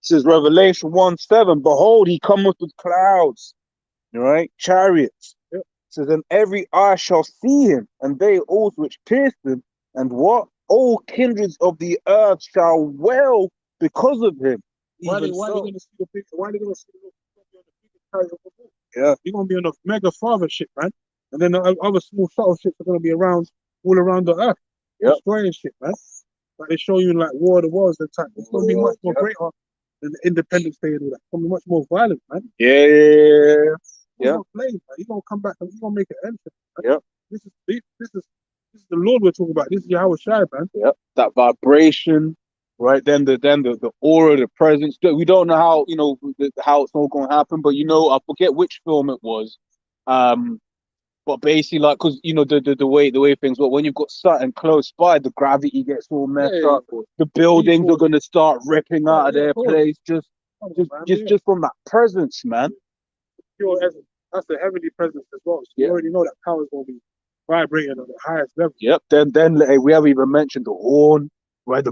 says Revelation 1:7, behold, he cometh with clouds, right? Chariots. Yep. It says, and every eye shall see him, and they also which pierced him, and what? All kindreds of the earth shall wail because of him. Why are they Even so. going to see the big? Why are they going to see the biggest carrier of the ball? Yeah. You're going to be on a mega father ship, man. And then the other small shuttle ships are going to be around all around the earth, destroying shit, man. Like they show you in like War of the Worlds, the type. It's going to be much more greater than the Independence Day and all that. It's going to be much more violent, man. Yeah. He's not playing, man. He's going to come back and he's going to make an entrance. Yeah. This is the Lord we're talking about. This is Yahweh Shai, man. Yep. That vibration, right? Then the aura, the presence. We don't know how, you know, how it's all going to happen, but you know, I forget which film it was. But basically, like, because you know the way things work, when you've got something close by, the gravity gets all messed up. The buildings are going to start ripping out of their place just from that presence, man. Pure essence. That's the heavenly presence as well. So you already know that power is going to be vibrating on the highest level. Yep. Then hey, we haven't even mentioned the horn, right? The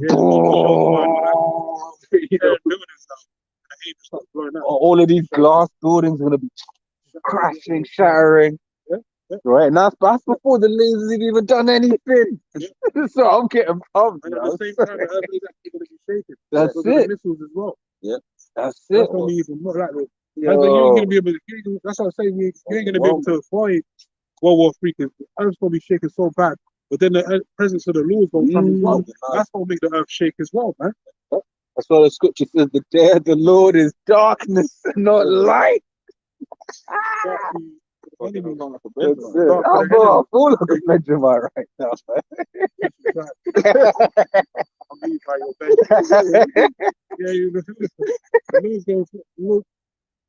all of these glass buildings are going to be crashing, shattering. Right, and that's before the lasers have even done anything. So I'm getting pumped. And at the same time, the earth is actually going to be shaken. That's it. The missiles as well. Yeah, that's it. That's going to be even more like this. You ain't going to be able to. That's what I'm saying. You ain't going to be able to avoid World War III because the earth's going to be shaking so bad. But then the presence of the Lord is going to come as well. That's going to make the earth shake as well, man. That's why the scripture says the day of the Lord is darkness and not light. I feel like a Benjamin right now, man.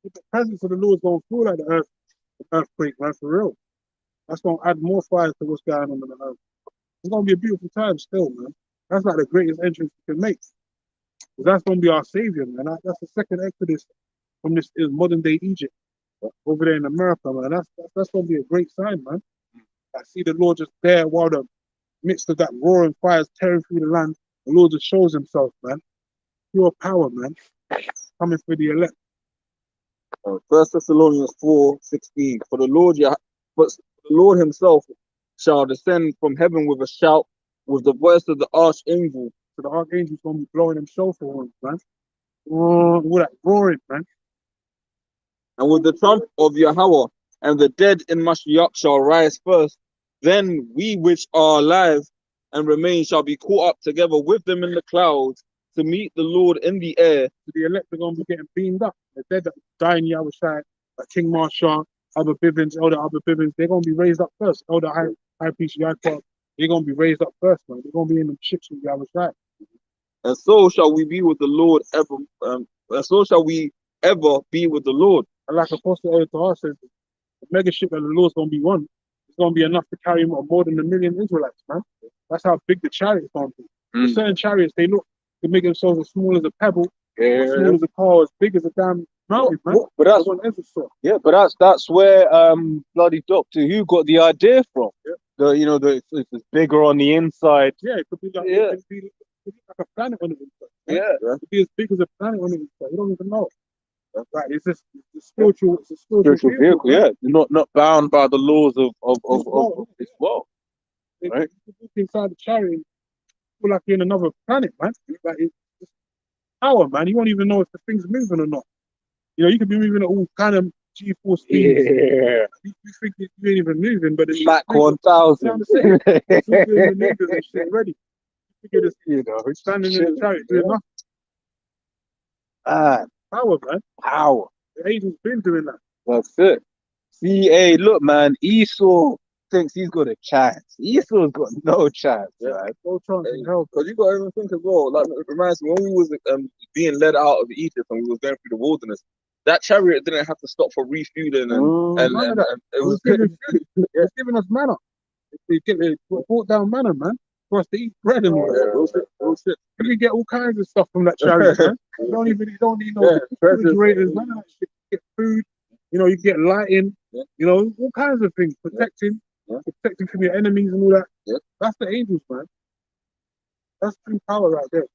The presence of the Lord is going to feel like the earthquake, man, for real. That's going to add more fire to what's going on in the earth. It's going to be a beautiful time still, man. That's like the greatest entrance you can make. That's going to be our savior, man. That's the second Exodus from this modern day Egypt. Over there in America, man. That's gonna be a great sign, man. I see the Lord just there while the midst of that roaring fire is tearing through the land. The Lord just shows himself, man. Pure power, man. Coming for the elect. 1 Thessalonians 4:16. For the Lord himself shall descend from heaven with a shout, with the voice of the archangel. So the archangel's gonna be blowing himself for him, man. All that roaring, man. And with the trump of Yahweh, and the dead in Mashiach shall rise first. Then we which are alive and remain shall be caught up together with them in the clouds to meet the Lord in the air. So the elect are going to be getting beamed up. The dead that die in Yahweh Shai, like King Marshall, Elder Bivens, they're going to be raised up first. Elder High Priest Yaakov, they're going to be raised up first, man. They're going to be in the ships with Yahweh Shai. And so shall we be with the Lord ever. And so shall we ever be with the Lord. And like Apostle Elder says, the mega ship that the Lord's going to be one, it's going to be enough to carry more than 1 million Israelites, man. That's how big the chariot's going to be. Certain chariots, they make themselves as small as a pebble, as small as a car, as big as a damn mountain, man. But that's where bloody Doctor Who got the idea from. Yeah. It's bigger on the inside. Yeah, it could be like, it could be like a planet on the inside. Yeah. It could be as big as a planet on the inside. You don't even know. Right, it's a spiritual vehicle. Yeah, you're not bound by the laws of this world. Right? You walk inside the chariot, you feel like you're in another planet, man. Like it's power, man. You won't even know if the thing's moving or not. You know, you could be moving at all kind of G-force speeds. Yeah. You think you ain't even moving, but it's Mach 1000. You know what I'm saying? It's all doing maneuvers and shit ready. You know, standing in the chariot doing nothing. Power, man. Power. The angels been doing that. That's it. See, hey, look, man. Esau thinks he's got a chance. Esau's got no chance, man. No chance in hell. Because you got to even think as well. Like, it reminds me when we was being led out of Egypt and we was going through the wilderness. That chariot didn't have to stop for refueling and it was giving us manna. It brought down manna, man. For us to eat bread and all that. You can get all kinds of stuff from that chariot, man. You don't need no refrigerators, none of that shit. You get food, you know, you get lighting, you know, all kinds of things, protecting from your enemies and all that. That's the angels, man. That's true power right there.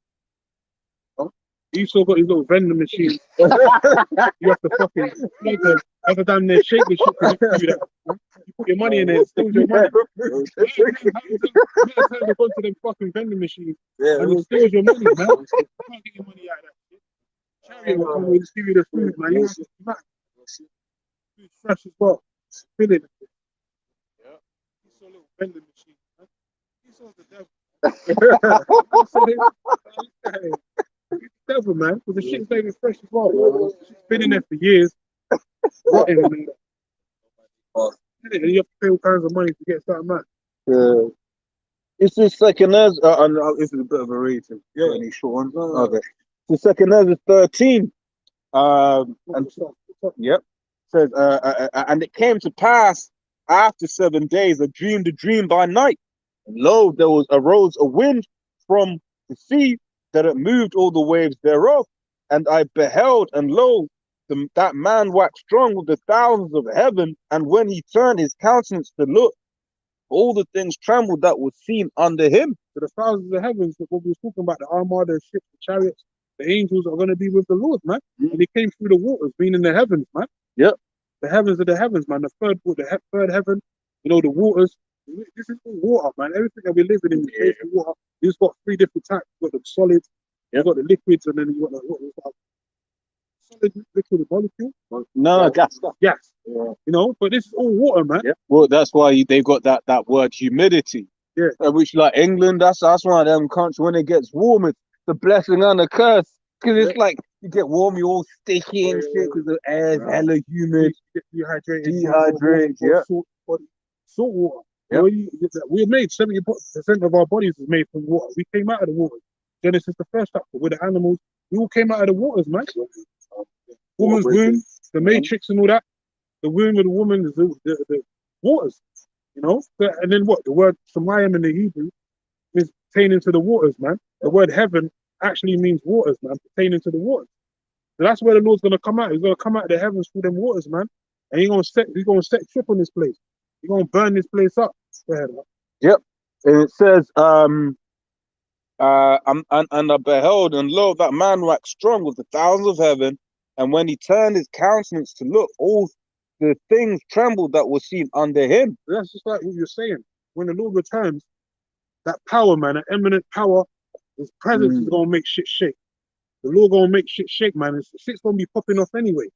Esau got his little vending machine. You have to fucking have to damn near shake the shit to give you that. You put your money in there, steal your money. You gotta turn to them fucking vending machines and it steals your money, man. You can't get your money out Just give you the food, man. You're mad. Food fresh as well. Filling. Yeah. He saw a little vending machine, man. He saw the devil. He saw him. He's the devil, man. Because the shit's not even fresh as well. Man. It's been in there for years. Rotting and and you have to pay all kinds of money to get something, man. Yeah. It's the second as this is a bit of a rating. Yeah. Any short one? Okay. The second as is 13. And yep. Says and it came to pass after 7 days, I dreamed a dream by night. And lo, there arose a wind from the sea that it moved all the waves thereof. And I beheld, and lo, that man waxed strong with the thousands of heaven. And when he turned his countenance to look, all the things trembled that was seen under him. So the thousands of heavens, what we were talking about, the armada, the ships, the chariots, the angels are going to be with the Lord, man. And he came through the waters, being in the heavens, man. Yep. The heavens of the heavens, man. The third heaven, you know, the waters. This is all water, man. Everything that we're living in is water. You've got 3 different types. You've got the solids, you've got the liquids, and then you've got the solid, liquid, molecule. No, gas. Yes. Yeah. You know, but this is all water, man. Yeah. Well, that's why they've got that word humidity. Yeah. Which, like England, that's one of them countries when it gets warm, it's the blessing and the curse. Because it's like you get warm, you're all sticky and shit because the air's hella humid. You get Dehydrated, yeah. Salt water. Yep. We're made 70% of our bodies is made from water. We came out of the water. Genesis, the first chapter, with the animals, we all came out of the waters, man. Woman's womb, the matrix and all that. The womb of the woman is the waters, you know. And then what? The word Shemayim in the Hebrew is pertaining to the waters, man. The word heaven actually means waters, man, pertaining to the waters. So that's where the Lord's gonna come out. He's gonna come out of the heavens through them waters, man. And he's gonna set trip on this place. He's gonna burn this place up. Go ahead, man. Yep. And it says, and I beheld, and lo, that man waxed strong with the thousands of heaven. And when he turned his countenance to look, all the things trembled that were seen under him. That's just like what you're saying. When the Lord returns, that power, man, that eminent power, his presence is gonna make shit shake. The Lord gonna make shit shake, man. Shit's gonna be popping off anyway.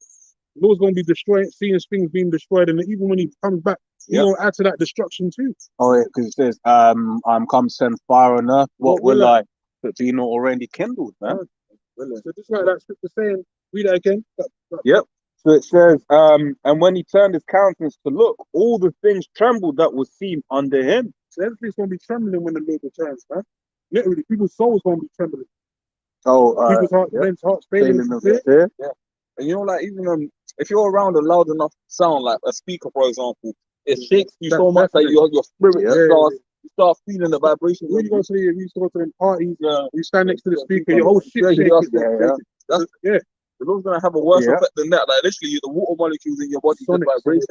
The Lord's gonna be destroying, seeing things being destroyed, and even when he comes back, he's gonna add to that destruction too. Oh yeah, because it says, I'm come send fire on earth. What will I? But be not already kindled, man. So just like that scripture saying, read that again. Yep. So it says, and when he turned his countenance to look, all the things trembled that was seen under him. So everything's gonna be trembling when the Lord returns, man. Literally, people's souls gonna be trembling. Oh, people's men's hearts failing. Yeah. And you know, like even if you're around a loud enough sound, like a speaker, for example, it shakes you so much that your spirit you start feeling the vibrations. When you go to them parties, you stand next to the speaker, your whole shit shakes. The Lord's gonna have a worse effect than that. Like literally, the water molecules in your body just vibration.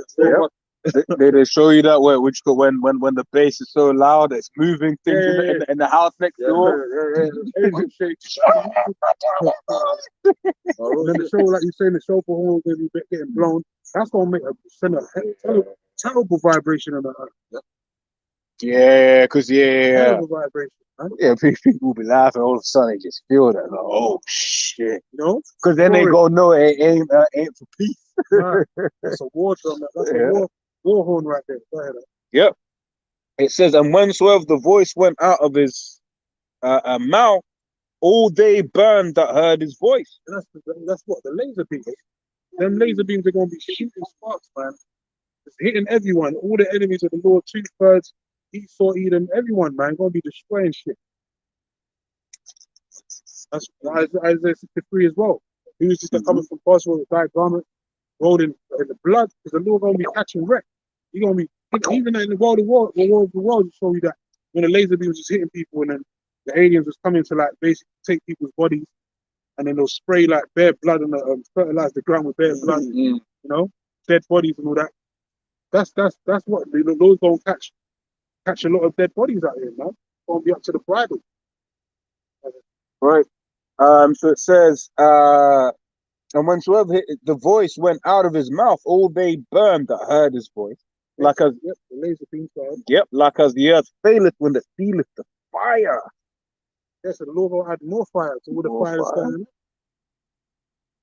They show you that way, which when the bass is so loud, it's moving things in the house next door. And then the show, like you saying, the show for horns will be getting blown. That's gonna send a terrible vibration on the earth. Yeah, because terrible vibration. Yeah, people will be laughing. All of a sudden, they just feel that. Like, oh shit! You know, because then they go, no, it ain't for peace. That's a war drum. That's a war horn right there. Go ahead. Yep. It says, and whensoever the voice went out of his mouth, all they burned that heard his voice. And that's what the laser beams. Them laser beams are gonna be shooting sparks, man. It's hitting everyone. All the enemies of the Lord, 2/3. Esau, Edom, everyone, man, gonna be destroying shit. That's Isaiah 63 as well. He was just coming from Boswell with dyed garment, rolled in the blood, because the Lord gonna be catching wreck. He gonna be even in the world to show you that when the laser beam was just hitting people, and then the aliens was coming to like basically take people's bodies, and then they'll spray like bare blood and fertilize the ground with bare blood, you know, dead bodies and all that. That's what the Lord's gonna catch a lot of dead bodies out here, man. Gonna be up to the bridle. Right. So it says, and whensoever the voice went out of his mouth, all they burned that heard his voice. Like as the laser beams. Like as the earth faileth when it feeleth the fire. Yes, so the Lord will add more fire to all the fire that's going on.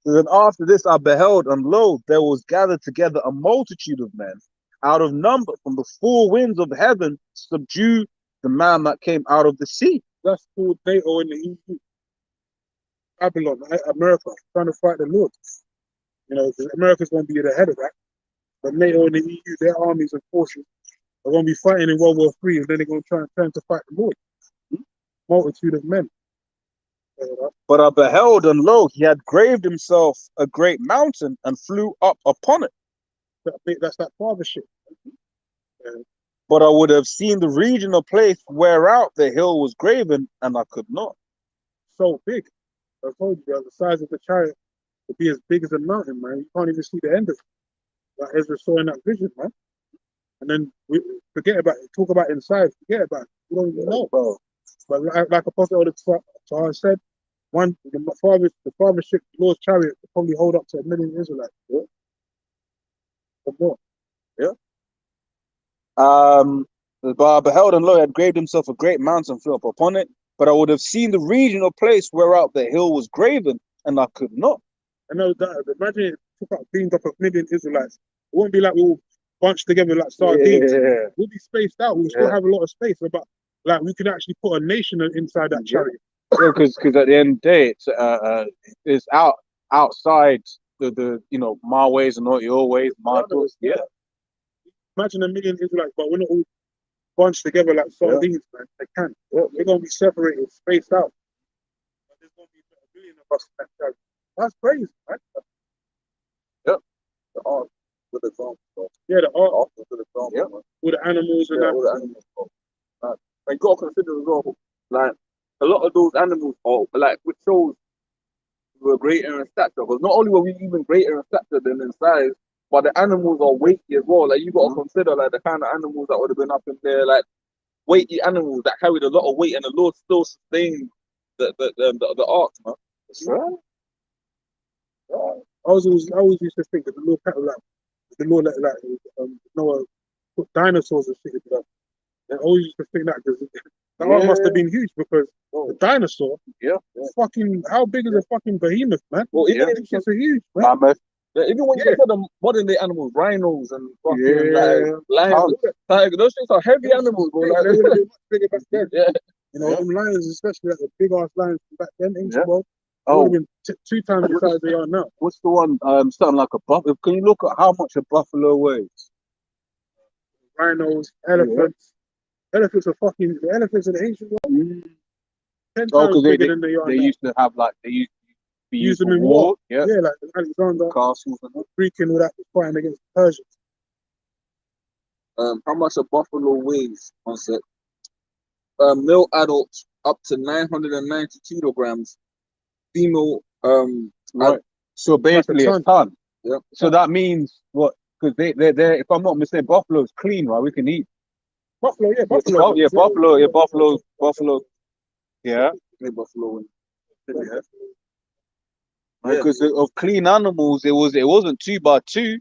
Then after this I beheld, and lo, there was gathered together a multitude of men out of number from the four winds of heaven to subdue the man that came out of the sea. That's called NATO and the EU. Babylon, America, trying to fight the Lord. You know, America's going to be the head of that. But NATO and the EU, their armies and forces are going to be fighting in World War III, and then they're going to try and turn to fight the Lord. Multitude of men. But I beheld, and lo, he had graved himself a great mountain and flew up upon it. That's that fathership. But I would have seen the regional place whereout the hill was graven, and I could not. So big. I told you, the size of the chariot would be as big as a mountain, man. You can't even see the end of it. Like Ezra saw in that vision, man. And then we forget about it. Talk about inside, forget about it. You don't even know. Bro. But like Apostle Tahar said, the fathership, the Lord's chariot could probably hold up to 1 million Israelites. Yeah? Or more. Yeah. But I beheld, and lo, he had graved himself a great mountain, flew up upon it. But I would have seen the regional place whereout the hill was graven, and I could not. I know that. Imagine it took up beamed up 1 million Israelites. It won't be like we all bunched together like sardines. Yeah. We'll be spaced out. We'll still have a lot of space. But like we could actually put a nation inside that chariot. Yeah, because at the end of the day, it's outside the my ways and not your ways, my thoughts. Yeah. Imagine 1 million Israelites, but we're not all bunched together like sardines, man. They can. We're gonna be separated, spaced out. But there's gonna be 1 million of us in that chariot. That's crazy, man. Yep. The ark with the drum. Yeah, the ark with the drum. Yep. all the animals and that. All the animals. And you got to consider as well, like a lot of those animals are like which shows we were greater in stature. Because not only were we even greater in stature than in size, but the animals are weighty as well. Like you got to consider like the kind of animals that would have been up in there, like weighty animals that carried a lot of weight, and the Lord still sustained the ark, man. That's right. I always used to think that the Lord let Noah put dinosaurs and shit in there. And I always used to think that because the ark must have been huge because the dinosaur, fucking, how big is a fucking behemoth, man? Well, even if it's a huge, man. Even when you look at the modern day animals, rhinos and fucking lions, like those things are heavy animals, bro. Like, They would have been much bigger back then. yeah. You know, them lions, especially like the big ass lions from back then, ancient world, Oh, would have been 2 times the size they are now. what's the one? Something like a buffalo. Can you look at how much a buffalo weighs? Rhinos, elephants. Elephants are fucking. The elephants in the ancient world, 10 Oh, times because bigger than they are they now. used to have like they used to be Use used them for in war. war. Yeah, Yeah, like Alexander, castles and that. Greek and all that was fighting against the Persians. How much a buffalo weighs? One sec. Male adults up to 990 kilograms. Female, Right. So basically, Like a a ton. Yeah. So that means what? Because they if I'm not mistaken, buffalo's clean, right? We can eat. Buffalo, yeah, buffalo. Buffalo. Yeah. buffalo. Yeah. Because of clean animals, it wasn't 2 by 2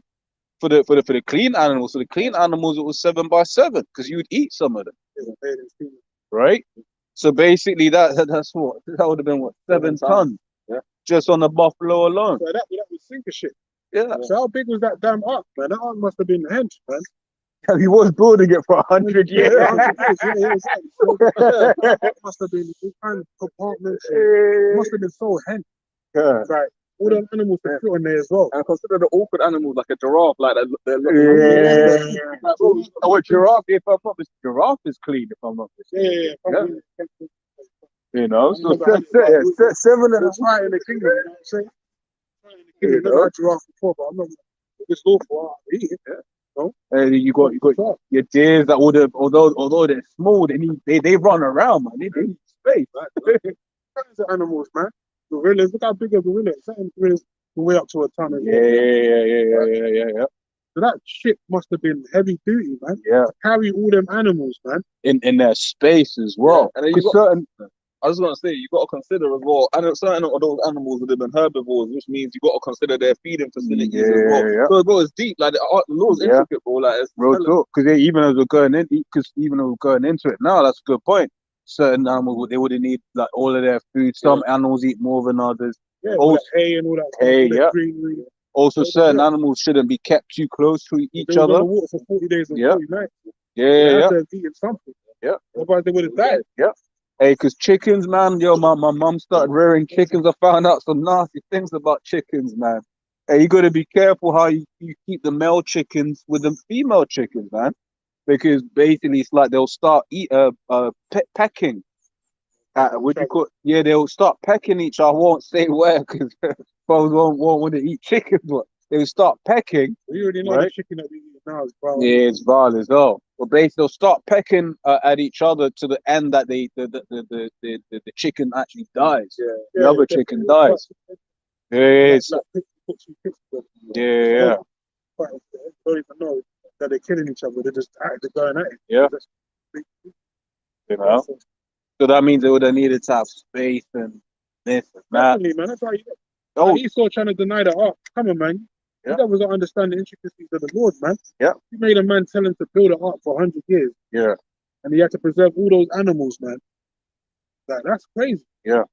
for the clean animals. So the clean animals, it was 7 by 7 because you would eat some of them, right? So basically, that's what that would have been 7 tons, just on the buffalo alone. So that would sink a shit. Yeah, So how big was that damn ark, man? That ark must have been hench, man. he was building it for 100 years. That ark must have been all kind of compartments. It must have been so hench. Yeah. Like all them animals that fit on there as well. And consider the awkward animals like a giraffe, like they're Like, oh, a giraffe. If I'm not mistaken, giraffe is clean. If I'm not mistaken. Yeah. You know, so I remember 7 of That's them. right in the kingdom, you know what I'm saying? Right in the kingdom. Never had giraffe before, but I'm not. It's lawful. I eat it. And you got your deers that would have, although they're small, they run around, man. They need space. Kinds of animals, man. Gorillas. Look how big a gorilla is. Certain gorillas can weigh up to a ton. Yeah. So that ship must have been heavy duty, man. Yeah. To carry all them animals, man. In their space as well. And then you 'Cause got, certain, I was gonna say you got to consider as well. And certain of those animals would have been herbivores, which means you got to consider their feeding facilities as well. Yeah. So bro, it's deep. Like the law's intricate, bro. Like it's real talk. Because even as we're going into it now, that's a good point. Certain animals they wouldn't need like all of their food. Some animals eat more than others. Yeah, all Also, that hay and all that, hay, all that yeah. greenery. Also, Yeah, certain yeah. animals shouldn't be kept too close to each They was other. on the water for 40 days and Yeah. 40 nights. Yeah, They yeah, had yeah. to have eaten something. Yeah. Otherwise they would have died. Hey, because chickens, man, yo, my mum started rearing chickens. I found out some nasty things about chickens, man. Hey, you got to be careful how you keep the male chickens with the female chickens, man. Because basically it's like they'll start pecking. What do you call it? Yeah, they'll start pecking each other. I won't say where because folks won't want to eat chicken, but they'll start pecking. We already know Right. the chicken that we eat now is brown. Yeah, it's vile as well. But basically, they'll start pecking at each other to the end that the chicken actually dies. Yeah. The other chicken dies. Yeah, it's, yeah. Don't even know that they're killing each other. They're just they're going at it. Yeah. That's You know. So that means they would have needed to have space and this and that. definitely, man. That's why Oh, Esau trying to deny the ark. Come on, man. Yeah. You guys don't understand the intricacies of the Lord, man. Yeah. He made a man tell him to build an ark for 100 years. Yeah. And he had to preserve all those animals, man. Like, that's crazy. Yeah.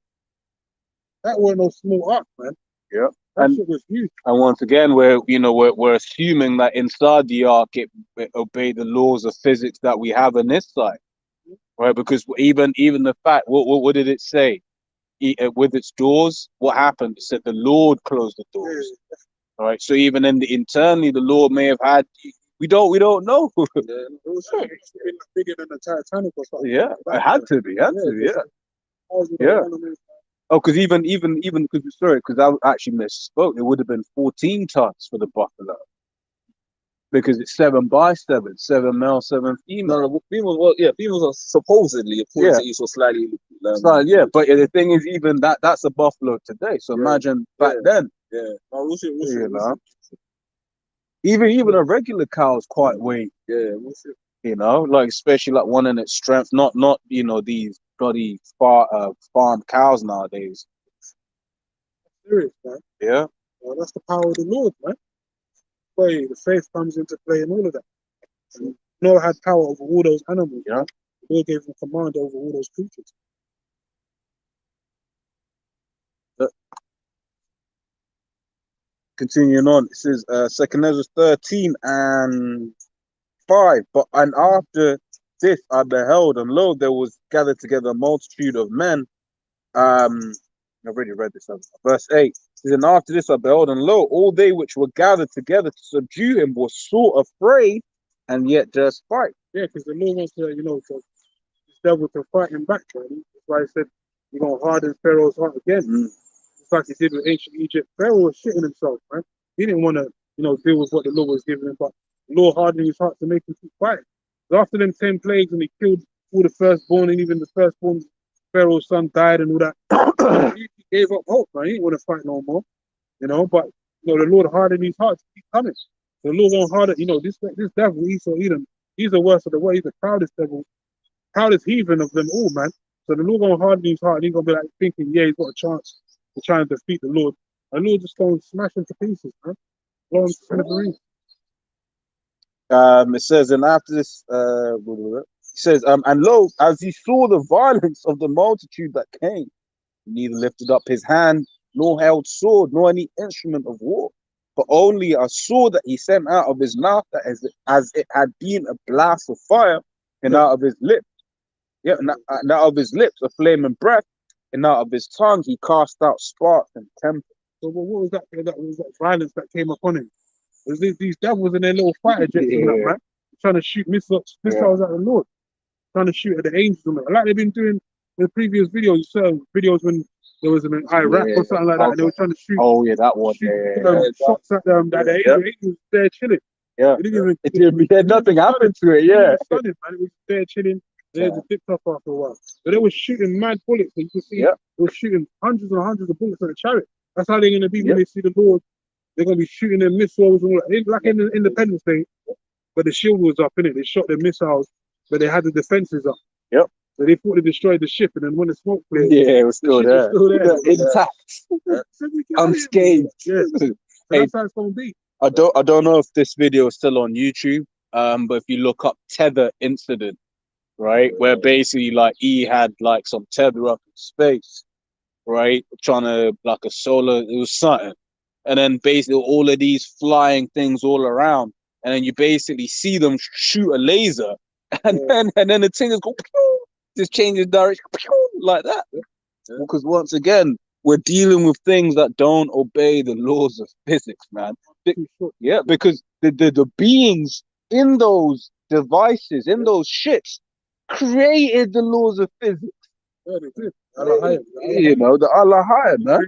That wasn't no small ark, man. Yeah. That And shit was huge. And once again, we're assuming that inside the ark it obeyed the laws of physics that we have on this side, right? Because even the fact, what did it say? With its doors, what happened? It said the Lord closed the doors. Yeah. All right. So even internally, the Lord may have had. We don't know. It was bigger than the Titanic or something. Yeah, it had to be. Yeah. Oh, because even because I actually misspoke. It would have been 14 tons for the buffalo because it's 7 by 7, 7 male, 7 female. No, females. Well, yeah, females are supposedly according to Esau slightly. So yeah, but the thing is, even that's a buffalo today. So imagine back then. Yeah, no, we'll see, You know, even a regular cow is quite weight. Yeah, we'll see. You know, like especially like one in its strength, not these bloody farm cows nowadays. Serious, man. Yeah. Well, that's the power of the Lord, man. Boy, the faith comes into play and all of that. And Noah had power over all those animals. Yeah. The Lord gave him command over all those creatures. Continuing on, it says 2 Ezra 13 and 5. And after this I beheld, and lo, there was gathered together a multitude of men. I've already read this. Verse 8. It says, and after this I beheld, and lo, all they which were gathered together to subdue him were sore afraid, and yet durst fight. Yeah, because the Lord wants to, this devil to fight him back, man. That's why he said, you're going to harden Pharaoh's heart again. Just like he did with ancient Egypt. Pharaoh was shitting himself, man. He didn't want to, deal with what the Lord was giving him, but the Lord hardened his heart to make him keep fighting. So after them 10 plagues and he killed all the firstborn, and even the firstborn Pharaoh's son died and all that, he gave up hope, man. He didn't want to fight no more, but the Lord hardened his heart to keep coming. The Lord won't harden, this devil, Esau Edom, he's the worst of the world. He's the proudest devil, proudest heathen of them all, man. So the Lord gonna harden his heart and he's gonna be like thinking, yeah, he's got a chance to try and defeat the Lord. And the Lord just gonna smash him to pieces, man. Blow him to smithereens. It says, and after this, it says, and lo, as he saw the violence of the multitude that came, he neither lifted up his hand, nor held sword, nor any instrument of war, but only a sword that he sent out of his mouth, that as it had been a blast of fire, and out of his lips. Yeah, and out of his lips a flaming breath, and out of his tongue he cast out sparks and temper. So what was that? That was that violence that came upon him. It was these devils in their little fighter jets and that, man, trying to shoot missiles at the Lord, trying to shoot at the angels and that. Like they've been doing in the previous videos, certain videos when there was in Iraq or something like that, and they were trying to shoot. Oh yeah, that one. Shots at them. That the angels there chilling. Yeah, nothing happened to it. Yeah, stunning, man. It was there chilling. They just dipped off after a while. But they were shooting mad bullets. So you can see they were shooting hundreds and hundreds of bullets at the chariot. That's how they're going to be when they see the Lord. They're going to be shooting their missiles and all that. Like in the Independence Day, but the shield was up in it. They shot their missiles, but they had the defenses up. Yep. So they thought they destroyed the ship, and then when the smoke cleared, it was still there. Intact, unscathed. Yeah. So that's how it's going to be. I don't know if this video is still on YouTube. But if you look up Tether incident, right, where basically like he had like some tether up in space, right? Trying to like a solar, it was something. And then basically all of these flying things all around, and then you basically see them shoot a laser, and then the thing is go pew, just changes direction pew, like that. Because once again, we're dealing with things that don't obey the laws of physics, man. Yeah, because the beings in those devices, in those ships, created the laws of physics. Yeah, they did. You know, the Allah higher, man.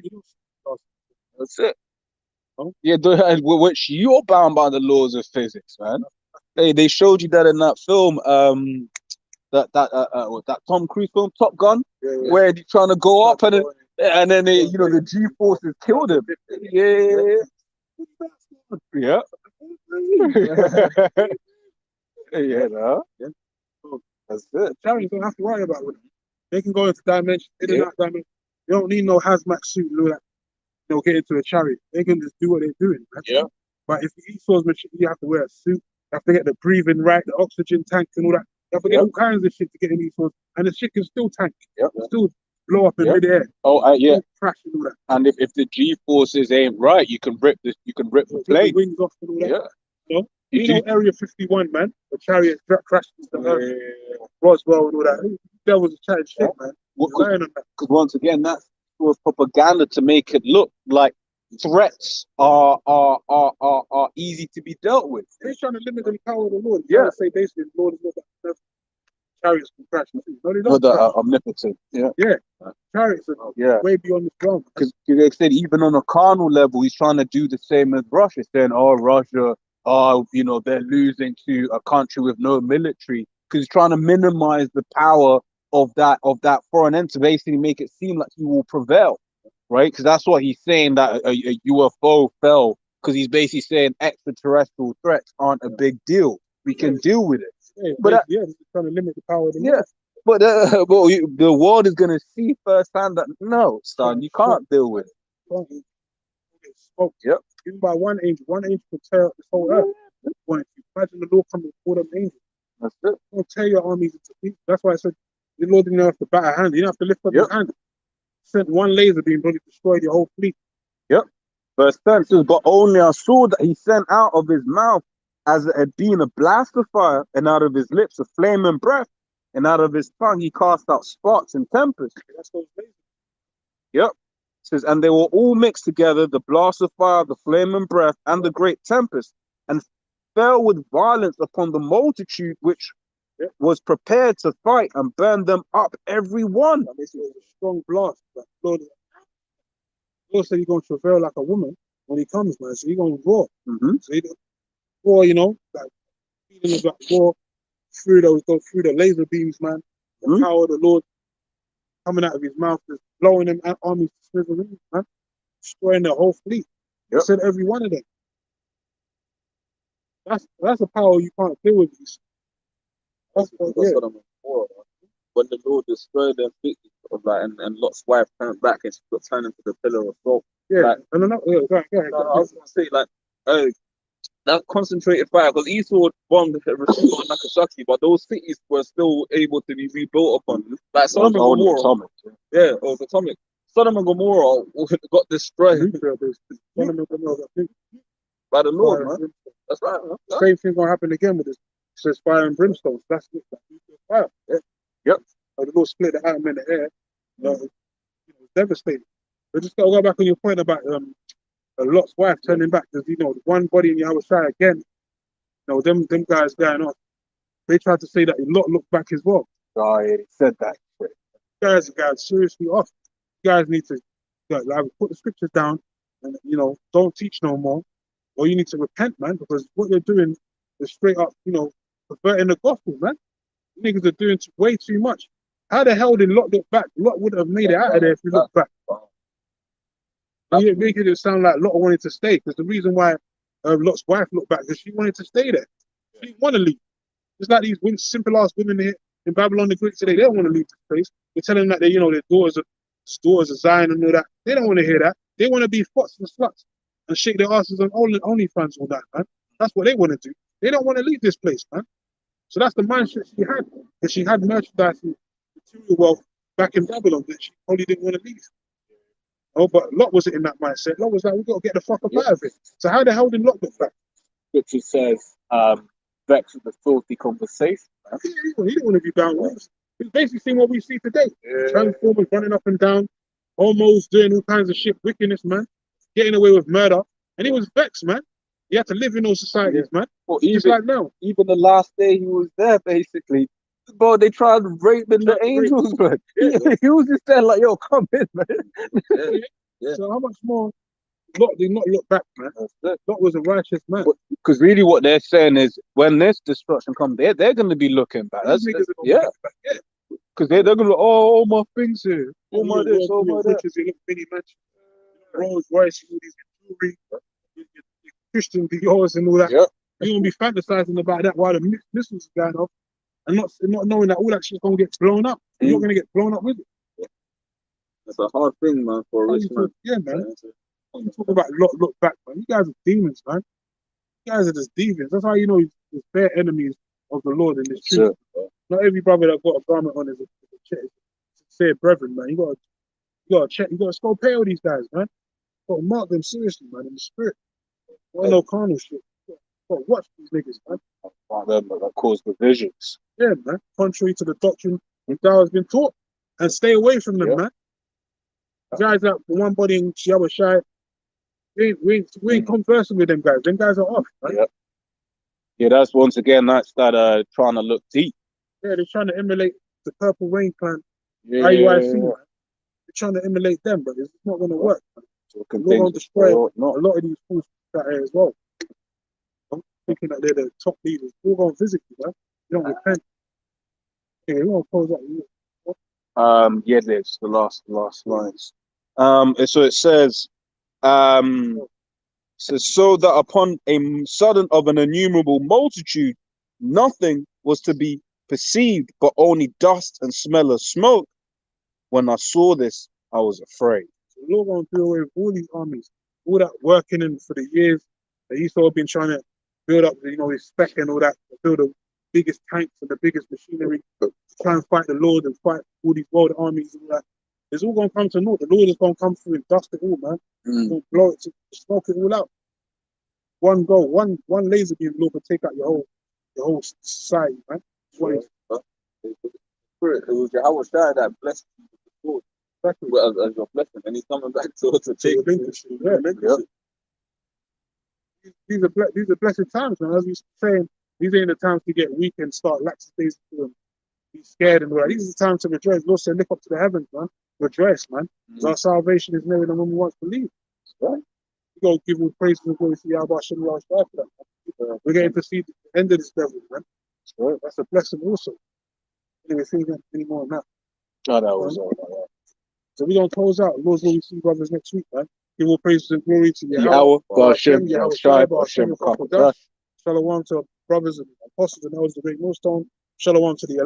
That's it. Yeah, which you're bound by the laws of physics, man. They showed you that in that film, that Tom Cruise film, Top Gun, where he's trying to go up and then you know the G forces killed him. Yeah, yeah, yeah, no. That's it. Chariots don't have to worry about it. They can go into dimension, in and out dimension. You don't need no hazmat suit and all that. They'll get into a chariot. They can just do what they're doing. Man. Yeah. But if Esau's machine, you have to wear a suit. You have to get the breathing right, the oxygen tank and all that. You have to get all kinds of shit to get in Esau's. And the shit can still tank. Still blow up in midair. Oh, yeah. Crash and all that. And if the G forces ain't right, you can rip the plane. The wings off and all that. Yeah. You know Area 51, man. The chariot crashed into Roswell and all that. That was a chatting shit, man. Because once again, that's was propaganda to make it look like threats are easy to be dealt with. They're trying to limit the power of the Lord. Yeah. Say basically the Lord is not that chariots can crash. No, they don't. The omnipotent. Yeah. Yeah. Chariots are way beyond this realm. Because they said even on a carnal level, he's trying to do the same as Russia, saying, "Oh, Russia, you know, they're losing to a country with no military," because he's trying to minimize the power of that foreign entity, to basically make it seem like he will prevail, right? Because that's what he's saying, that a UFO fell, because he's basically saying extraterrestrial threats aren't a big deal. We can deal with it. Yeah, but he's trying to limit the power of the Lord. But the world is gonna see firsthand that no, son, you can't deal with it. Yep. Even by one angel can tear up this whole earth. Imagine the Lord coming for them angels. That's it. Don't tear your armies into pieces. That's why I said the Lord didn't have to bat a hand. He didn't have to lift up his hand. Sent one laser beam, but he destroyed your whole fleet. Yep. Verse 10 says, but only I saw that he sent out of his mouth as it had been a blast of fire, and out of his lips a flame and breath, and out of his tongue he cast out sparks and tempests. That's those lasers. Yep. It says, and they were all mixed together, the blast of fire, the flame and breath, and the great tempest, and fell with violence upon the multitude which was prepared to fight, and burned them up every one. And this was a strong blast. Lord said he's going to travail like a woman when he comes, man. So he's going to roar. So he roar, you know, like feeling of like roar through the laser beams, man. The power of the Lord coming out of his mouth, just blowing them armies to smithereens, man. Destroying the whole fleet. He said every one of them. That's a power you can't deal with. That's what I'm for. When the Lord destroyed them, and Lot's wife turned back and she got turned into the pillar of salt. Yeah, like, I was gonna say, like, that concentrated fire, because Esau bombed Nagasaki, but those cities were still able to be rebuilt upon. Like Sodom and Gomorrah. It was atomic. Sodom and Gomorrah got destroyed. By the Lord, man. That's right. Man. Same thing gonna happen again with this. It says fire and brimstone. That's it. Fire. Yep. The Lord split the atom in the air. It's devastating. But just gotta go back on your point about Lot's wife turning back, because one body in Yahweh Shai again. Them guys going on. They tried to say that Lot looked back as well. Oh, yeah, he said that. Guys seriously off. You guys need to put the scriptures down and don't teach no more. Or you need to repent, man, because what you're doing is straight up, perverting the gospel, man. You niggas are doing way too much. How the hell did Lot look back? Lot would have made it out of there if you look back. You're making it sound like Lot wanted to stay, because the reason why Lot's wife looked back is she wanted to stay there. She didn't want to leave. It's like these simple ass women here in Babylon the Great today. They don't want to leave this place. They're telling them that their daughters are Zion and all that. They don't want to hear that. They want to be fots and sluts and shake their asses on OnlyFans all that, man. That's what they want to do. They don't want to leave this place, man. So that's the mindset she had. And she had merchandise and material wealth back in Babylon that she probably didn't want to leave. Oh, but Lot wasn't in that mindset. Lot was like, we got to get the fuck up out of it. So how the hell did Lot look back? Scripture says, vex with the filthy conversation. He didn't want to be down. He's basically seeing what we see today. Transformers running up and down, homos doing all kinds of shit, wickedness, man, getting away with murder. And he was vexed, man. He had to live in those societies, man. Well, Just like now. even the last day he was there, basically, bro, they tried raping the angels, man. He was just there like, yo, come in, man. Yeah. So how much more Lot did not look back, man. Lot was a righteous man. Because really what they're saying is when this destruction comes, they're going to be looking back. These niggas are gonna look back, yeah. Because they're going to be like, oh, all my things here. All my this, all my that. Riches, they look mini mansion, Rolls Royce, all these jewelry, Christian Dior's and all that. Yeah. You're gonna be fantasizing about that while the missiles are going off, and not knowing that all that shit's gonna get blown up. You're not gonna get blown up with it. It's a hard thing, man, for a rich man. Yeah, man. You talk about look back, man. You guys are demons, man. You guys are just demons. That's how you know there's bare enemies of the Lord in this truth. Sure. Not every brother that got a garment on is a sincere brethren, man. You gotta check. You gotta go pay all these guys, man. You gotta mark them seriously, man, in the spirit. No carnal shit. You gotta watch these niggas, man. Them that cause divisions. Yeah, man. Contrary to the doctrine that has been taught, and stay away from them, man. Guys like the one body in Yahweh Shai, we ain't conversing with them guys. Them guys are off, man. Yeah, that's once again that's that trying to look deep. Yeah, they're trying to emulate the Purple Rain clan, Yeah. IUIC, man. They're trying to emulate them, but it's not gonna work, man. So We're gonna destroy a not. lot of these fools out here as well. I'm thinking that they're the top leaders. We're gonna visit you, man. You don't repent. Yeah, we're gonna close out. Yeah, there's the last lines. So it says, so that upon a sudden of an innumerable multitude, nothing was to be perceived, but only dust and smell of smoke. When I saw this, I was afraid. So the Lord gonna do away with all these armies, all that working in for the years that Esau have been trying to build up, his spec and all that, to build the biggest tanks and the biggest machinery to try and fight the Lord and fight all these world armies and all that. It's all gonna come to naught. The Lord is gonna come through and dust it all, man. He's gonna blow it, smoke it all out. One go, one laser beam, Lord, can take out your whole society, man. It was Yahweh Shai that blessed you with the sword. Exactly. As your blessing, and he's coming back to take it. These are blessed times, man. As we're saying, these ain't the times to get weak and start lackadaisical and be scared and all that. These are the times to rejoice. Lord said, lift up to the heavens, man. Rejoice, man. Because our salvation is nearer than when we once believed. Right? We got to give all praise and glory to Yahweh Hashem for that, man. We're getting to see the end of this devil, man. Right? That's a blessing also. Anyway, see any more on that. Oh, that was all right. So we're going to close out. Lord's will we see brothers next week, man. Give all praise and glory to Yahweh, Hashem, Yahweh, Shai, Hashem, Hashem, Shalom to brothers and apostles and elders of the great millstone. Shalom to the